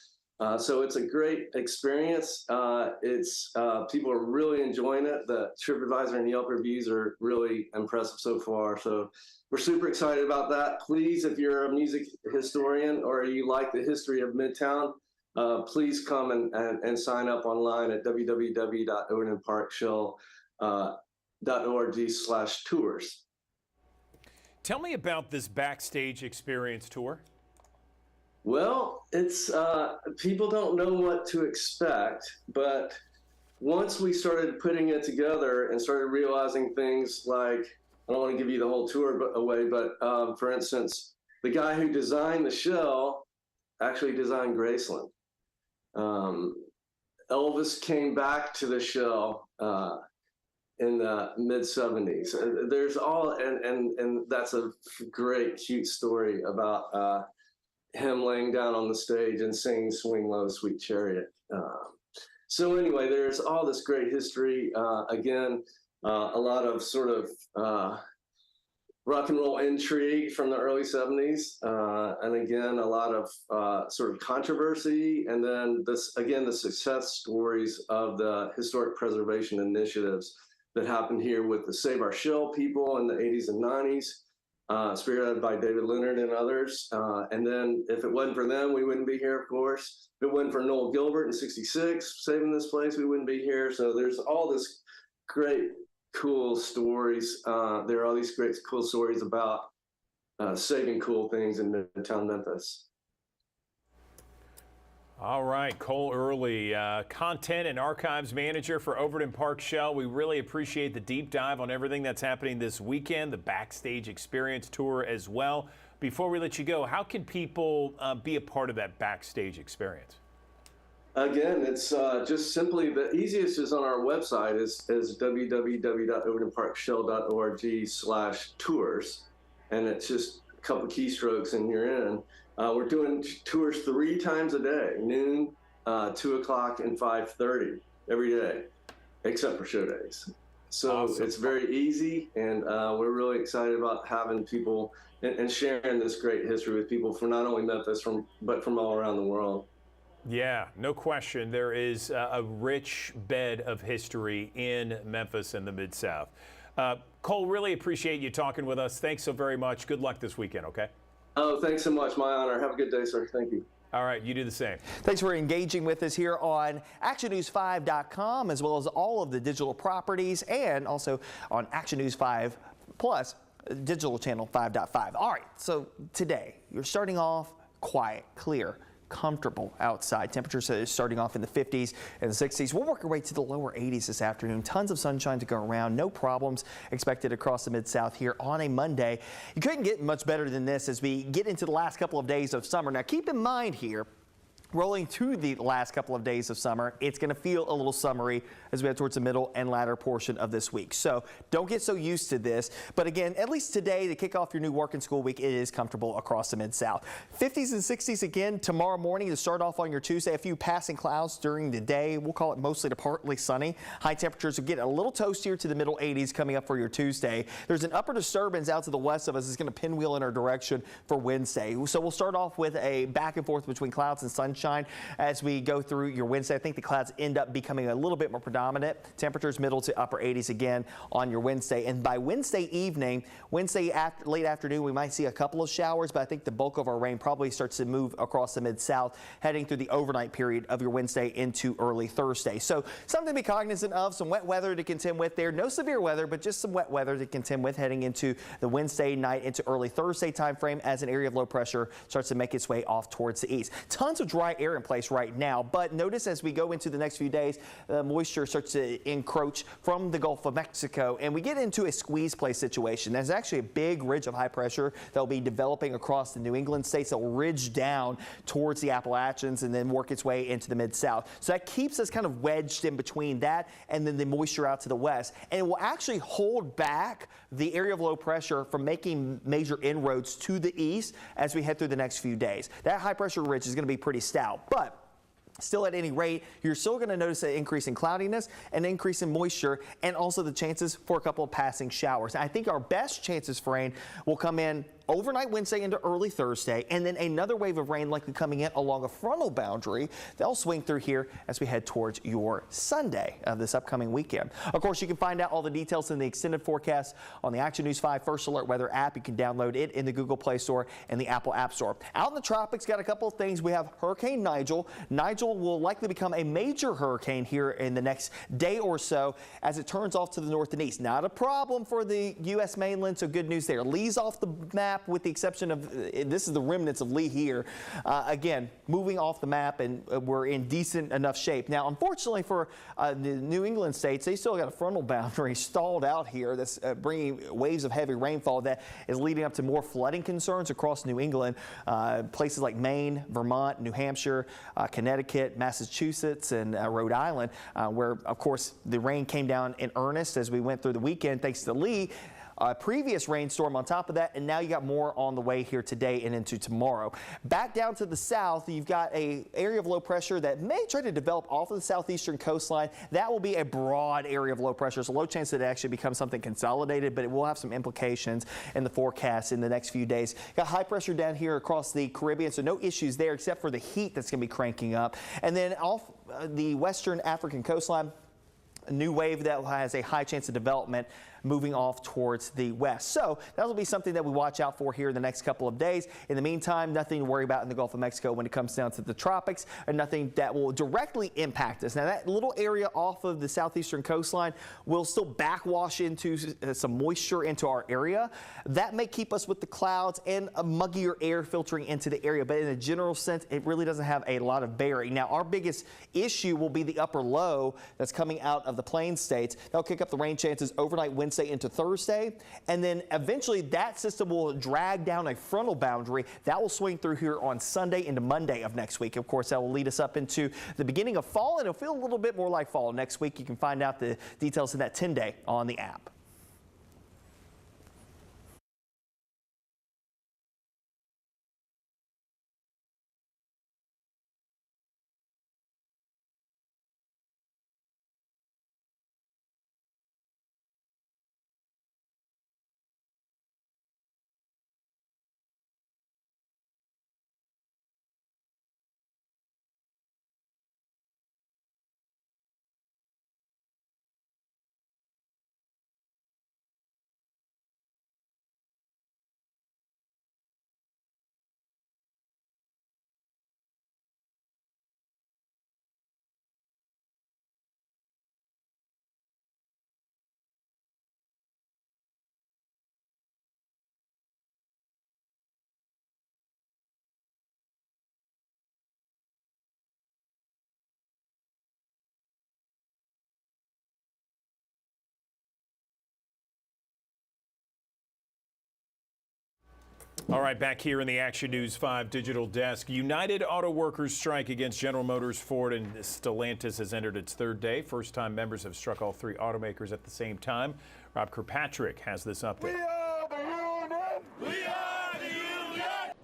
So it's a great experience. People are really enjoying it. The TripAdvisor and Yelp reviews are really impressive so far. So we're super excited about that. Please, if you're a music historian or you like the history of Midtown, please come and sign up online at www.overtonparkshell.org/tours. Tell me about this backstage experience tour. Well, it's people don't know what to expect, but once we started putting it together and started realizing things like, I don't want to give you the whole tour away, but for instance, the guy who designed the Shell actually designed Graceland. Elvis came back to the Shell in the mid-70s. There's all, and that's a great, cute story about him laying down on the stage and singing Swing Low, Sweet Chariot. So anyway, there's all this great history. Again, a lot of sort of rock and roll intrigue from the early 70s. And again, a lot of sort of controversy. And then the success stories of the historic preservation initiatives that happened here with the Save Our Shell people in the 80s and 90s, spearheaded by David Leonard and others. And then if it wasn't for them, we wouldn't be here, of course. If it wasn't for Noel Gilbert in '66 saving this place, we wouldn't be here. So there's all this great, cool stories. There are all these great, cool stories about saving cool things in Midtown Memphis. All right, Cole Early, Content and Archives Manager for Overton Park Shell. We really appreciate the deep dive on everything that's happening this weekend, the Backstage Experience Tour as well. Before we let you go, how can people be a part of that Backstage Experience? Again, it's just simply the easiest is on our website is www.overtonparkshell.org/tours. And it's just a couple keystrokes and you're in. We're doing tours 3 times a day, noon, 2 o'clock, and 5:30 every day, except for show days. So awesome. It's very easy, and we're really excited about having people and sharing this great history with people from not only Memphis, but from all around the world. Yeah, no question. There is a rich bed of history in Memphis and the Mid-South. Cole, really appreciate you talking with us. Thanks so very much. Good luck this weekend, okay? Oh, thanks so much. My honor. Have a good day, sir. Thank you. All right, you do the same. Thanks for engaging with us here on ActionNews5.com, as well as all of the digital properties, and also on Action News 5 Plus, digital channel 5.5. All right, so today, you're starting off quiet, clear, comfortable outside. Temperatures starting off in the 50s and the 60s. We'll work our way to the lower 80s this afternoon. Tons of sunshine to go around. No problems expected across the Mid-South here on a Monday. You couldn't get much better than this as we get into the last couple of days of summer. Now, keep in mind here, rolling through the last couple of days of summer, it's going to feel a little summery as we head towards the middle and latter portion of this week. So don't get so used to this. But again, at least today to kick off your new work and school week, it is comfortable across the Mid-South. 50s and 60s again tomorrow morning to start off on your Tuesday. A few passing clouds during the day. We'll call it mostly to partly sunny. High temperatures will get a little toastier to the middle 80s coming up for your Tuesday. There's an upper disturbance out to the west of us. It's going to pinwheel in our direction for Wednesday. So we'll start off with a back and forth between clouds and sunshine as we go through your Wednesday. I think the clouds end up becoming a little bit more predominant. Temperatures middle to upper 80s again on your Wednesday. And by Wednesday evening, late afternoon, we might see a couple of showers, but I think the bulk of our rain probably starts to move across the Mid-South heading through the overnight period of your Wednesday into early Thursday. So something to be cognizant of, some wet weather to contend with there. No severe weather, but just some wet weather to contend with heading into the Wednesday night into early Thursday time frame as an area of low pressure starts to make its way off towards the east. Tons of dry air in place right now, but notice as we go into the next few days, moisture starts to encroach from the Gulf of Mexico, and we get into a squeeze play situation. There's actually a big ridge of high pressure that will be developing across the New England states that will ridge down towards the Appalachians and then work its way into the Mid-South. So that keeps us kind of wedged in between that and then the moisture out to the west, and it will actually hold back the area of low pressure from making major inroads to the east as we head through the next few days. That high pressure ridge is going to be pretty stout, but still, at any rate, you're still going to notice an increase in cloudiness, an increase in moisture, and also the chances for a couple of passing showers. I think our best chances for rain will come in overnight Wednesday into early Thursday, and then another wave of rain likely coming in along a frontal boundary. They'll swing through here as we head towards your Sunday of this upcoming weekend. Of course, you can find out all the details in the extended forecast on the Action News 5 First Alert Weather app. You can download it in the Google Play Store and the Apple App Store. Out in the tropics, got a couple of things. We have Hurricane Nigel. Nigel will likely become a major hurricane here in the next day or so as it turns off to the north and east. Not a problem for the U.S. mainland, so good news there. Lee's off the map with the exception of, this is the remnants of Lee here. Again, moving off the map, and we're in decent enough shape. Now, unfortunately for the New England states, they still got a frontal boundary stalled out here that's bringing waves of heavy rainfall that is leading up to more flooding concerns across New England. Places like Maine, Vermont, New Hampshire, Connecticut, Massachusetts, and Rhode Island, where, of course, the rain came down in earnest as we went through the weekend thanks to Lee. Previous rainstorm on top of that, and now you got more on the way here today and into tomorrow. Back down to the south, you've got an area of low pressure that may try to develop off of the southeastern coastline. That will be a broad area of low pressure. It's a low chance that it actually becomes something consolidated, but it will have some implications in the forecast in the next few days. Got high pressure down here across the Caribbean, so no issues there except for the heat that's going to be cranking up. And then off the western African coastline, new wave that has a high chance of development moving off towards the west. So that'll be something that we watch out for here in the next couple of days. In the meantime, nothing to worry about in the Gulf of Mexico when it comes down to the tropics, and nothing that will directly impact us. Now, that little area off of the southeastern coastline will still backwash into some moisture into our area. That may keep us with the clouds and a muggier air filtering into the area, but in a general sense, it really doesn't have a lot of bearing. Now, our biggest issue will be the upper low that's coming out of the plain states. That'll kick up the rain chances overnight Wednesday into Thursday, and then eventually that system will drag down a frontal boundary that will swing through here on Sunday into Monday of next week. Of course, that will lead us up into the beginning of fall, and it'll feel a little bit more like fall next week. You can find out the details in that 10-day on the app. All right, back here in the Action News 5 digital desk. United Auto Workers strike against General Motors, Ford, and Stellantis has entered its third day. First-time members have struck all three automakers at the same time. Rob Kirkpatrick has this update.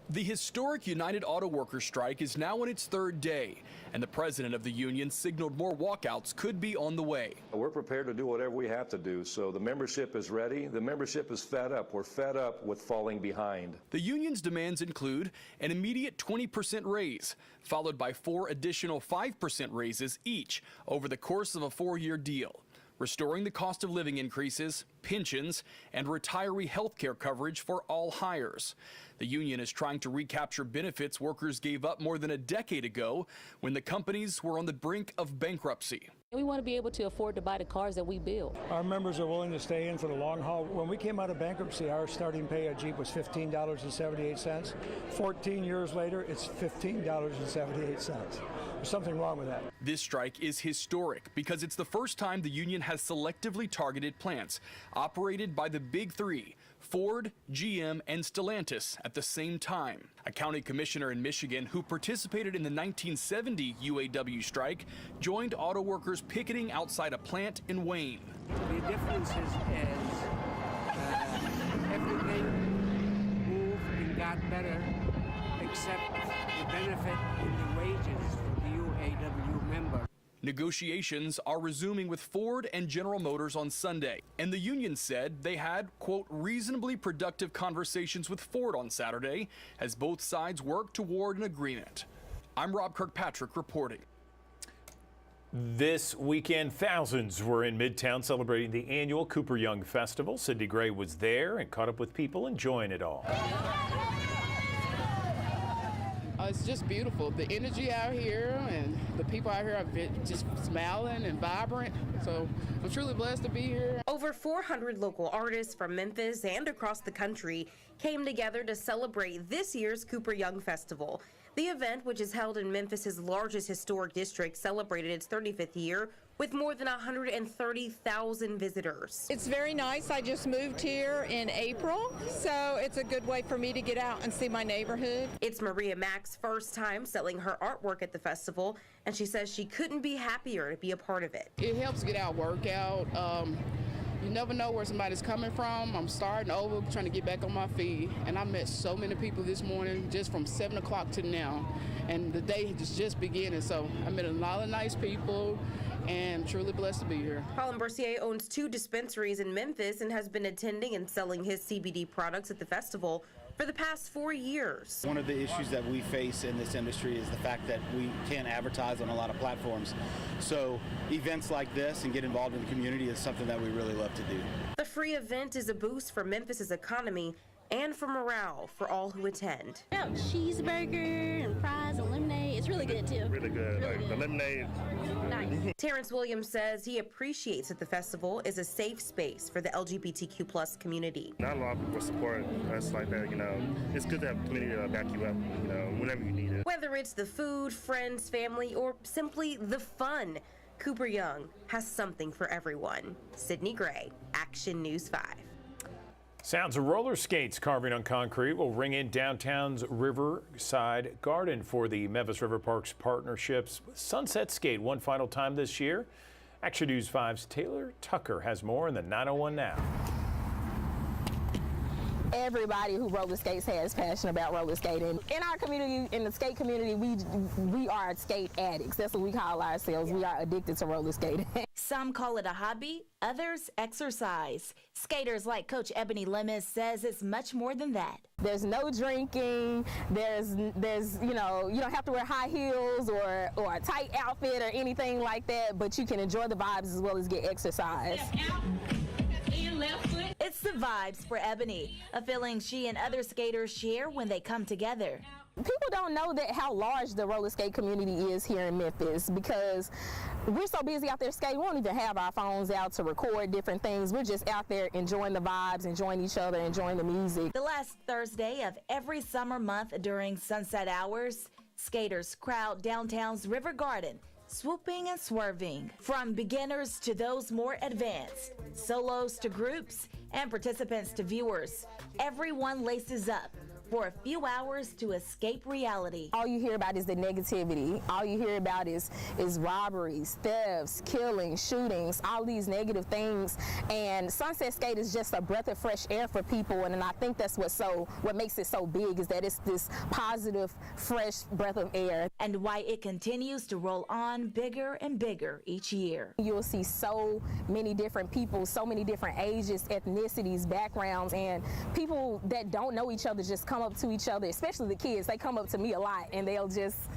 The historic United Auto Workers strike is now in its third day, and the president of the union signaled more walkouts could be on the way. We're prepared to do whatever we have to do, so the membership is ready. The membership is fed up. We're fed up with falling behind. The union's demands include an immediate 20% raise, followed by 4 additional 5% raises each over the course of a 4-year deal, restoring the cost of living increases, pensions, and retiree health care coverage for all hires. The union is trying to recapture benefits workers gave up more than a decade ago when the companies were on the brink of bankruptcy. We want to be able to afford to buy the cars that we build. Our members are willing to stay in for the long haul. When we came out of bankruptcy, our starting pay at Jeep was $15.78. 14 years later, it's $15.78. There's something wrong with that. This strike is historic because it's the first time the union has selectively targeted plants operated by the big three, Ford, GM, and Stellantis at the same time. A county commissioner in Michigan who participated in the 1970 UAW strike joined auto workers picketing outside a plant in Wayne. The difference is everything moved and got better except the benefit in the wages for the UAW member. Negotiations are resuming with Ford and General Motors on Sunday, and the union said they had, quote, reasonably productive conversations with Ford on Saturday as both sides work toward an agreement. I'm Rob Kirkpatrick reporting. This weekend, thousands were in Midtown celebrating the annual Cooper Young Festival. Cindy Gray was there and caught up with people enjoying it all. It's just beautiful. The energy out here and the people out here are just smiling and vibrant. So I'm truly blessed to be here. Over 400 local artists from Memphis and across the country came together to celebrate this year's Cooper Young Festival. The event, which is held in Memphis's largest historic district, celebrated its 35th year with more than 130,000 visitors. It's very nice. I just moved here in April, so it's a good way for me to get out and see my neighborhood. It's Maria Mack's first time selling her artwork at the festival, and she says she couldn't be happier to be a part of it. It helps get our work out. You never know where somebody's coming from. I'm starting over, trying to get back on my feet. And I met so many people this morning, just from 7 o'clock to now. And the day is just beginning, so I met a lot of nice people and truly blessed to be here. Colin Bercier owns 2 dispensaries in Memphis and has been attending and selling his CBD products at the festival for the past 4 years. One of the issues that we face in this industry is the fact that we can't advertise on a lot of platforms. So events like this and get involved in the community is something that we really love to do. The free event is a boost for Memphis's economy and for morale for all who attend. Cheeseburger and fries and lemonade. It's really good too. Really good. Like the lemonade. Nice. Terrence Williams says he appreciates that the festival is a safe space for the LGBTQ+ community. Not a lot of people support us like that, you know. It's good to have a community to back you up, you know, whenever you need it. Whether it's the food, friends, family, or simply the fun, Cooper Young has something for everyone. Sydney Gray, Action News 5. Sounds of roller skates carving on concrete will ring in downtown's Riverside Garden for the Memphis River Parks partnerships Sunset Skate one final time this year. Action News 5's Taylor Tucker has more in the 901 Now. Everybody who roller skates has passion about roller skating. In our community, in the skate community, we are skate addicts. That's what we call ourselves. We are addicted to roller skating. Some call it a hobby, others exercise. Skaters like Coach Ebony Lemus says it's much more than that. There's no drinking. There's you know, you don't have to wear high heels or a tight outfit or anything like that, but you can enjoy the vibes as well as get exercise. It's the vibes for Ebony, a feeling she and other skaters share when they come together. People don't know that how large the roller skate community is here in Memphis because we're so busy out there skating. We don't even have our phones out to record different things. We're just out there enjoying the vibes, enjoying each other, enjoying the music. The last Thursday of every summer month during sunset hours, skaters crowd downtown's River Garden, swooping and swerving. From beginners to those more advanced, solos to groups, and participants to viewers, everyone laces up for a few hours to escape reality. All you hear about is the negativity. All you hear about is robberies, thefts, killings, shootings, all these negative things. And Sunset Skate is just a breath of fresh air for people. And I think that's what makes it so big is that it's this positive, fresh breath of air. And why it continues to roll on bigger and bigger each year. You'll see so many different people, so many different ages, ethnicities, backgrounds, and people that don't know each other just come up to each other, especially the kids. They come up to me a lot and they'll just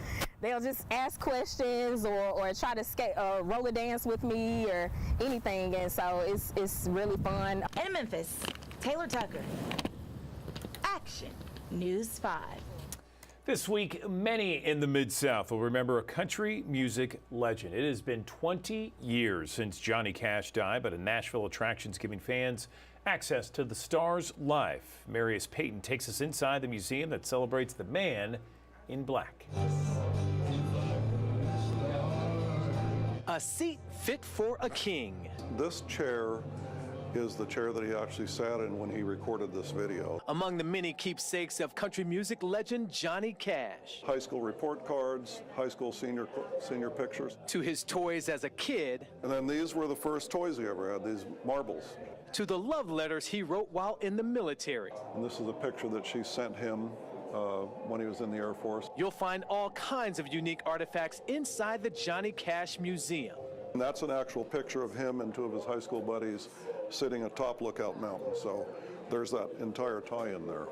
ask questions or try to skate roller dance with me or anything, and so it's really fun. In Memphis, Taylor Tucker, Action News 5. This week, many in the Mid-South will remember a country music legend. It has been 20 years since Johnny Cash died, but a Nashville attraction's giving fans access to the star's life. Marius Payton takes us inside the museum that celebrates the man in black. A seat fit for a king. This chair is the chair that he actually sat in when he recorded this video. Among the many keepsakes of country music legend Johnny Cash. High school report cards, high school senior pictures. To his toys as a kid. And then these were the first toys he ever had, these marbles. To the love letters he wrote while in the military. And this is a picture that she sent him when he was in the Air Force. You'll find all kinds of unique artifacts inside the Johnny Cash Museum. And that's an actual picture of him and two of his high school buddies sitting atop Lookout Mountain. So there's that entire tie-in there.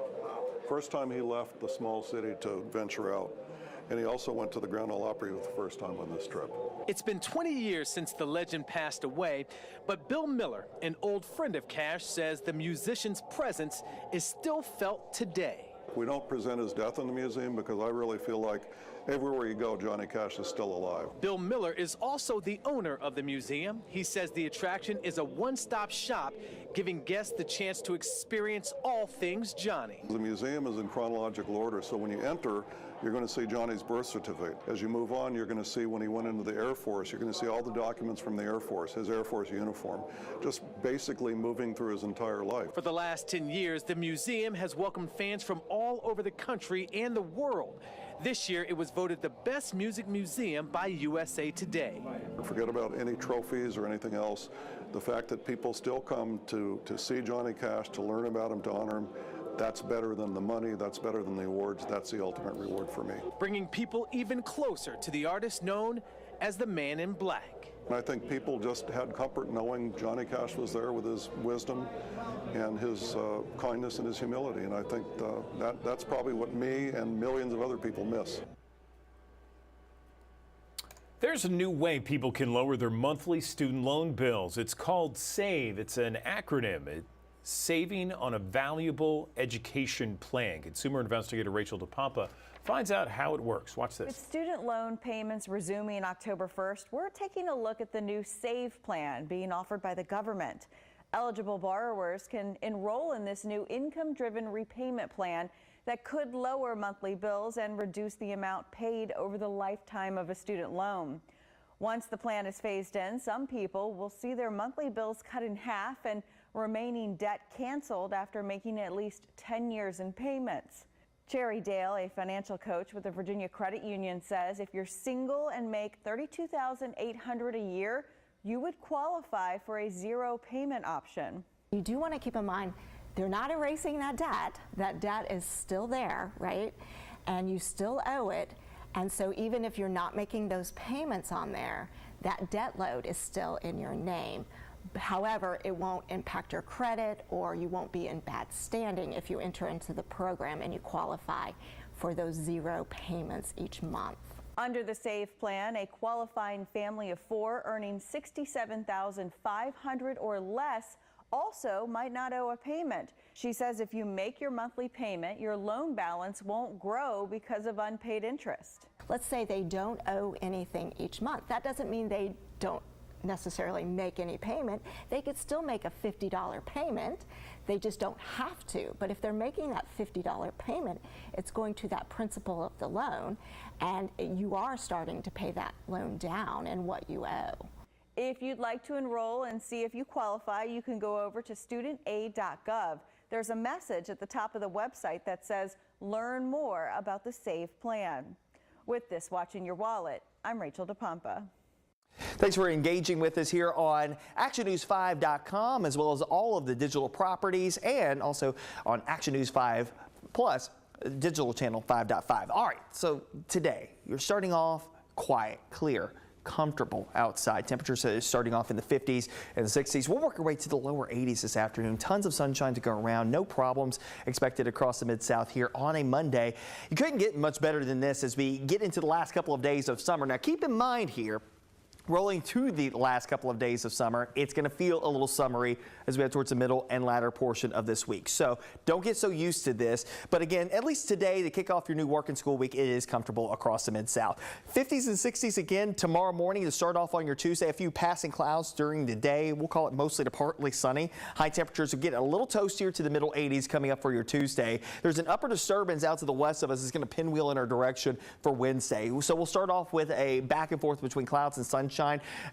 First time he left the small city to venture out. And he also went to the Grand Ole Opry for the first time on this trip. It's been 20 years since the legend passed away, but Bill Miller, an old friend of Cash, says the musician's presence is still felt today. We don't present his death in the museum because I really feel like everywhere you go, Johnny Cash is still alive. Bill Miller is also the owner of the museum. He says the attraction is a one-stop shop, giving guests the chance to experience all things Johnny. The museum is in chronological order, so when you enter, you're going to see Johnny's birth certificate. As you move on, you're going to see when he went into the Air Force, you're going to see all the documents from the Air Force, his Air Force uniform, just basically moving through his entire life. For the last 10 years, the museum has welcomed fans from all over the country and the world. This year, it was voted the best music museum by USA Today. Forget about any trophies or anything else. The fact that people still come to see Johnny Cash, to learn about him, to honor him, that's better than the money, that's better than the awards, that's the ultimate reward for me. Bringing people even closer to the artist known as the Man in Black. And I think people just had comfort knowing Johnny Cash was there with his wisdom and his kindness and his humility. And I think that's probably what me and millions of other people miss. There's a new way people can lower their monthly student loan bills. It's called SAVE. It's an acronym. It's Saving on a Valuable Education Plan. Consumer investigator Rachel DePompa finds out how it works. Watch this. With student loan payments resuming October 1st, we're taking a look at the new SAVE plan being offered by the government. Eligible borrowers can enroll in this new income-driven repayment plan that could lower monthly bills and reduce the amount paid over the lifetime of a student loan. Once the plan is phased in, some people will see their monthly bills cut in half and remaining debt canceled after making at least 10 years in payments. Cherry Dale, a financial coach with the Virginia Credit Union, says if you're single and make $32,800 a year, you would qualify for a zero payment option. You do want to keep in mind they're not erasing that debt. That debt is still there, right? And you still owe it. And so even if you're not making those payments on there, that debt load is still in your name. However, it won't impact your credit, or you won't be in bad standing if you enter into the program and you qualify for those zero payments each month. Under the SAVE plan, a qualifying family of 4 earning $67,500 or less also might not owe a payment. She says if you make your monthly payment, your loan balance won't grow because of unpaid interest. Let's say they don't owe anything each month. That doesn't mean they don't necessarily make any payment. They could still make a $50 payment. They just don't have to. But if they're making that $50 payment, it's going to that principal of the loan, and you are starting to pay that loan down and what you owe. If you'd like to enroll and see if you qualify, you can go over to studentaid.gov. There's a message at the top of the website that says, learn more about the SAVE plan. With this, Watching Your Wallet, I'm Rachel DePompa. Thanks for engaging with us here on ActionNews5.com, as well as all of the digital properties, and also on Action News 5 Plus, digital channel 5.5. All right, so today you're starting off quiet, clear, comfortable outside. Temperatures starting off in the 50s and the 60s. We'll work our way to the lower 80s this afternoon. Tons of sunshine to go around. No problems expected across the Mid-South here on a Monday. You couldn't get much better than this as we get into the last couple of days of summer. Now keep in mind here, rolling to the last couple of days of summer, it's going to feel a little summery as we head towards the middle and latter portion of this week. So don't get so used to this. But again, at least today, to kick off your new work and school week, it is comfortable across the Mid-South. 50s and 60s again tomorrow morning to start off on your Tuesday. A few passing clouds during the day. We'll call it mostly to partly sunny. High temperatures will get a little toastier to the middle 80s coming up for your Tuesday. There's an upper disturbance out to the west of us. It's going to pinwheel in our direction for Wednesday. So we'll start off with a back and forth between clouds and sunshine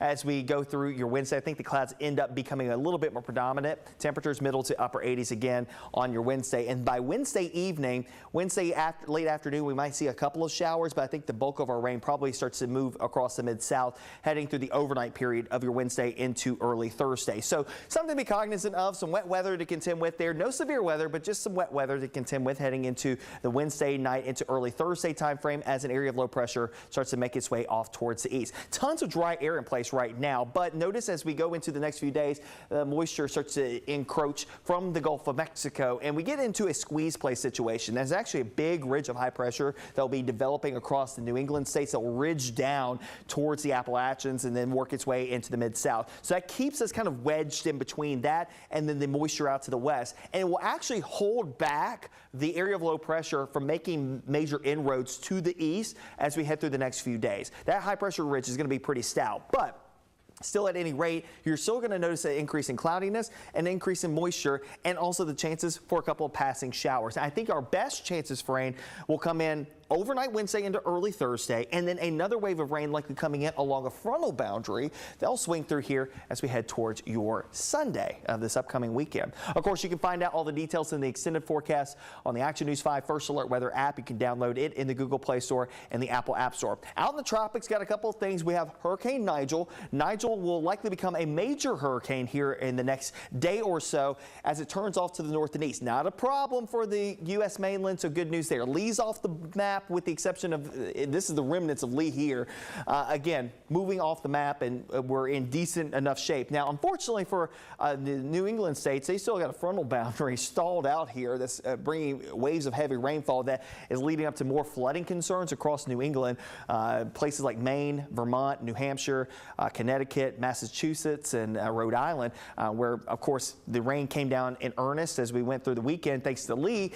as we go through your Wednesday. I think the clouds end up becoming a little bit more predominant. Temperatures middle to upper 80s again on your Wednesday. And by Wednesday evening, late afternoon, we might see a couple of showers, but I think the bulk of our rain probably starts to move across the Mid-South heading through the overnight period of your Wednesday into early Thursday. So something to be cognizant of, some wet weather to contend with there. No severe weather, but just some wet weather to contend with heading into the Wednesday night into early Thursday time frame as an area of low pressure starts to make its way off towards the east. Tons of dry air in place right now, but notice as we go into the next few days, the moisture starts to encroach from the Gulf of Mexico, and we get into a squeeze play situation. There's actually a big ridge of high pressure that will be developing across the New England states that will ridge down towards the Appalachians and then work its way into the Mid-South. So that keeps us kind of wedged in between that and then the moisture out to the west, and it will actually hold back the area of low pressure from making major inroads to the east as we head through the next few days. That high pressure ridge is going to be pretty stout, but still, at any rate, you're still going to notice an increase in cloudiness, an increase in moisture, and also the chances for a couple of passing showers. I think our best chances for rain will come in overnight Wednesday into early Thursday, and then another wave of rain likely coming in along a frontal boundary. They'll swing through here as we head towards your Sunday of this upcoming weekend. Of course, you can find out all the details in the extended forecast on the Action News 5 First Alert Weather app. You can download it in the Google Play Store and the Apple App Store. Out in the tropics, got a couple of things. We have Hurricane Nigel. Nigel will likely become a major hurricane here in the next day or so as it turns off to the north and east. Not a problem for the U.S. mainland, so good news there. Lee's off the map. map with the exception of, this is the remnants of Lee here. Again, moving off the map, and we're in decent enough shape. Now, unfortunately for the New England states, they still got a frontal boundary stalled out here that's bringing waves of heavy rainfall that is leading up to more flooding concerns across New England. Places like Maine, Vermont, New Hampshire, Connecticut, Massachusetts, and Rhode Island, where, of course, the rain came down in earnest as we went through the weekend thanks to Lee.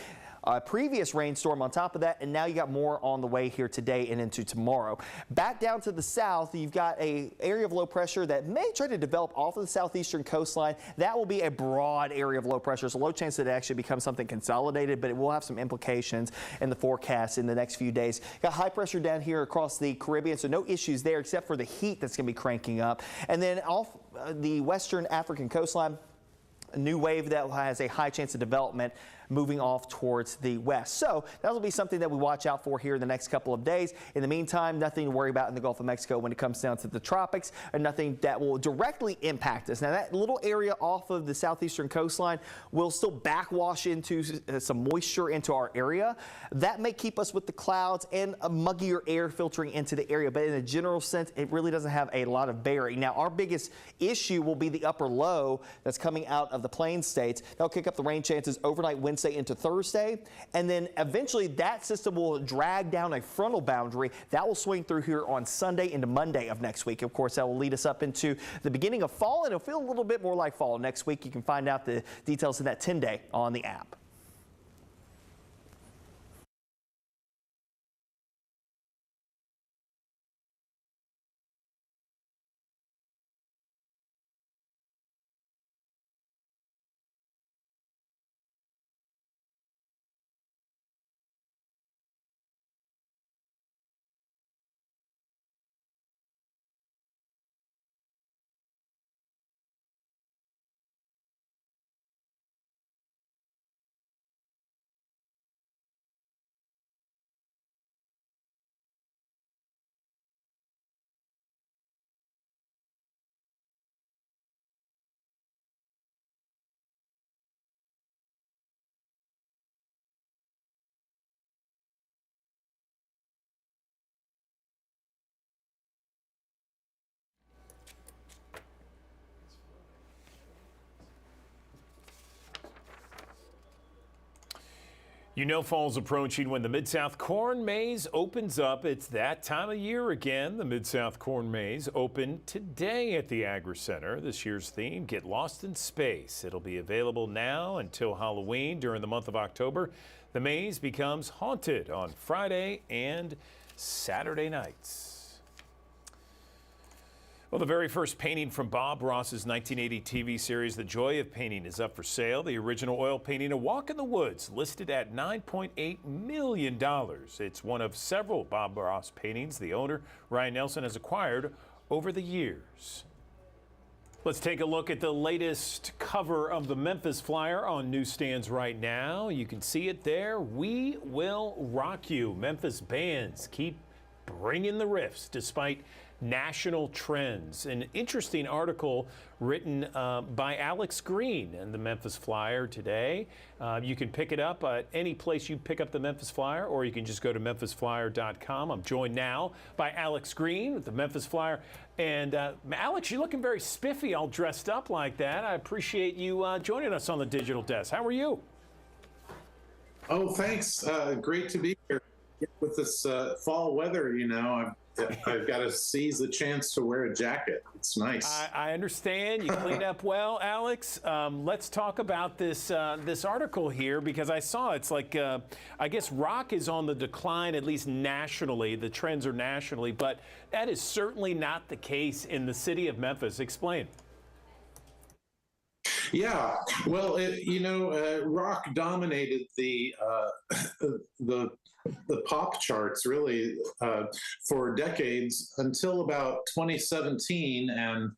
Previous rainstorm on top of that, and now you got more on the way here today and into tomorrow. Back down to the south, you've got an area of low pressure that may try to develop off of the southeastern coastline. That will be a broad area of low pressure. It's a low chance that it actually becomes something consolidated, but it will have some implications in the forecast in the next few days. Got high pressure down here across the Caribbean, so no issues there except for the heat that's going to be cranking up. And then off the western African coastline, a new wave that has a high chance of development moving off towards the west. So that'll be something that we watch out for here in the next couple of days. In the meantime, nothing to worry about in the Gulf of Mexico when it comes down to the tropics, and nothing that will directly impact us. Now, that little area off of the southeastern coastline will still backwash into some moisture into our area. That may keep us with the clouds and a muggier air filtering into the area, but in a general sense, it really doesn't have a lot of bearing. Now, our biggest issue will be the upper low that's coming out of the plains states. That'll kick up the rain chances overnight Wednesday into Thursday, and then eventually that system will drag down a frontal boundary that will swing through here on Sunday into Monday of next week. Of course, that will lead us up into the beginning of fall, and it'll feel a little bit more like fall next week. You can find out the details of that 10-day on the app. You know fall's approaching when the Mid-South Corn Maze opens up. It's that time of year again. The Mid-South Corn Maze opened today at the Agri Center. This year's theme, Get Lost in Space. It'll be available now until Halloween during the month of October. The maze becomes haunted on Friday and Saturday nights. Well, the very first painting from Bob Ross's 1980 TV series, The Joy of Painting, is up for sale. The original oil painting, A Walk in the Woods, listed at $9.8 million. It's one of several Bob Ross paintings the owner, Ryan Nelson, has acquired over the years. Let's take a look at the latest cover of the Memphis Flyer on newsstands right now. You can see it there. We will rock you. Memphis bands keep bringing the riffs despite national trends. An interesting article written by Alex Green in the Memphis Flyer today. You can pick it up at any place you pick up the Memphis Flyer, or you can just go to memphisflyer.com. I'm joined now by Alex Green with the Memphis Flyer. And Alex, you're looking very spiffy, all dressed up like that. I appreciate you joining us on the digital desk. How are you? Oh, thanks. Great to be here with this fall weather. You know, I've got to seize the chance to wear a jacket. It's nice. I understand. You cleaned up well, Alex. Let's talk about this this article here, because I saw it's like, I guess rock is on the decline, at least nationally. The trends are nationally, but that is certainly not the case in the city of Memphis. Explain. Yeah, well, rock dominated the pop charts really for decades until about 2017, and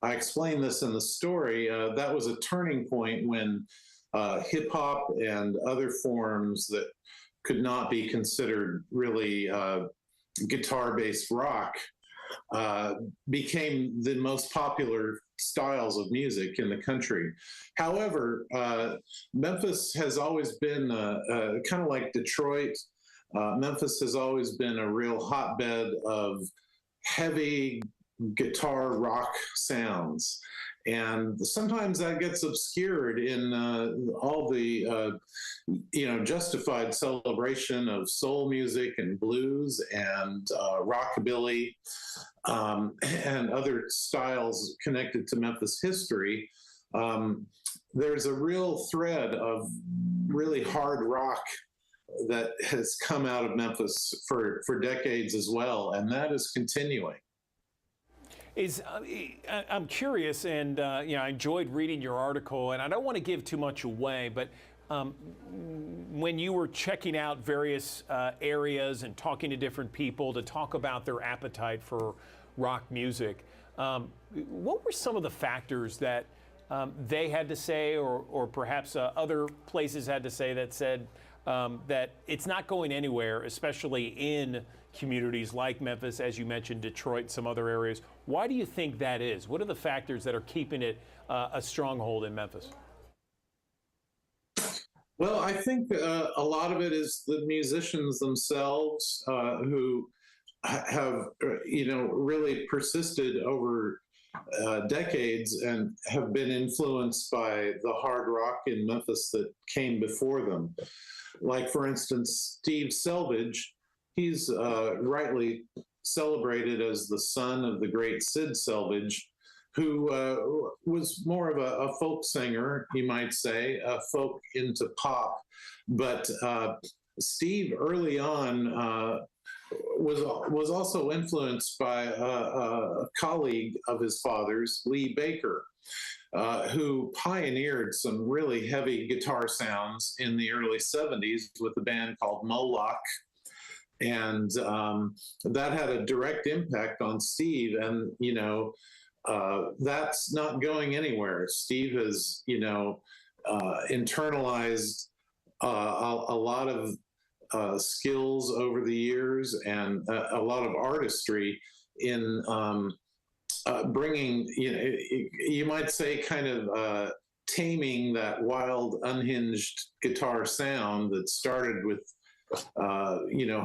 I explained this in the story. That was a turning point when hip hop and other forms that could not be considered really guitar-based rock became the most popular styles of music in the country. However, Memphis has always been kind of like Detroit, Memphis has always been a real hotbed of heavy guitar rock sounds. And sometimes that gets obscured in all the, justified celebration of soul music and blues and rockabilly and other styles connected to Memphis history. There's a real thread of really hard rock that has come out of Memphis for decades as well, and that is continuing. I'm curious, and I enjoyed reading your article, and I don't want to give too much away, but when you were checking out various areas and talking to different people to talk about their appetite for rock music, what were some of the factors that they had to say, or perhaps other places had to say that said that it's not going anywhere, especially in communities like Memphis, as you mentioned, Detroit, and some other areas? Why do you think that is? What are the factors that are keeping it a stronghold in Memphis? Well, I think a lot of it is the musicians themselves who have, really persisted over decades and have been influenced by the hard rock in Memphis that came before them. Like, for instance, Steve Selvage, he's rightly celebrated as the son of the great Sid Selvage, who was more of a folk singer, you might say, folk into pop. But Steve early on was also influenced by a colleague of his father's, Lee Baker, who pioneered some really heavy guitar sounds in the early 70s with a band called Moloch. And that had a direct impact on Steve. And, that's not going anywhere. Steve has, internalized a lot of skills over the years and a lot of artistry in bringing, you might say, kind of taming that wild, unhinged guitar sound that started with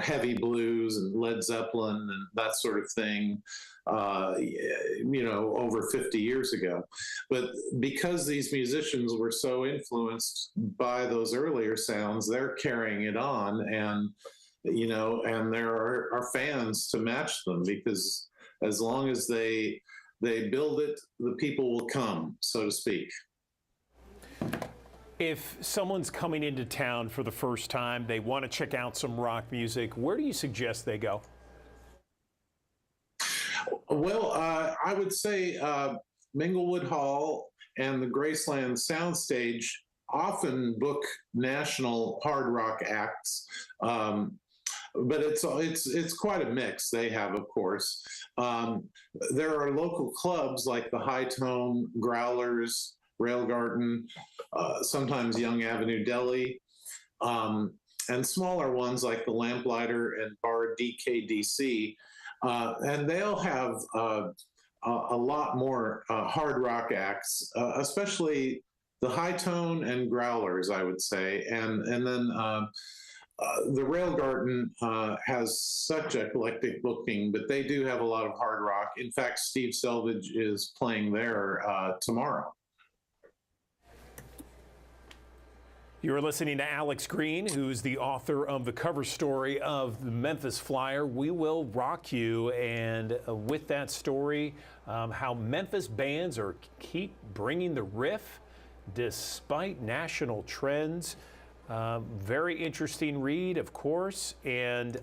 heavy blues and Led Zeppelin and that sort of thing, over 50 years ago. But because these musicians were so influenced by those earlier sounds, they're carrying it on, and there are fans to match them, because as long as they build it, the people will come, so to speak. If someone's coming into town for the first time, they want to check out some rock music, where do you suggest they go? Well, I would say Minglewood Hall and the Graceland Soundstage often book national hard rock acts, but it's quite a mix they have, of course. There are local clubs like the High Tone, Growlers, Rail Garden, sometimes Young Avenue Deli, and smaller ones like the Lamplighter and Bar DKDC. And they'll have a lot more hard rock acts, especially the High Tone and Growlers, I would say. And then the Rail Garden has such eclectic booking, but they do have a lot of hard rock. In fact, Steve Selvage is playing there tomorrow. You're listening to Alex Green, who's the author of the cover story of the Memphis Flyer, We Will Rock You. And with that story, how Memphis bands keep bringing the riff despite national trends. Very interesting read, of course. And,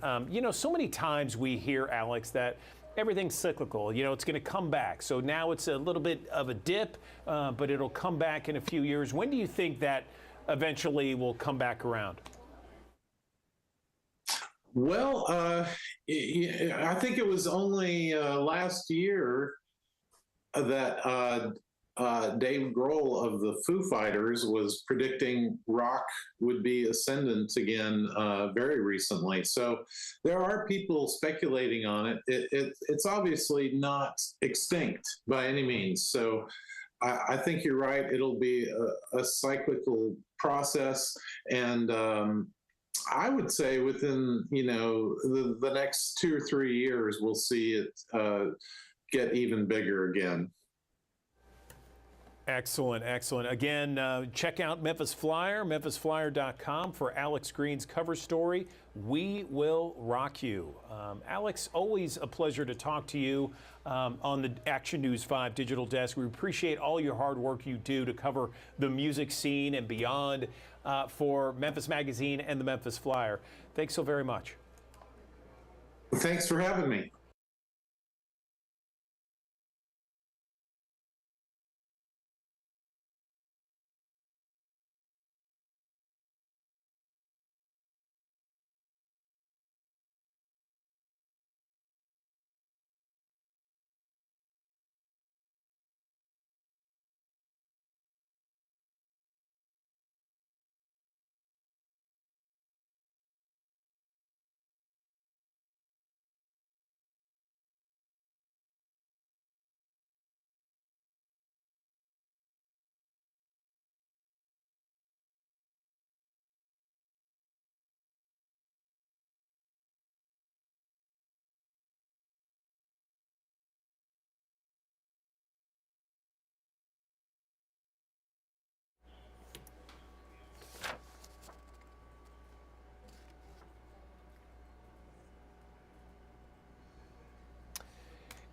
so many times we hear, Alex, that everything's cyclical. It's going to come back. So now it's a little bit of a dip, but it'll come back in a few years. When do you think that eventually will come back around? Well, I think it was only last year that Dave Grohl of the Foo Fighters was predicting rock would be ascendant again very recently. So there are people speculating on it. It's obviously not extinct by any means. So I think you're right. It'll be a cyclical process, and I would say within, the next 2 or 3 years, we'll see it get even bigger again. Excellent, excellent. Again, check out Memphis Flyer, memphisflyer.com for Alex Green's cover story, We Will Rock You. Alex, always a pleasure to talk to you on the Action News 5 digital desk. We appreciate all your hard work you do to cover the music scene and beyond for Memphis Magazine and the Memphis Flyer. Thanks so very much. Thanks for having me.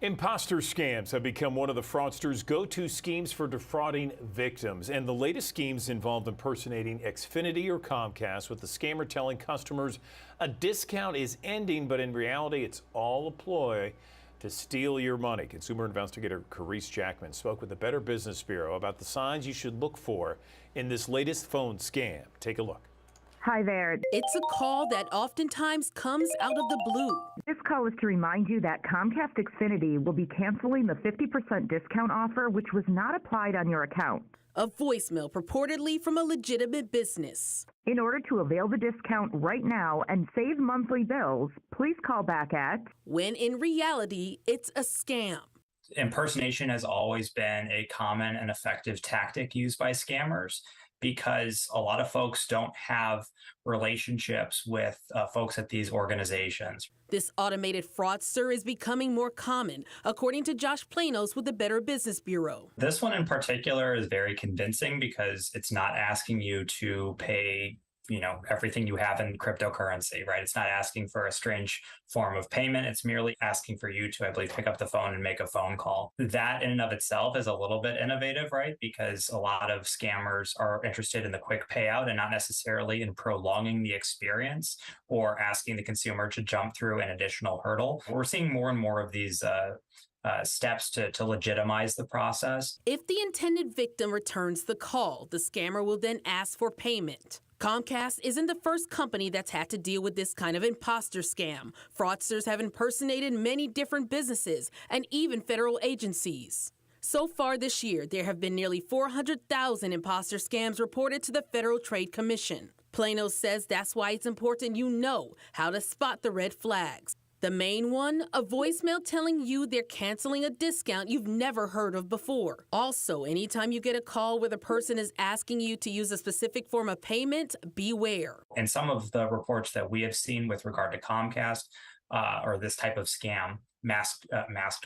Imposter scams have become one of the fraudsters' go-to schemes for defrauding victims. And the latest schemes involved impersonating Xfinity or Comcast, with the scammer telling customers a discount is ending, but in reality, it's all a ploy to steal your money. Consumer investigator Carice Jackman spoke with the Better Business Bureau about the signs you should look for in this latest phone scam. Take a look. Hi there. It's a call that oftentimes comes out of the blue. This call is to remind you that Comcast Xfinity will be canceling the 50% discount offer, which was not applied on your account. A voicemail purportedly from a legitimate business. In order to avail the discount right now and save monthly bills, please call back at... When in reality, it's a scam. Impersonation has always been a common and effective tactic used by scammers, because a lot of folks don't have relationships with folks at these organizations. This automated fraudster is becoming more common, according to Josh Planos with the Better Business Bureau. This one in particular is very convincing because it's not asking you to pay everything you have in cryptocurrency, right? It's not asking for a strange form of payment. It's merely asking for you to, I believe, pick up the phone and make a phone call. That in and of itself is a little bit innovative, right? Because a lot of scammers are interested in the quick payout and not necessarily in prolonging the experience or asking the consumer to jump through an additional hurdle. We're seeing more and more of these steps to legitimize the process. If the intended victim returns the call, the scammer will then ask for payment. Comcast isn't the first company that's had to deal with this kind of imposter scam. Fraudsters have impersonated many different businesses and even federal agencies. So far this year, there have been nearly 400,000 imposter scams reported to the Federal Trade Commission. Planos says that's why it's important you know how to spot the red flags. The main one, a voicemail telling you they're canceling a discount you've never heard of before. Also, anytime you get a call where the person is asking you to use a specific form of payment, beware. And some of the reports that we have seen with regard to Comcast or this type of scam, masked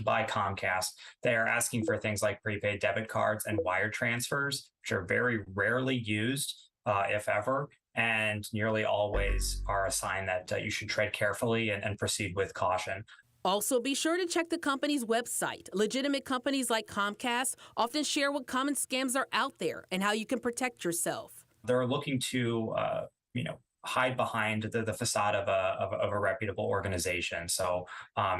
by Comcast, they are asking for things like prepaid debit cards and wire transfers, which are very rarely used, if ever, and nearly always are a sign that you should tread carefully and proceed with caution. Also, be sure to check the company's website. Legitimate companies like Comcast often share what common scams are out there and how you can protect yourself. They're looking to, hide behind the facade of a reputable organization. So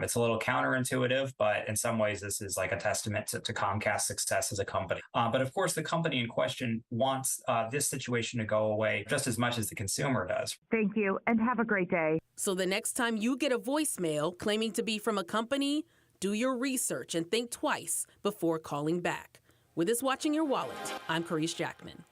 it's a little counterintuitive, but in some ways this is like a testament to Comcast's success as a company. But of course, the company in question wants this situation to go away just as much as the consumer does. Thank you, and have a great day. So the next time you get a voicemail claiming to be from a company, do your research and think twice before calling back. With this Watching Your Wallet, I'm Carice Jackman.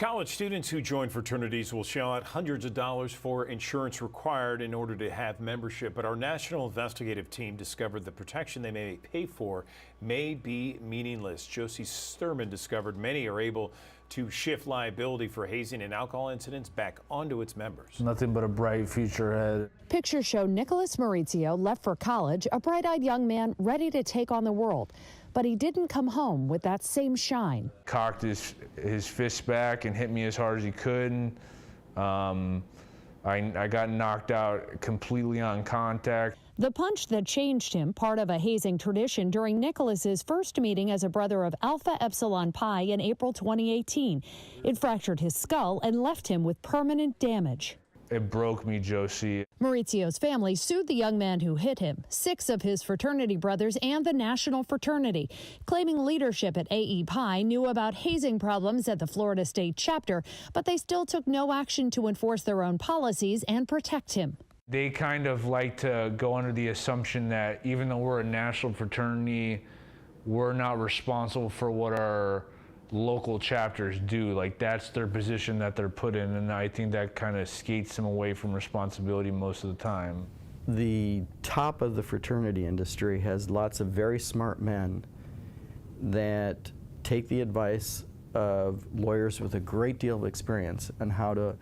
College students who join fraternities will shell out hundreds of dollars for insurance required in order to have membership. But our national investigative team discovered the protection they may pay for may be meaningless. Josie Sturman discovered many are able to shift liability for hazing and alcohol incidents back onto its members. Nothing but a bright future ahead. Pictures show Nicholas Maurizio left for college, a bright-eyed young man ready to take on the world. But he didn't come home with that same shine. Cocked his fist back and hit me as hard as he could. I got knocked out completely on contact. The punch that changed him, part of a hazing tradition during Nicholas's first meeting as a brother of Alpha Epsilon Pi in April 2018. It fractured his skull and left him with permanent damage. It broke me, Josie. Maurizio's family sued the young man who hit him, 6 of his fraternity brothers, and the national fraternity, claiming leadership at AE Pi knew about hazing problems at the Florida State chapter, but they still took no action to enforce their own policies and protect him. They kind of like to go under the assumption that even though we're a national fraternity, we're not responsible for what our local chapters do. Like, that's their position that they're put in, and I think that kind of skates them away from responsibility most of the time. The top of the fraternity industry has lots of very smart men that take the advice of lawyers with a great deal of experience on how to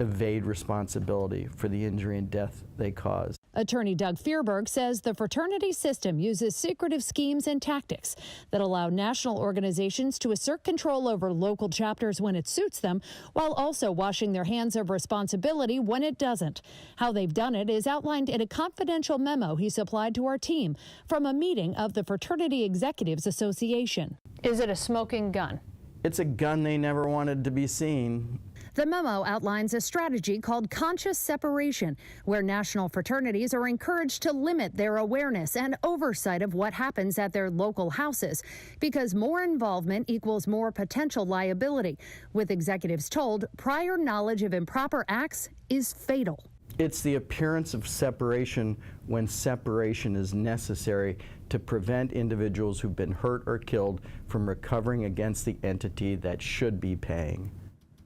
evade responsibility for the injury and death they cause. Attorney Doug Fearberg says the fraternity system uses secretive schemes and tactics that allow national organizations to assert control over local chapters when it suits them, while also washing their hands of responsibility when it doesn't. How they've done it is outlined in a confidential memo he supplied to our team from a meeting of the Fraternity Executives Association. Is it a smoking gun? It's a gun they never wanted to be seen. The memo outlines a strategy called conscious separation, where national fraternities are encouraged to limit their awareness and oversight of what happens at their local houses, because more involvement equals more potential liability, with executives told prior knowledge of improper acts is fatal. It's the appearance of separation when separation is necessary to prevent individuals who've been hurt or killed from recovering against the entity that should be paying.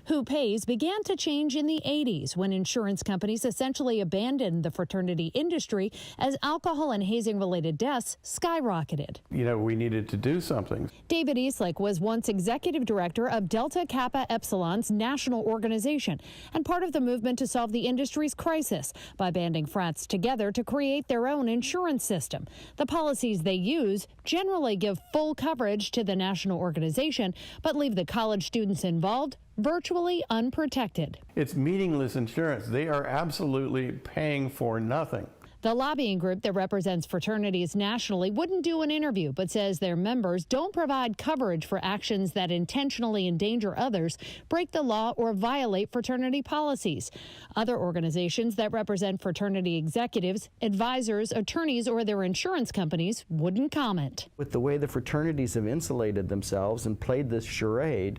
Who pays began to change in the 80s when insurance companies essentially abandoned the fraternity industry as alcohol and hazing-related deaths skyrocketed. You know, we needed to do something. David Eastlick was once executive director of Delta Kappa Epsilon's national organization and part of the movement to solve the industry's crisis by banding frats together to create their own insurance system. The policies they use generally give full coverage to the national organization, but leave the college students involved virtually unprotected. It's meaningless insurance. They are absolutely paying for nothing. The lobbying group that represents fraternities nationally wouldn't do an interview, but says their members don't provide coverage for actions that intentionally endanger others, break the law, or violate fraternity policies. Other organizations that represent fraternity executives, advisors, attorneys, or their insurance companies wouldn't comment. With the way the fraternities have insulated themselves and played this charade,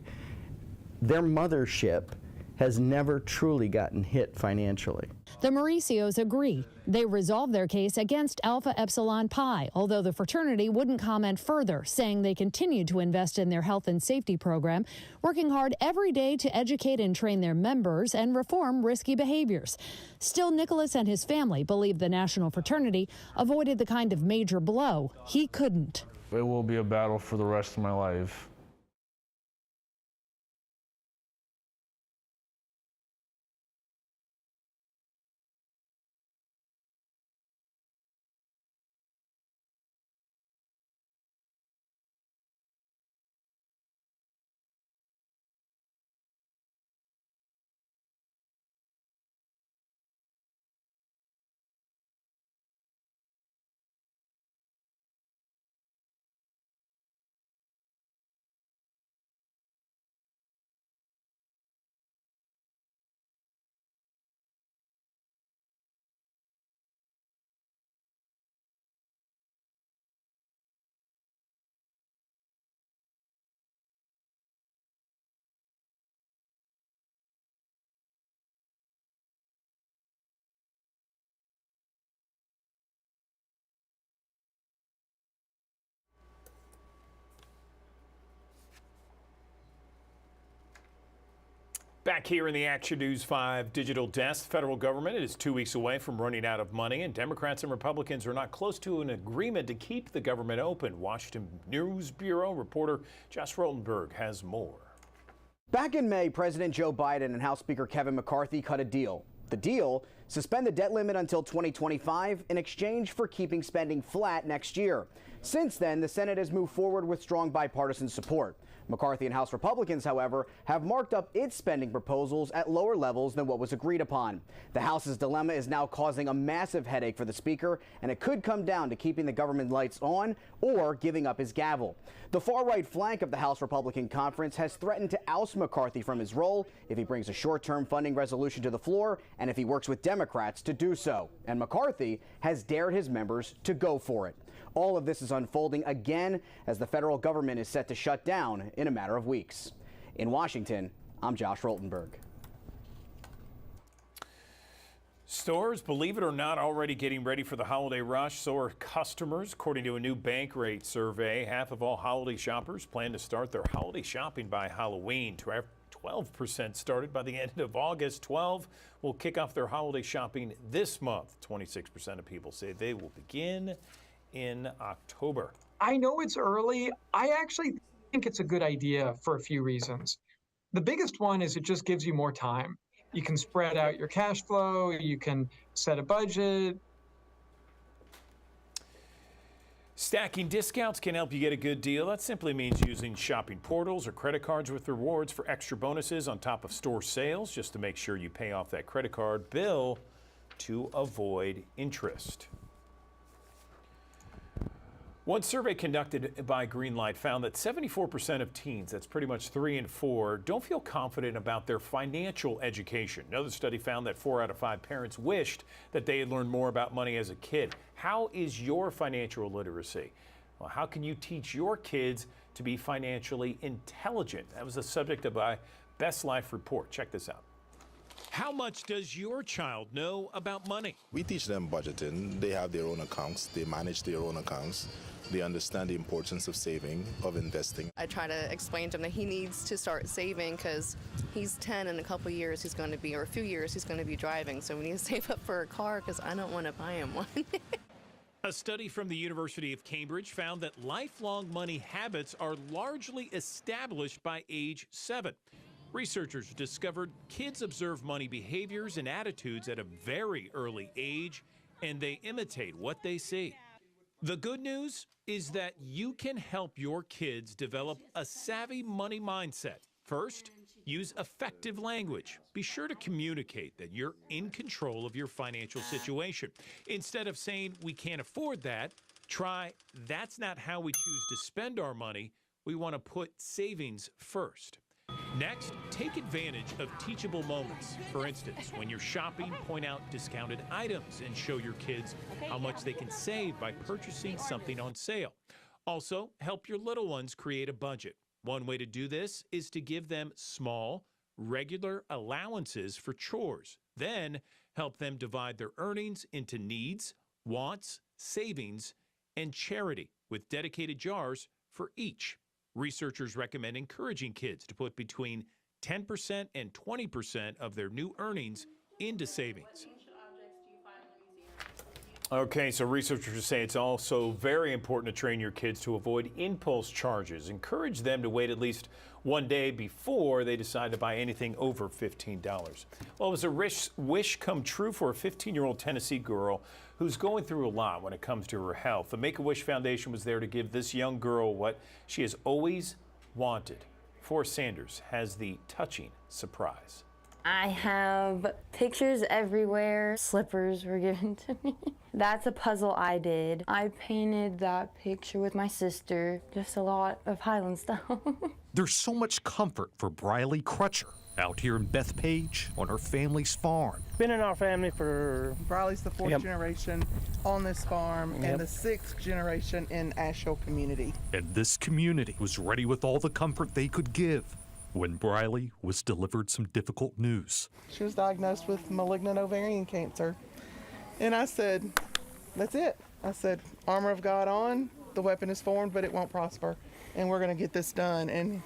their mothership has never truly gotten hit financially. The Mauricios agree. They resolved their case against Alpha Epsilon Pi, although the fraternity wouldn't comment further, saying they continue to invest in their health and safety program, working hard every day to educate and train their members and reform risky behaviors. Still, Nicholas and his family believe the national fraternity avoided the kind of major blow he couldn't. It will be a battle for the rest of my life. Back here in the Action News 5 digital desk, the federal government is 2 weeks away from running out of money, and Democrats and Republicans are not close to an agreement to keep the government open. Washington News Bureau reporter Josh Rotenberg has more. Back in May, President Joe Biden and House Speaker Kevin McCarthy cut a deal. The deal: suspend the debt limit until 2025 in exchange for keeping spending flat next year. Since then, the Senate has moved forward with strong bipartisan support. McCarthy and House Republicans, however, have marked up its spending proposals at lower levels than what was agreed upon. The House's dilemma is now causing a massive headache for the Speaker, and it could come down to keeping the government lights on or giving up his gavel. The far-right flank of the House Republican Conference has threatened to oust McCarthy from his role if he brings a short-term funding resolution to the floor and if he works with Democrats to do so. And McCarthy has dared his members to go for it. All of this is unfolding again as the federal government is set to shut down in a matter of weeks. In Washington, I'm Josh Rotenberg. Stores, believe it or not, already getting ready for the holiday rush. So are customers. According to a new Bankrate survey, half of all holiday shoppers plan to start their holiday shopping by Halloween. 12% started by the end of August. 12% will kick off their holiday shopping this month. 26% of people say they will begin in October. I know it's early. I actually think it's a good idea for a few reasons. The biggest one is it just gives you more time. You can spread out your cash flow, you can set a budget. Stacking discounts can help you get a good deal. That simply means using shopping portals or credit cards with rewards for extra bonuses on top of store sales, just to make sure you pay off that credit card bill to avoid interest. One survey conducted by Greenlight found that 74% of teens, that's pretty much 3 in 4, don't feel confident about their financial education. Another study found that 4 out of 5 parents wished that they had learned more about money as a kid. How is your financial literacy? Well, how can you teach your kids to be financially intelligent? That was the subject of my Best Life report. Check this out. How much does your child know about money? We teach them budgeting. They have their own accounts. They manage their own accounts. They understand the importance of saving, of investing. I try to explain to him that he needs to start saving because he's 10 in a couple of years he's going to be, or a few years he's going to be driving. So we need to save up for a car because I don't want to buy him one. A study from the University of Cambridge found that lifelong money habits are largely established by age 7. Researchers discovered kids observe money behaviors and attitudes at a very early age, and they imitate what they see. The good news is that you can help your kids develop a savvy money mindset. First, use effective language. Be sure to communicate that you're in control of your financial situation. Instead of saying, "We can't afford that," try, "That's not how we choose to spend our money. We want to put savings first." Next, take advantage of teachable moments. For instance, when you're shopping, point out discounted items and show your kids how much they can save by purchasing something on sale. Also, help your little ones create a budget. One way to do this is to give them small, regular allowances for chores. Then, help them divide their earnings into needs, wants, savings, and charity with dedicated jars for each. Researchers recommend encouraging kids to put between 10% and 20% of their new earnings into savings. Okay, so researchers say it's also very important to train your kids to avoid impulse charges. Encourage them to wait at least one day before they decide to buy anything over $15. Well, it was a wish come true for a 15-year-old Tennessee girl who's going through a lot when it comes to her health. The Make-A-Wish Foundation was there to give this young girl what she has always wanted. Forrest Sanders has the touching surprise. I have pictures everywhere. Slippers were given to me. That's a puzzle I did. I painted that picture with my sister. Just a lot of Highland stuff. There's so much comfort for Briley Crutcher out here in Bethpage on her family's farm. Been in our family for... Briley's the 4th generation on this farm and the 6th generation in Asheville community. And this community was ready with all the comfort they could give when Briley was delivered some difficult news. She was diagnosed with malignant ovarian cancer. And I said, that's it. I said, armor of God on, the weapon is formed, but it won't prosper. And we're gonna get this done. And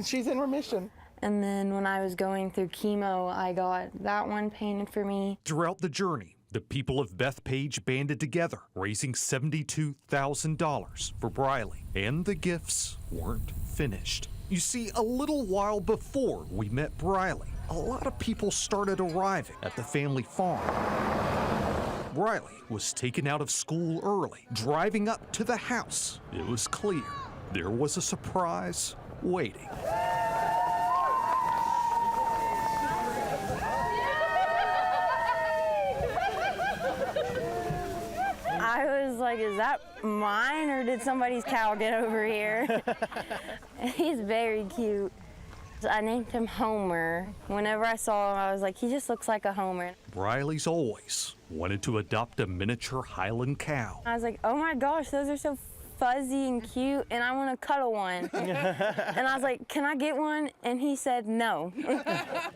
she's in remission. And then when I was going through chemo, I got that one painted for me. Throughout the journey, the people of Bethpage banded together, raising $72,000 for Briley. And the gifts weren't finished. You see, a little while before we met Briley, a lot of people started arriving at the family farm. Briley was taken out of school early. Driving up to the house, it was clear there was a surprise waiting. I was like, is that mine or did somebody's cow get over here? He's very cute. I named him Homer. Whenever I saw him, I was like, he just looks like a Homer. Briley's always wanted to adopt a miniature Highland cow. I was like, oh my gosh, those are so fuzzy and cute, and I want to cuddle one. And I was like, can I get one? And he said no.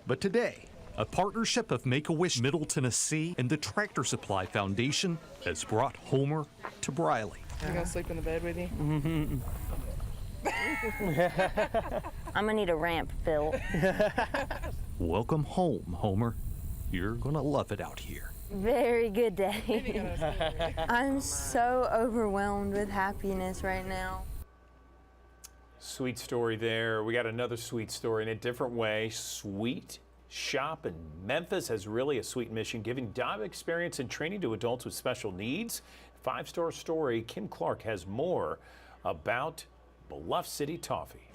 But today, a partnership of Make-A-Wish Middle Tennessee and the Tractor Supply Foundation has brought Homer to Briley. You gonna sleep in the bed with you? I'm gonna need a ramp built. Welcome home, Homer. You're gonna love it out here. Very good day. I'm so overwhelmed with happiness right now. Sweet story there. We got another sweet story in a different way. Sweet Shop in Memphis has really a sweet mission, giving dive experience and training to adults with special needs. 5-star story. Kim Clark has more about Bluff City Toffee.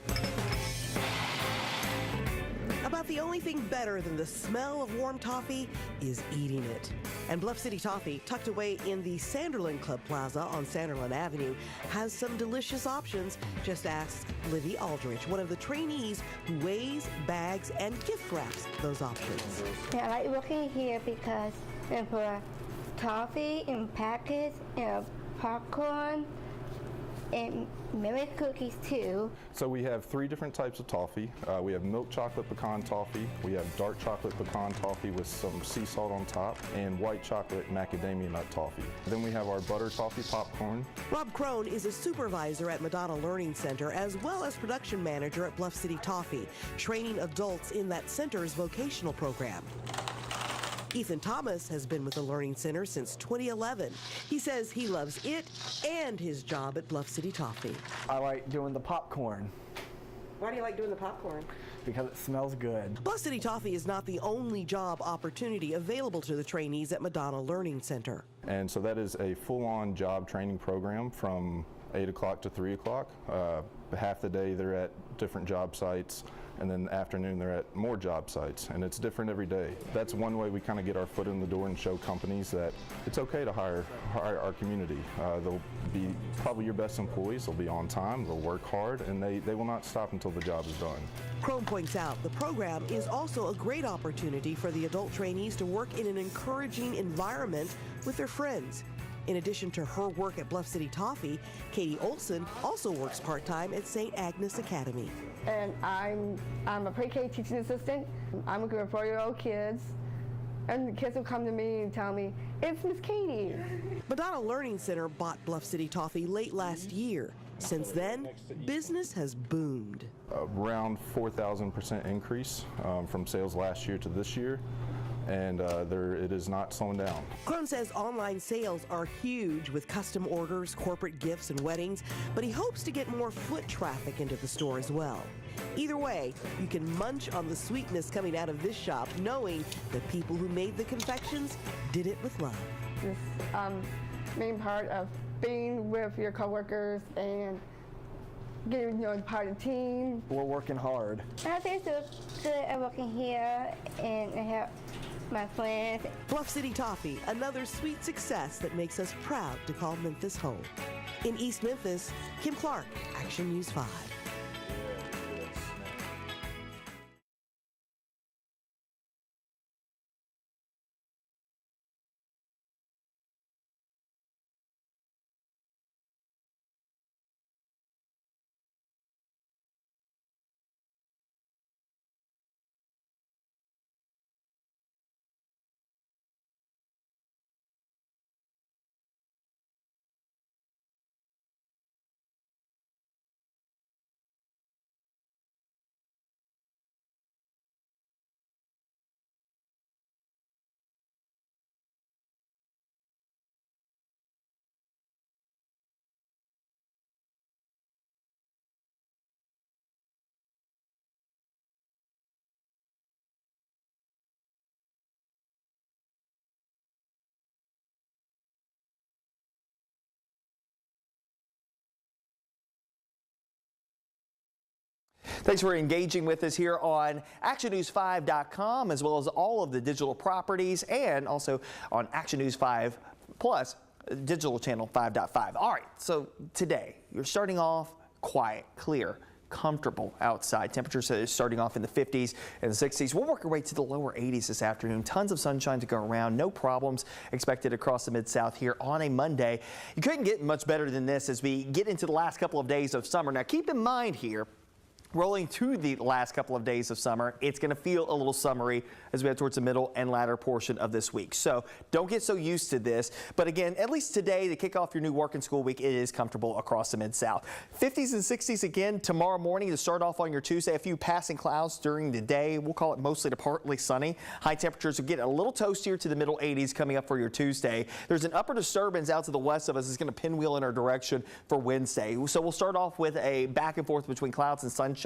About the only thing better than the smell of warm toffee is eating it. And Bluff City Toffee, tucked away in the Sanderland Club Plaza on Sanderland Avenue, has some delicious options. Just ask Livy Aldrich, one of the trainees who weighs, bags, and gift wraps those options. Yeah, I like working here because we put toffee in packets and popcorn and maybe cookies too. So we have 3 different types of toffee. We have milk chocolate pecan toffee, we have dark chocolate pecan toffee with some sea salt on top, and white chocolate macadamia nut toffee. Then we have our butter toffee popcorn. Rob Crone is a supervisor at Madonna Learning Center as well as production manager at Bluff City Toffee, training adults in that center's vocational program. Ethan Thomas has been with the Learning Center since 2011. He says he loves it and his job at Bluff City Toffee. I like doing the popcorn. Why do you like doing the popcorn? Because it smells good. Bluff City Toffee is not the only job opportunity available to the trainees at Madonna Learning Center. And so that is a full-on job training program from 8 o'clock to 3 o'clock. Half the day they're at different job sites, and then the afternoon they're at more job sites, and it's different every day. That's one way we kind of get our foot in the door and show companies that it's okay to hire our community. They'll be probably your best employees, they'll be on time, they'll work hard, and they will not stop until the job is done. Crone points out the program is also a great opportunity for the adult trainees to work in an encouraging environment with their friends. In addition to her work at Bluff City Toffee, Katie Olson also works part-time at St. Agnes Academy. And I'm a pre-K teaching assistant. I'm working with 4-year-old kids. And the kids will come to me and tell me, it's Miss Katie. Madonna Learning Center bought Bluff City Toffee late last year. Since then, business has boomed. Around 4,000% increase from sales last year to this year. And it is not slowing down. Crone says online sales are huge with custom orders, corporate gifts, and weddings, but he hopes to get more foot traffic into the store as well. Either way, you can munch on the sweetness coming out of this shop, knowing the people who made the confections did it with love. This main part of being with your coworkers and getting part of the team. We're working hard. I think it's good at working here and help my friends. Bluff City Toffee, another sweet success that makes us proud to call Memphis home. In East Memphis, Kim Clark, Action News 5. Thanks for engaging with us here on ActionNews5.com, as well as all of the digital properties, and also on Action News 5 Plus, digital channel 5.5. All right, so today you're starting off quiet, clear, comfortable outside. Temperatures are starting off in the 50s and the 60s. We'll work our way to the lower 80s this afternoon. Tons of sunshine to go around. No problems expected across the Mid-South here on a Monday. You couldn't get much better than this as we get into the last couple of days of summer. Now, keep in mind here, rolling to the last couple of days of summer, it's going to feel a little summery as we head towards the middle and latter portion of this week. So don't get so used to this. But again, at least today, to kick off your new work and school week, it is comfortable across the Mid-South. 50s and 60s again tomorrow morning to start off on your Tuesday. A few passing clouds during the day. We'll call it mostly to partly sunny. High temperatures will get a little toastier to the middle 80s coming up for your Tuesday. There's an upper disturbance out to the west of us that's going to pinwheel in our direction for Wednesday. So we'll start off with a back and forth between clouds and sunshine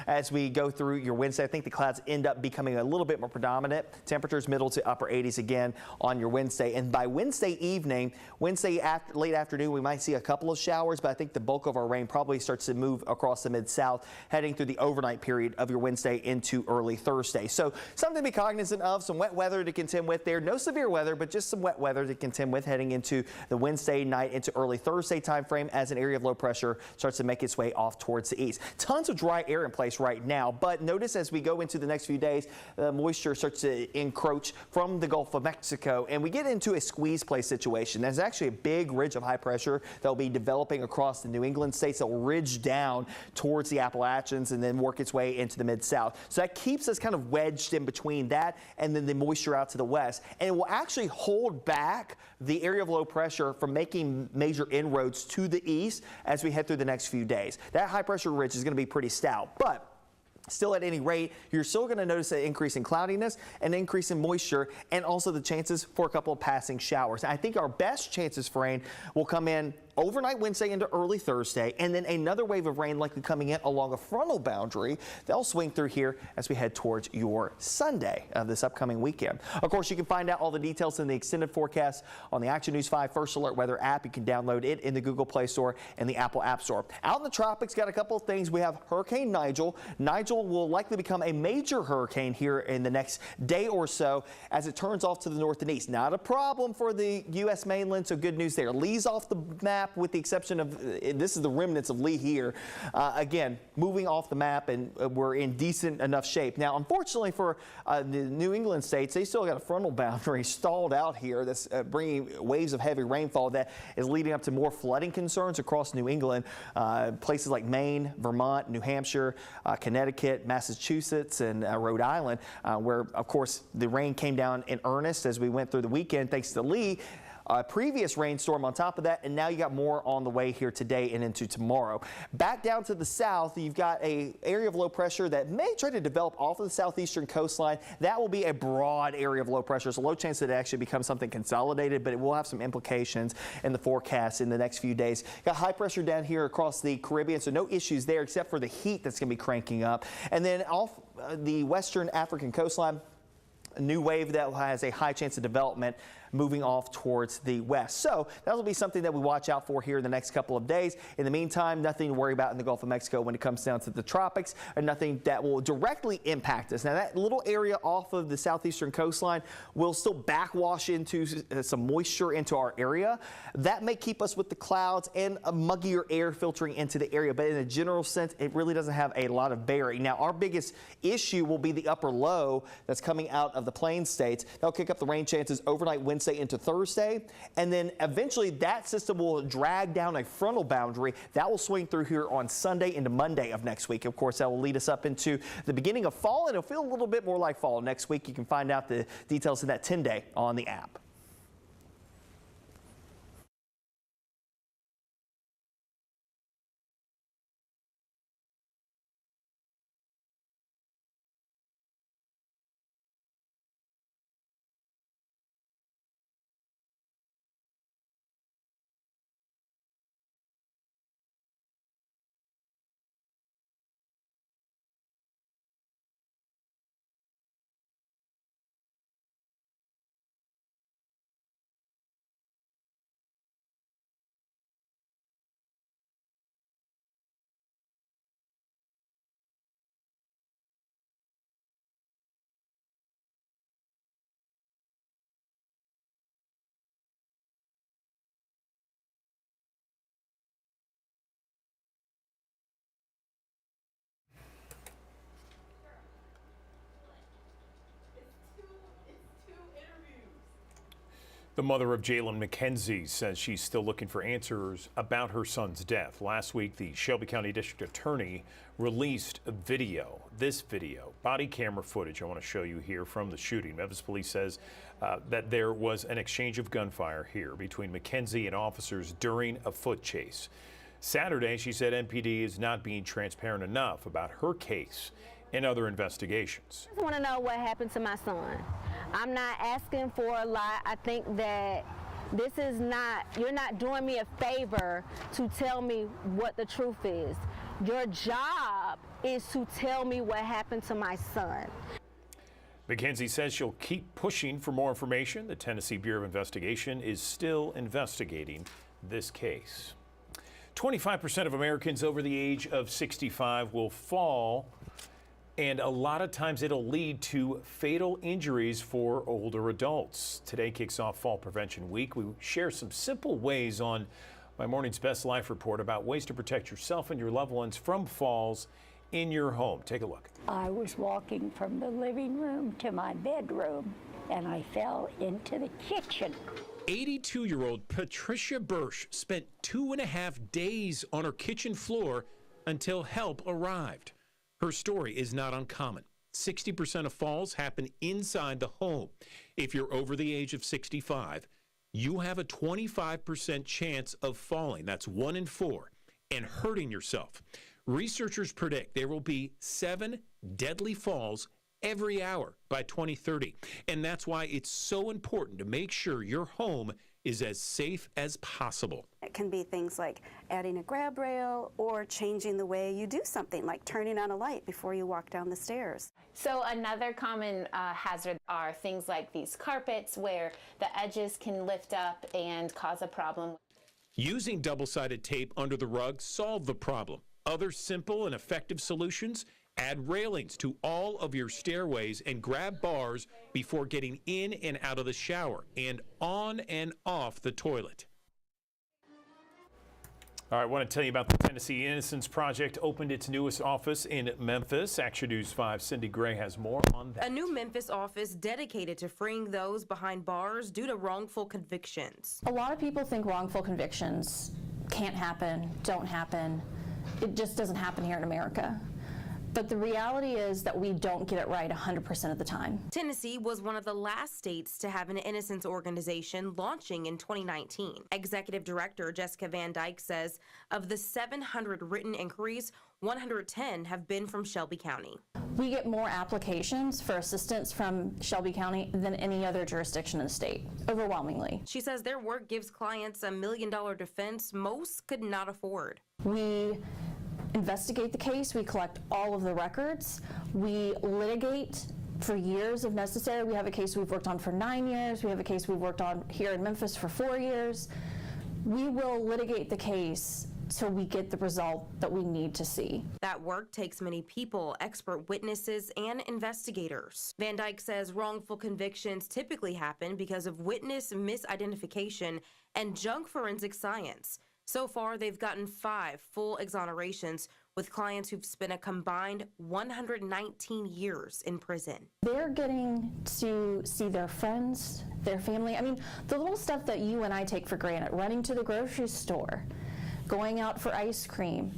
as we go through your Wednesday. I think the clouds end up becoming a little bit more predominant. Temperatures middle to upper 80s again on your Wednesday. And by Wednesday evening, late afternoon, we might see a couple of showers, but I think the bulk of our rain probably starts to move across the Mid-South heading through the overnight period of your Wednesday into early Thursday. So something to be cognizant of, some wet weather to contend with there. No severe weather, but just some wet weather to contend with heading into the Wednesday night into early Thursday time frame as an area of low pressure starts to make its way off towards the east. Tons of dry air in place right now, but notice as we go into the next few days, moisture starts to encroach from the Gulf of Mexico, and we get into a squeeze play situation. There's actually a big ridge of high pressure that will be developing across the New England states that will ridge down towards the Appalachians and then work its way into the Mid-South. So that keeps us kind of wedged in between that and then the moisture out to the west, and it will actually hold back the area of low pressure from making major inroads to the east as we head through the next few days. That high pressure ridge is going to be pretty stout, but still, at any rate, you're still going to notice an increase in cloudiness, an increase in moisture, and also the chances for a couple of passing showers. I think our best chances for rain will come in overnight Wednesday into early Thursday, and then another wave of rain likely coming in along a frontal boundary. They'll swing through here as we head towards your Sunday of this upcoming weekend. Of course, you can find out all the details in the extended forecast on the Action News 5 First Alert Weather app. You can download it in the Google Play Store and the Apple App Store. Out in the tropics, got a couple of things. We have Hurricane Nigel. Nigel will likely become a major hurricane here in the next day or so as it turns off to the north and east. Not a problem for the U.S. mainland, so good news there. Lee's off the map with the exception of, this is the remnants of Lee here. Again, moving off the map, and we're in decent enough shape. Now, unfortunately for the New England states, they still got a frontal boundary stalled out here that's bringing waves of heavy rainfall that is leading up to more flooding concerns across New England. Places like Maine, Vermont, New Hampshire, Connecticut, Massachusetts, and Rhode Island, where, of course, the rain came down in earnest as we went through the weekend thanks to Lee. Previous rainstorm on top of that, and now you got more on the way here today and into tomorrow. Back down to the south, you've got an area of low pressure that may try to develop off of the southeastern coastline. That will be a broad area of low pressure. So low chance that it actually becomes something consolidated, but it will have some implications in the forecast in the next few days. Got high pressure down here across the Caribbean, so no issues there except for the heat that's going to be cranking up. And then off the western African coastline, a new wave that has a high chance of development moving off towards the west. So that'll be something that we watch out for here in the next couple of days. In the meantime, nothing to worry about in the Gulf of Mexico when it comes down to the tropics, and nothing that will directly impact us. Now, that little area off of the southeastern coastline will still backwash into some moisture into our area. That may keep us with the clouds and a muggier air filtering into the area, but in a general sense, it really doesn't have a lot of bearing. Now, our biggest issue will be the upper low that's coming out of the plains states. That'll kick up the rain chances overnight Wednesday into Thursday, and then eventually that system will drag down a frontal boundary that will swing through here on Sunday into Monday of next week. Of course, that will lead us up into the beginning of fall, and it'll feel a little bit more like fall next week. You can find out the details of that 10-day on the app. The mother of Jalen McKenzie says she's still looking for answers about her son's death. Last week, the Shelby County District Attorney released a video. This video, body camera footage I want to show you here from the shooting. Memphis Police says that there was an exchange of gunfire here between McKenzie and officers during a foot chase. Saturday, she said MPD is not being transparent enough about her case and other investigations. I just want to know what happened to my son. I'm not asking for a lot. I think that this is not, you're not doing me a favor to tell me what the truth is. Your job is to tell me what happened to my son. McKenzie says she'll keep pushing for more information. The Tennessee Bureau of Investigation is still investigating this case. 25% of Americans over the age of 65 will fall, and a lot of times it'll lead to fatal injuries for older adults. Today kicks off Fall Prevention Week. We share some simple ways on my morning's Best Life report about ways to protect yourself and your loved ones from falls in your home. Take a look. I was walking from the living room to my bedroom, and I fell into the kitchen. 82-year-old Patricia Bursch spent 2.5 days on her kitchen floor until help arrived. Her story is not uncommon. 60% of falls happen inside the home. If you're over the age of 65, you have a 25% chance of falling. That's 1 in 4, and hurting yourself. Researchers predict there will be 7 deadly falls every hour by 2030. And that's why it's so important to make sure your home is as safe as possible. It can be things like adding a grab rail or changing the way you do something, like turning on a light before you walk down the stairs. So another common hazard are things like these carpets where the edges can lift up and cause a problem. Using double-sided tape under the rug solved the problem. Other simple and effective solutions: add railings to all of your stairways and grab bars before getting in and out of the shower and on and off the toilet. All right, I want to tell you about the Tennessee Innocence Project. Opened its newest office in Memphis. Action News 5's Cindy Gray has more on that. A new Memphis office dedicated to freeing those behind bars due to wrongful convictions. A lot of people think wrongful convictions can't happen, don't happen. It just doesn't happen here in America. But the reality is that we don't get it right 100% of the time. Tennessee was one of the last states to have an innocence organization launching in 2019. Executive Director Jessica Van Dyke says of the 700 written inquiries, 110 have been from Shelby County. We get more applications for assistance from Shelby County than any other jurisdiction in the state, overwhelmingly. She says their work gives clients $1 million defense most could not afford. We investigate the case, we collect all of the records, we litigate for years if necessary. We have a case we've worked on for 9 years, we have a case we've worked on here in Memphis for 4 years. We will litigate the case till we get the result that we need to see. That work takes many people, expert witnesses, and investigators. Van Dyke says wrongful convictions typically happen because of witness misidentification and junk forensic science. So far, they've gotten 5 full exonerations with clients who've spent a combined 119 years in prison. They're getting to see their friends, their family. I mean, the little stuff that you and I take for granted, running to the grocery store, going out for ice cream,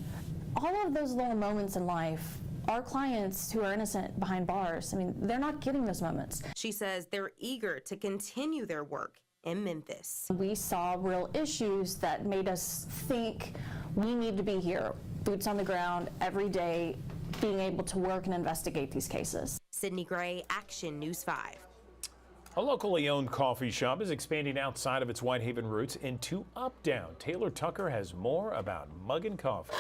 all of those little moments in life, our clients who are innocent behind bars, I mean, they're not getting those moments. She says they're eager to continue their work in Memphis. We saw real issues that made us think we need to be here, boots on the ground every day, being able to work and investigate these cases. Sydney Gray, Action News 5. A locally owned coffee shop is expanding outside of its Whitehaven roots into Uptown. Taylor Tucker has more about Muggin' Coffee.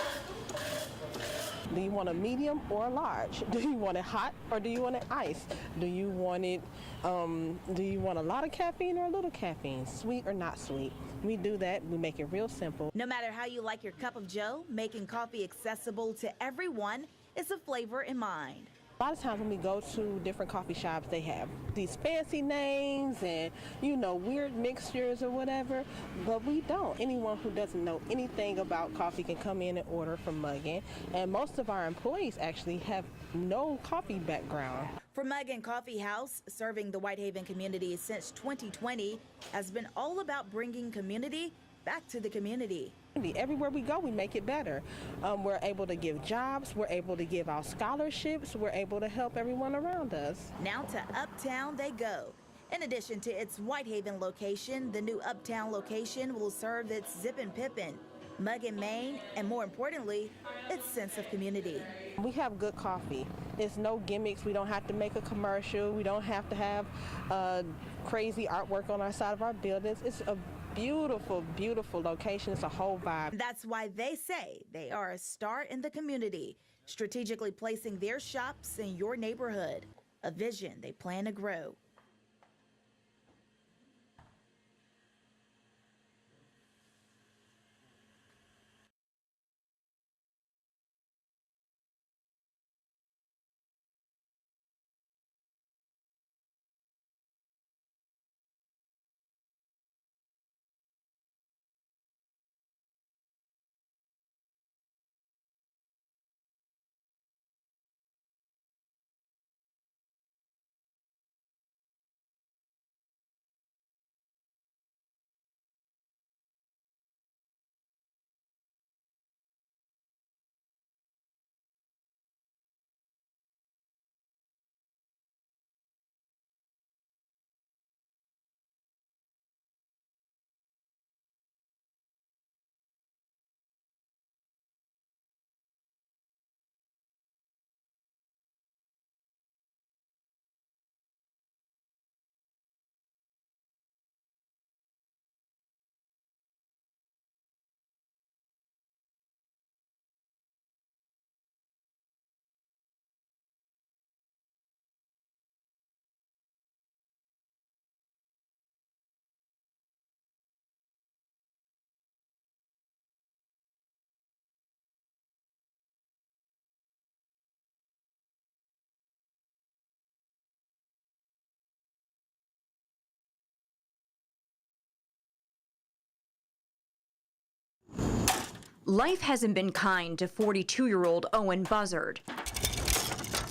Do you want a medium or a large? Do you want it hot or do you want it iced? Do you want it, do you want a lot of caffeine or a little caffeine? Sweet or not sweet? We do that. We make it real simple. No matter how you like your cup of joe, making coffee accessible to everyone is a flavor in mind. A lot of times when we go to different coffee shops, they have these fancy names and, you know, weird mixtures or whatever, but we don't. Anyone who doesn't know anything about coffee can come in and order from Muggin, and most of our employees actually have no coffee background. For Muggin Coffee House, serving the Whitehaven community since 2020 has been all about bringing community back to the community. Everywhere we go, we make it better. We're able to give jobs, we're able to give out scholarships, we're able to help everyone around us. Now to Uptown they go. In addition to its Whitehaven location, the new Uptown location will serve its Zip and Pippin, Muggin, Maine, and more importantly, its sense of community. We have good coffee. There's no gimmicks. We don't have to make a commercial. We don't have to have crazy artwork on our side of our buildings. It's a beautiful, beautiful location. It's a whole vibe. That's why they say they are a star in the community, strategically placing their shops in your neighborhood, a vision they plan to grow. Life hasn't been kind to 42-year-old Owen Buzzard.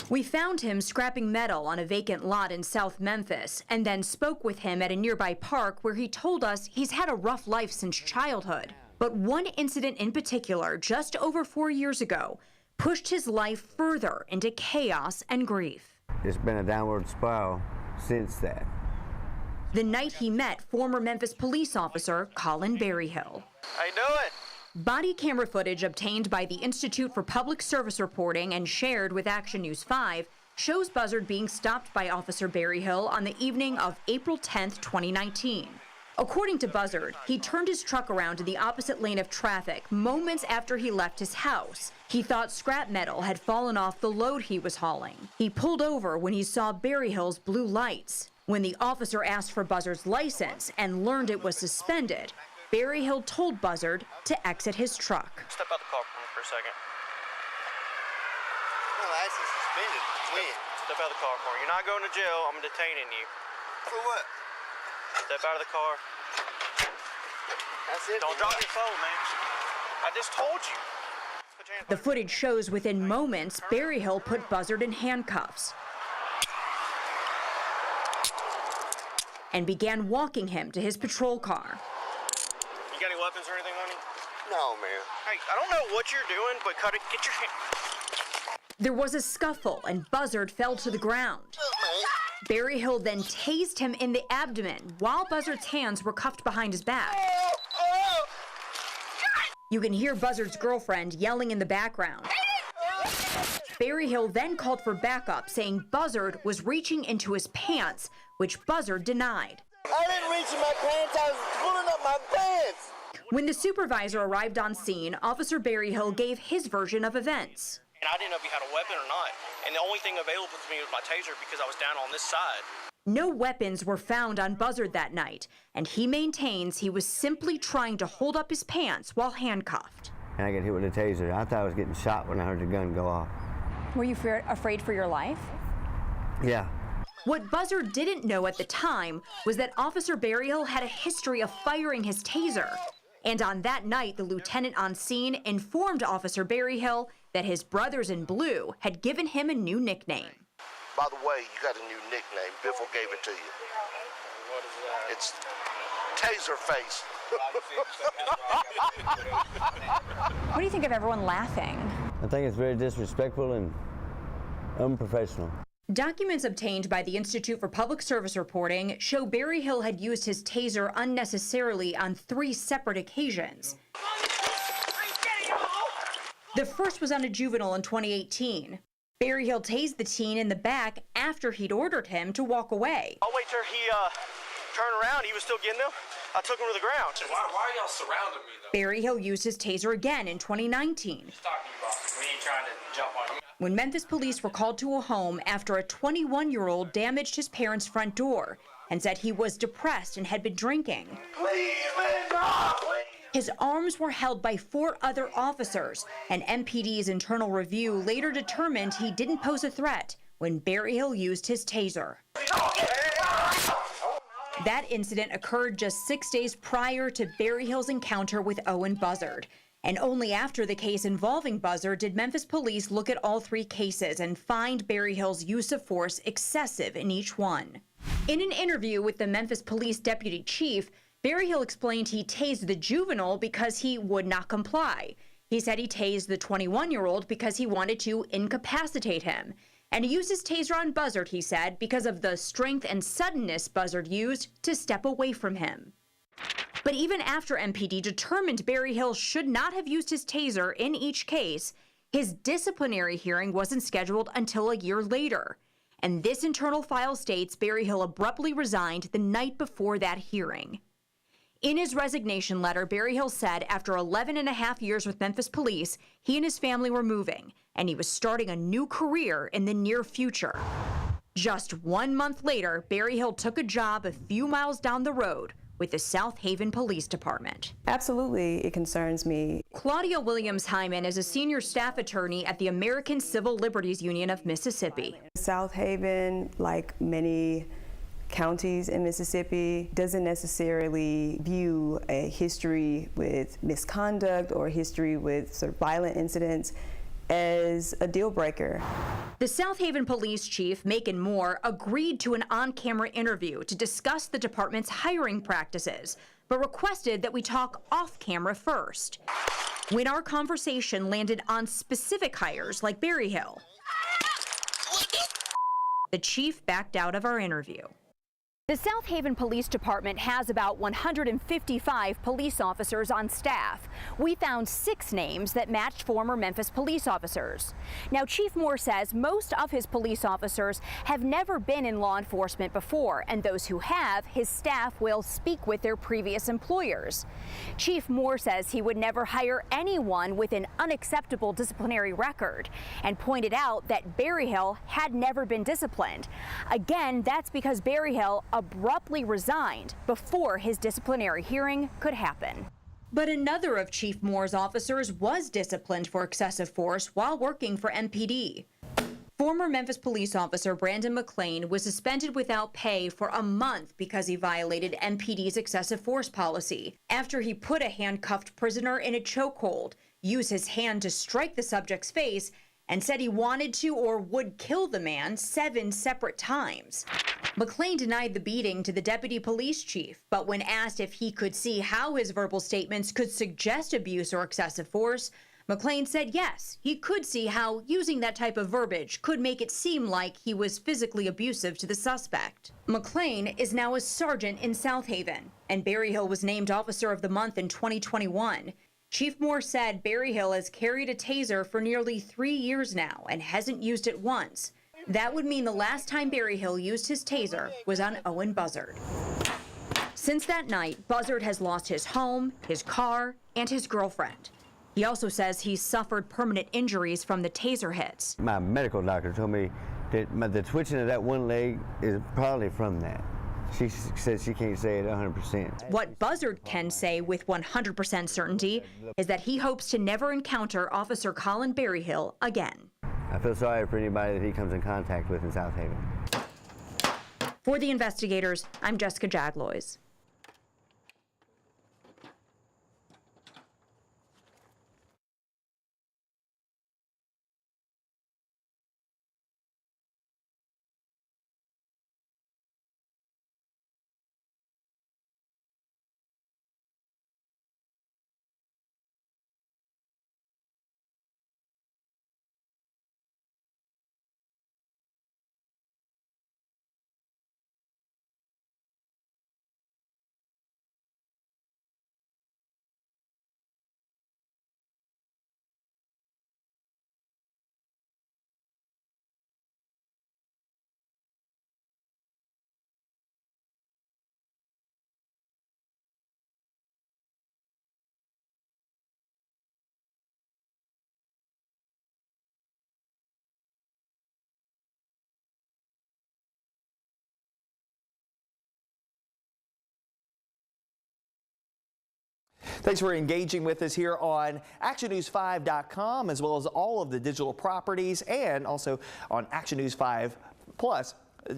We found him scrapping metal on a vacant lot in South Memphis and then spoke with him at a nearby park where he told us he's had a rough life since childhood. But one incident in particular, just over 4 years ago, pushed his life further into chaos and grief. It's been a downward spiral since that. The night he met former Memphis police officer Colin Berryhill. How you doing? Body camera footage obtained by the Institute for Public Service Reporting and shared with Action News 5 shows Buzzard being stopped by Officer Berryhill on the evening of April 10, 2019. According to Buzzard, he turned his truck around to the opposite lane of traffic moments after he left his house. He thought scrap metal had fallen off the load he was hauling. He pulled over when he saw Berryhill's blue lights. When the officer asked for Buzzard's license and learned it was suspended, Berryhill told Buzzard to exit his truck. Step out the car for a second. My license suspended. When? Step out of the car for me. You're not going to jail. I'm detaining you. For what? Step out of the car. That's it. Don't drop your phone, man. I just told you. The footage shows within moments, Berryhill put Buzzard in handcuffs and began walking him to his patrol car. You got any weapons or anything on you? No, man. Hey, I don't know what you're doing, but cut it. Get your hand. There was a scuffle and Buzzard fell to the ground. Berryhill then tased him in the abdomen while Buzzard's hands were cuffed behind his back. You can hear Buzzard's girlfriend yelling in the background. Berryhill then called for backup, saying Buzzard was reaching into his pants, which Buzzard denied. I didn't reach in my pants. I was pulling up my pants. When the supervisor arrived on scene, Officer Berryhill gave his version of events. And I didn't know if he had a weapon or not. And the only thing available to me was my taser because I was down on this side. No weapons were found on Buzzard that night, and he maintains he was simply trying to hold up his pants while handcuffed. And I got hit with a taser. I thought I was getting shot when I heard the gun go off. Were you afraid for your life? Yeah. What Buzzard didn't know at the time was that Officer Berryhill had a history of firing his taser. And on that night, the lieutenant on scene informed Officer Berryhill that his brothers in blue had given him a new nickname. By the way, you got a new nickname. Biffle gave it to you. What is that? It's Taser Face. What do you think of everyone laughing? I think it's very disrespectful and unprofessional. Documents obtained by the Institute for Public Service Reporting show Berryhill had used his taser unnecessarily on 3 separate occasions. The first was on a juvenile in 2018. Berryhill tased the teen in the back after he'd ordered him to walk away. I'll wait till he turned around. He was still getting him. I took him to the ground. Why are y'all surrounding me, though? Berryhill used his taser again in 2019. We ain't trying to jump on you. When Memphis police were called to a home after a 21-year-old damaged his parents' front door and said he was depressed and had been drinking. Please, man, no, please. His arms were held by 4 other officers, and MPD's internal review later determined he didn't pose a threat when Berryhill used his taser. That incident occurred just 6 days prior to Berryhill's encounter with Owen Buzzard. And only after the case involving Buzzard did Memphis police look at all 3 cases and find Berryhill's use of force excessive in each one. In an interview with the Memphis police deputy chief, Berryhill explained he tased the juvenile because he would not comply. He said he tased the 21-year-old because he wanted to incapacitate him. And he used his taser on Buzzard, he said, because of the strength and suddenness Buzzard used to step away from him. But even after MPD determined Berryhill should not have used his taser in each case, his disciplinary hearing wasn't scheduled until a year later. And this internal file states Berryhill abruptly resigned the night before that hearing. In his resignation letter, Berryhill said after 11.5 years with Memphis police, he and his family were moving, and he was starting a new career in the near future. Just 1 month later, Berryhill took a job a few miles down the road with the South Haven Police Department. Absolutely, it concerns me. Claudia Williams-Hyman is a senior staff attorney at the American Civil Liberties Union of Mississippi. South Haven, like many counties in Mississippi, doesn't necessarily view a history with misconduct or history with sort of violent incidents as a deal breaker. The South Haven police chief, Macon Moore, agreed to an on-camera interview to discuss the department's hiring practices, but requested that we talk off-camera first. When our conversation landed on specific hires like Berryhill, the chief backed out of our interview. The South Haven Police Department has about 155 police officers on staff. We found 6 names that matched former Memphis police officers. Now, Chief Moore says most of his police officers have never been in law enforcement before, and those who have, his staff will speak with their previous employers. Chief Moore says he would never hire anyone with an unacceptable disciplinary record, and pointed out that Berryhill had never been disciplined. Again, that's because Berryhill abruptly resigned before his disciplinary hearing could happen. But another of Chief Moore's officers was disciplined for excessive force while working for MPD. Former Memphis police officer Brandon McLean was suspended without pay for a month because he violated MPD's excessive force policy after he put a handcuffed prisoner in a chokehold, used his hand to strike the subject's face, and said he wanted to or would kill the man 7 separate times. McLean denied the beating to the deputy police chief, but when asked if he could see how his verbal statements could suggest abuse or excessive force, McLean said yes, he could see how using that type of verbiage could make it seem like he was physically abusive to the suspect. McLean is now a sergeant in South Haven, and Berryhill was named Officer of the Month in 2021. Chief Moore said Berryhill has carried a taser for nearly 3 years now and hasn't used it once. That would mean the last time Berryhill used his taser was on Owen Buzzard. Since that night, Buzzard has lost his home, his car, and his girlfriend. He also says he's suffered permanent injuries from the taser hits. My medical doctor told me that the twitching of that one leg is probably from that. She says she can't say it 100%. What Buzzard can say with 100% certainty is that he hopes to never encounter Officer Colin Berryhill again. I feel sorry for anybody that he comes in contact with in South Haven. For the investigators, I'm Jessica Jaglois. Thanks for engaging with us here on ActionNews5.com, as well as all of the digital properties, and also on Action News 5 Plus,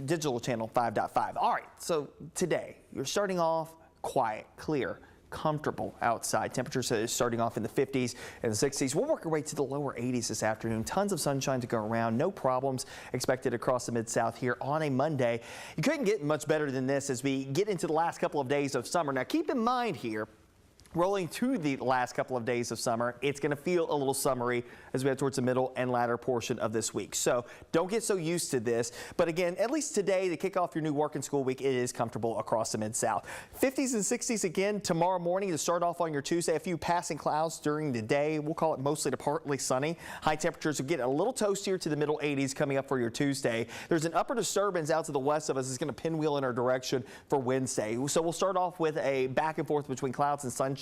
digital channel 5.5. All right, so today you're starting off quiet, clear, comfortable outside. Temperatures starting off in the 50s and the 60s. We'll work our way to the lower 80s this afternoon. Tons of sunshine to go around. No problems expected across the Mid-South here on a Monday. You couldn't get much better than this as we get into the last couple of days of summer. Now keep in mind here, rolling through the last couple of days of summer, it's going to feel a little summery as we head towards the middle and latter portion of this week. So don't get so used to this. But again, at least today to kick off your new work and school week, it is comfortable across the Mid-South. 50s and 60s again tomorrow morning to start off on your Tuesday. A few passing clouds during the day. We'll call it mostly to partly sunny. High temperatures will get a little toastier to the middle 80s coming up for your Tuesday. There's an upper disturbance out to the west of us that's going to pinwheel in our direction for Wednesday. So we'll start off with a back and forth between clouds and sunshine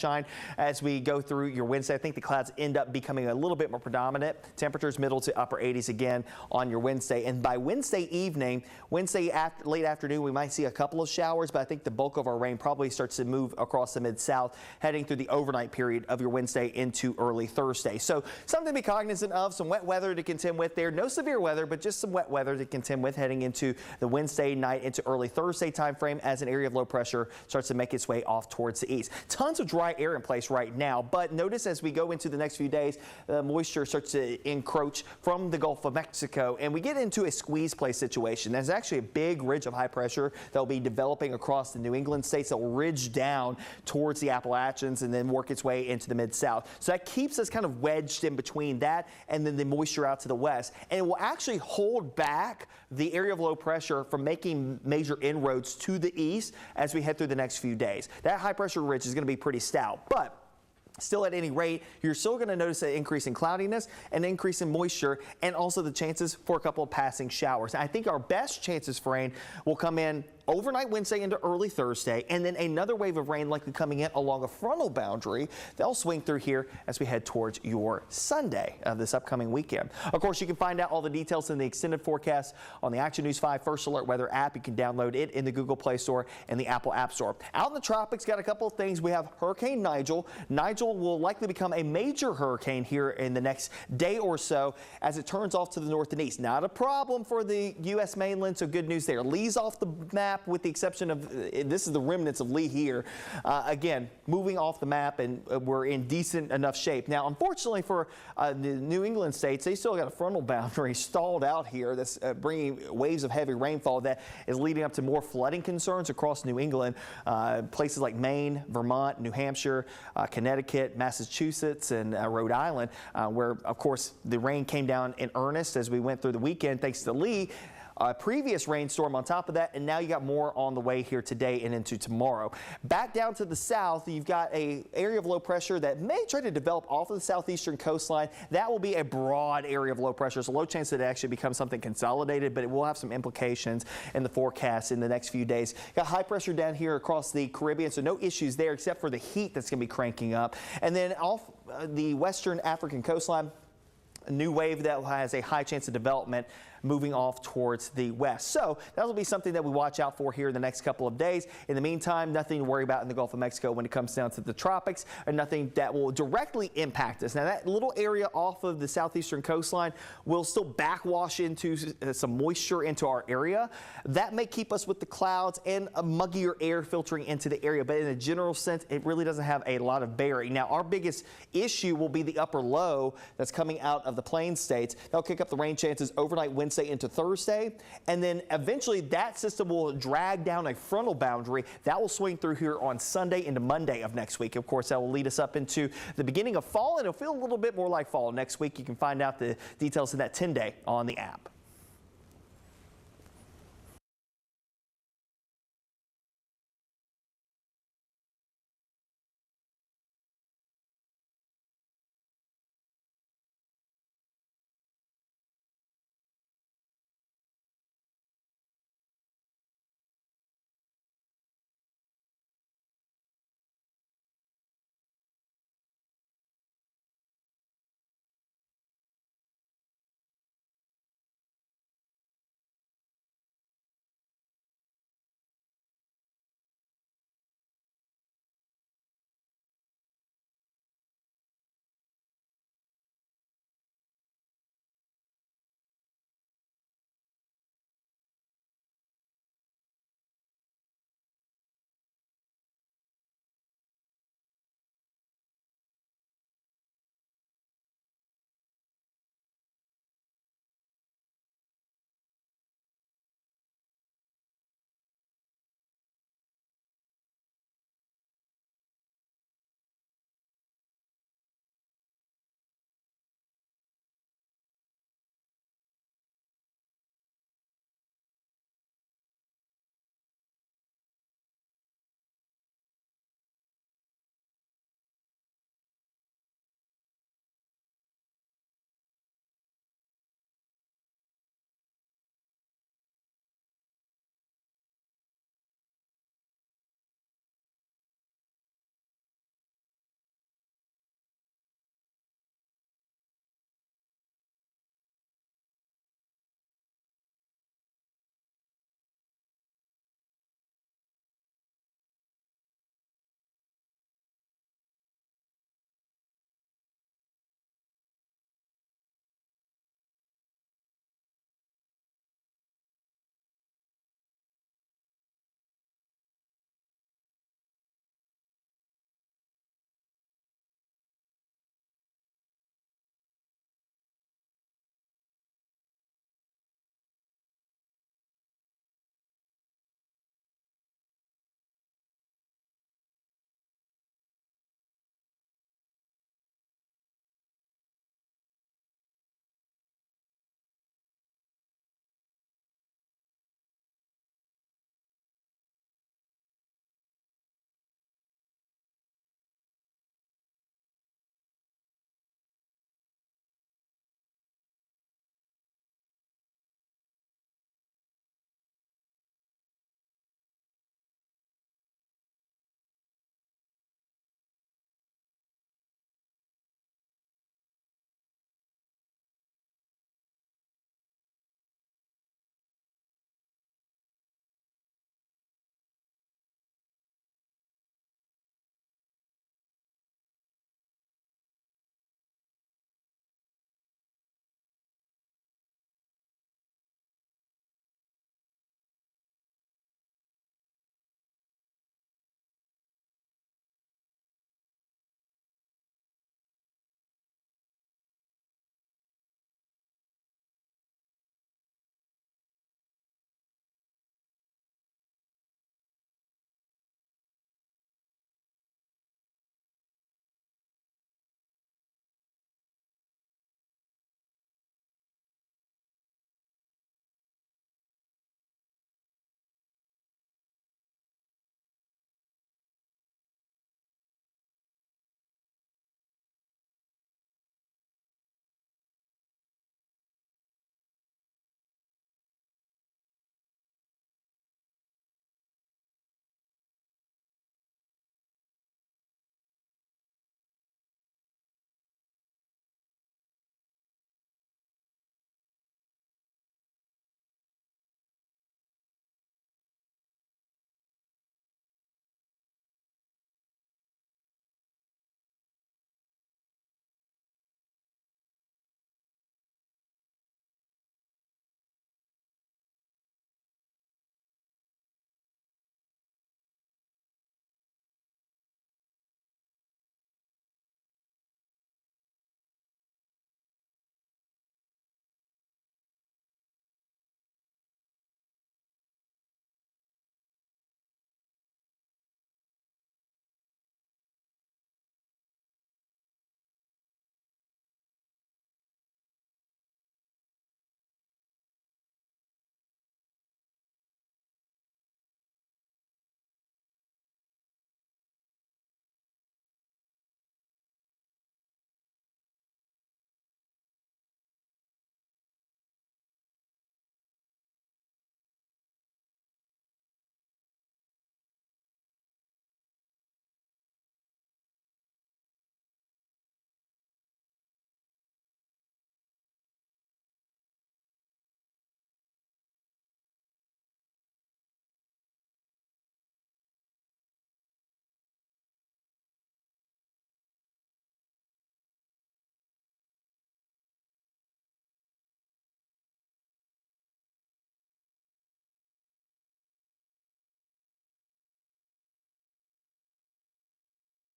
as we go through your Wednesday. I think the clouds end up becoming a little bit more predominant. Temperatures middle to upper 80s again on your Wednesday. And by Wednesday evening, late afternoon, we might see a couple of showers, but I think the bulk of our rain probably starts to move across the Mid-South heading through the overnight period of your Wednesday into early Thursday. So something to be cognizant of, some wet weather to contend with there. No severe weather, but just some wet weather to contend with heading into the Wednesday night into early Thursday time frame as an area of low pressure starts to make its way off towards the east. Tons of dry air in place right now, but notice as we go into the next few days, the moisture starts to encroach from the Gulf of Mexico, and we get into a squeeze play situation. There's actually a big ridge of high pressure that will be developing across the New England states that will ridge down towards the Appalachians and then work its way into the Mid-South. So that keeps us kind of wedged in between that and then the moisture out to the west, and it will actually hold back the area of low pressure from making major inroads to the east as we head through the next few days. That high pressure ridge is going to be pretty stout, but still, at any rate, you're still going to notice an increase in cloudiness, an increase in moisture, and also the chances for a couple of passing showers. I think our best chances for rain will come in overnight Wednesday into early Thursday, and then another wave of rain likely coming in along a frontal boundary. They'll swing through here as we head towards your Sunday of this upcoming weekend. Of course, you can find out all the details in the extended forecast on the Action News 5 First Alert Weather app. You can download it in the Google Play Store and the Apple App Store. Out in the tropics, got a couple of things. We have Hurricane Nigel. Nigel will likely become a major hurricane here in the next day or so as it turns off to the north and east. Not a problem for the U.S. mainland, so good news there. Lee's off the map with the exception of, this is the remnants of Lee here. Again, moving off the map, and we're in decent enough shape. Now, unfortunately for the New England states, they still got a frontal boundary stalled out here that's bringing waves of heavy rainfall that is leading up to more flooding concerns across New England. Places like Maine, Vermont, New Hampshire, Connecticut, Massachusetts, and Rhode Island, where, of course, the rain came down in earnest as we went through the weekend thanks to Lee. Previous rainstorm on top of that, and now you got more on the way here today and into tomorrow. Back down to the south, you've got an area of low pressure that may try to develop off of the southeastern coastline. That will be a broad area of low pressure. So low chance that it actually becomes something consolidated, but it will have some implications in the forecast in the next few days. Got high pressure down here across the Caribbean, so no issues there except for the heat that's going to be cranking up. And then off the western African coastline, a new wave that has a high chance of development moving off towards the west. So that'll be something that we watch out for here in the next couple of days. In the meantime, nothing to worry about in the Gulf of Mexico when it comes down to the tropics, and nothing that will directly impact us. Now, that little area off of the southeastern coastline will still backwash into some moisture into our area. That may keep us with the clouds and a muggier air filtering into the area, but in a general sense, it really doesn't have a lot of bearing. Now, our biggest issue will be the upper low that's coming out of the Plains states. That'll kick up the rain chances overnight Wednesday into Thursday, and then eventually that system will drag down a frontal boundary that will swing through here on Sunday into Monday of next week. Of course, that will lead us up into the beginning of fall, and it'll feel a little bit more like fall next week. You can find out the details of that 10-day on the app.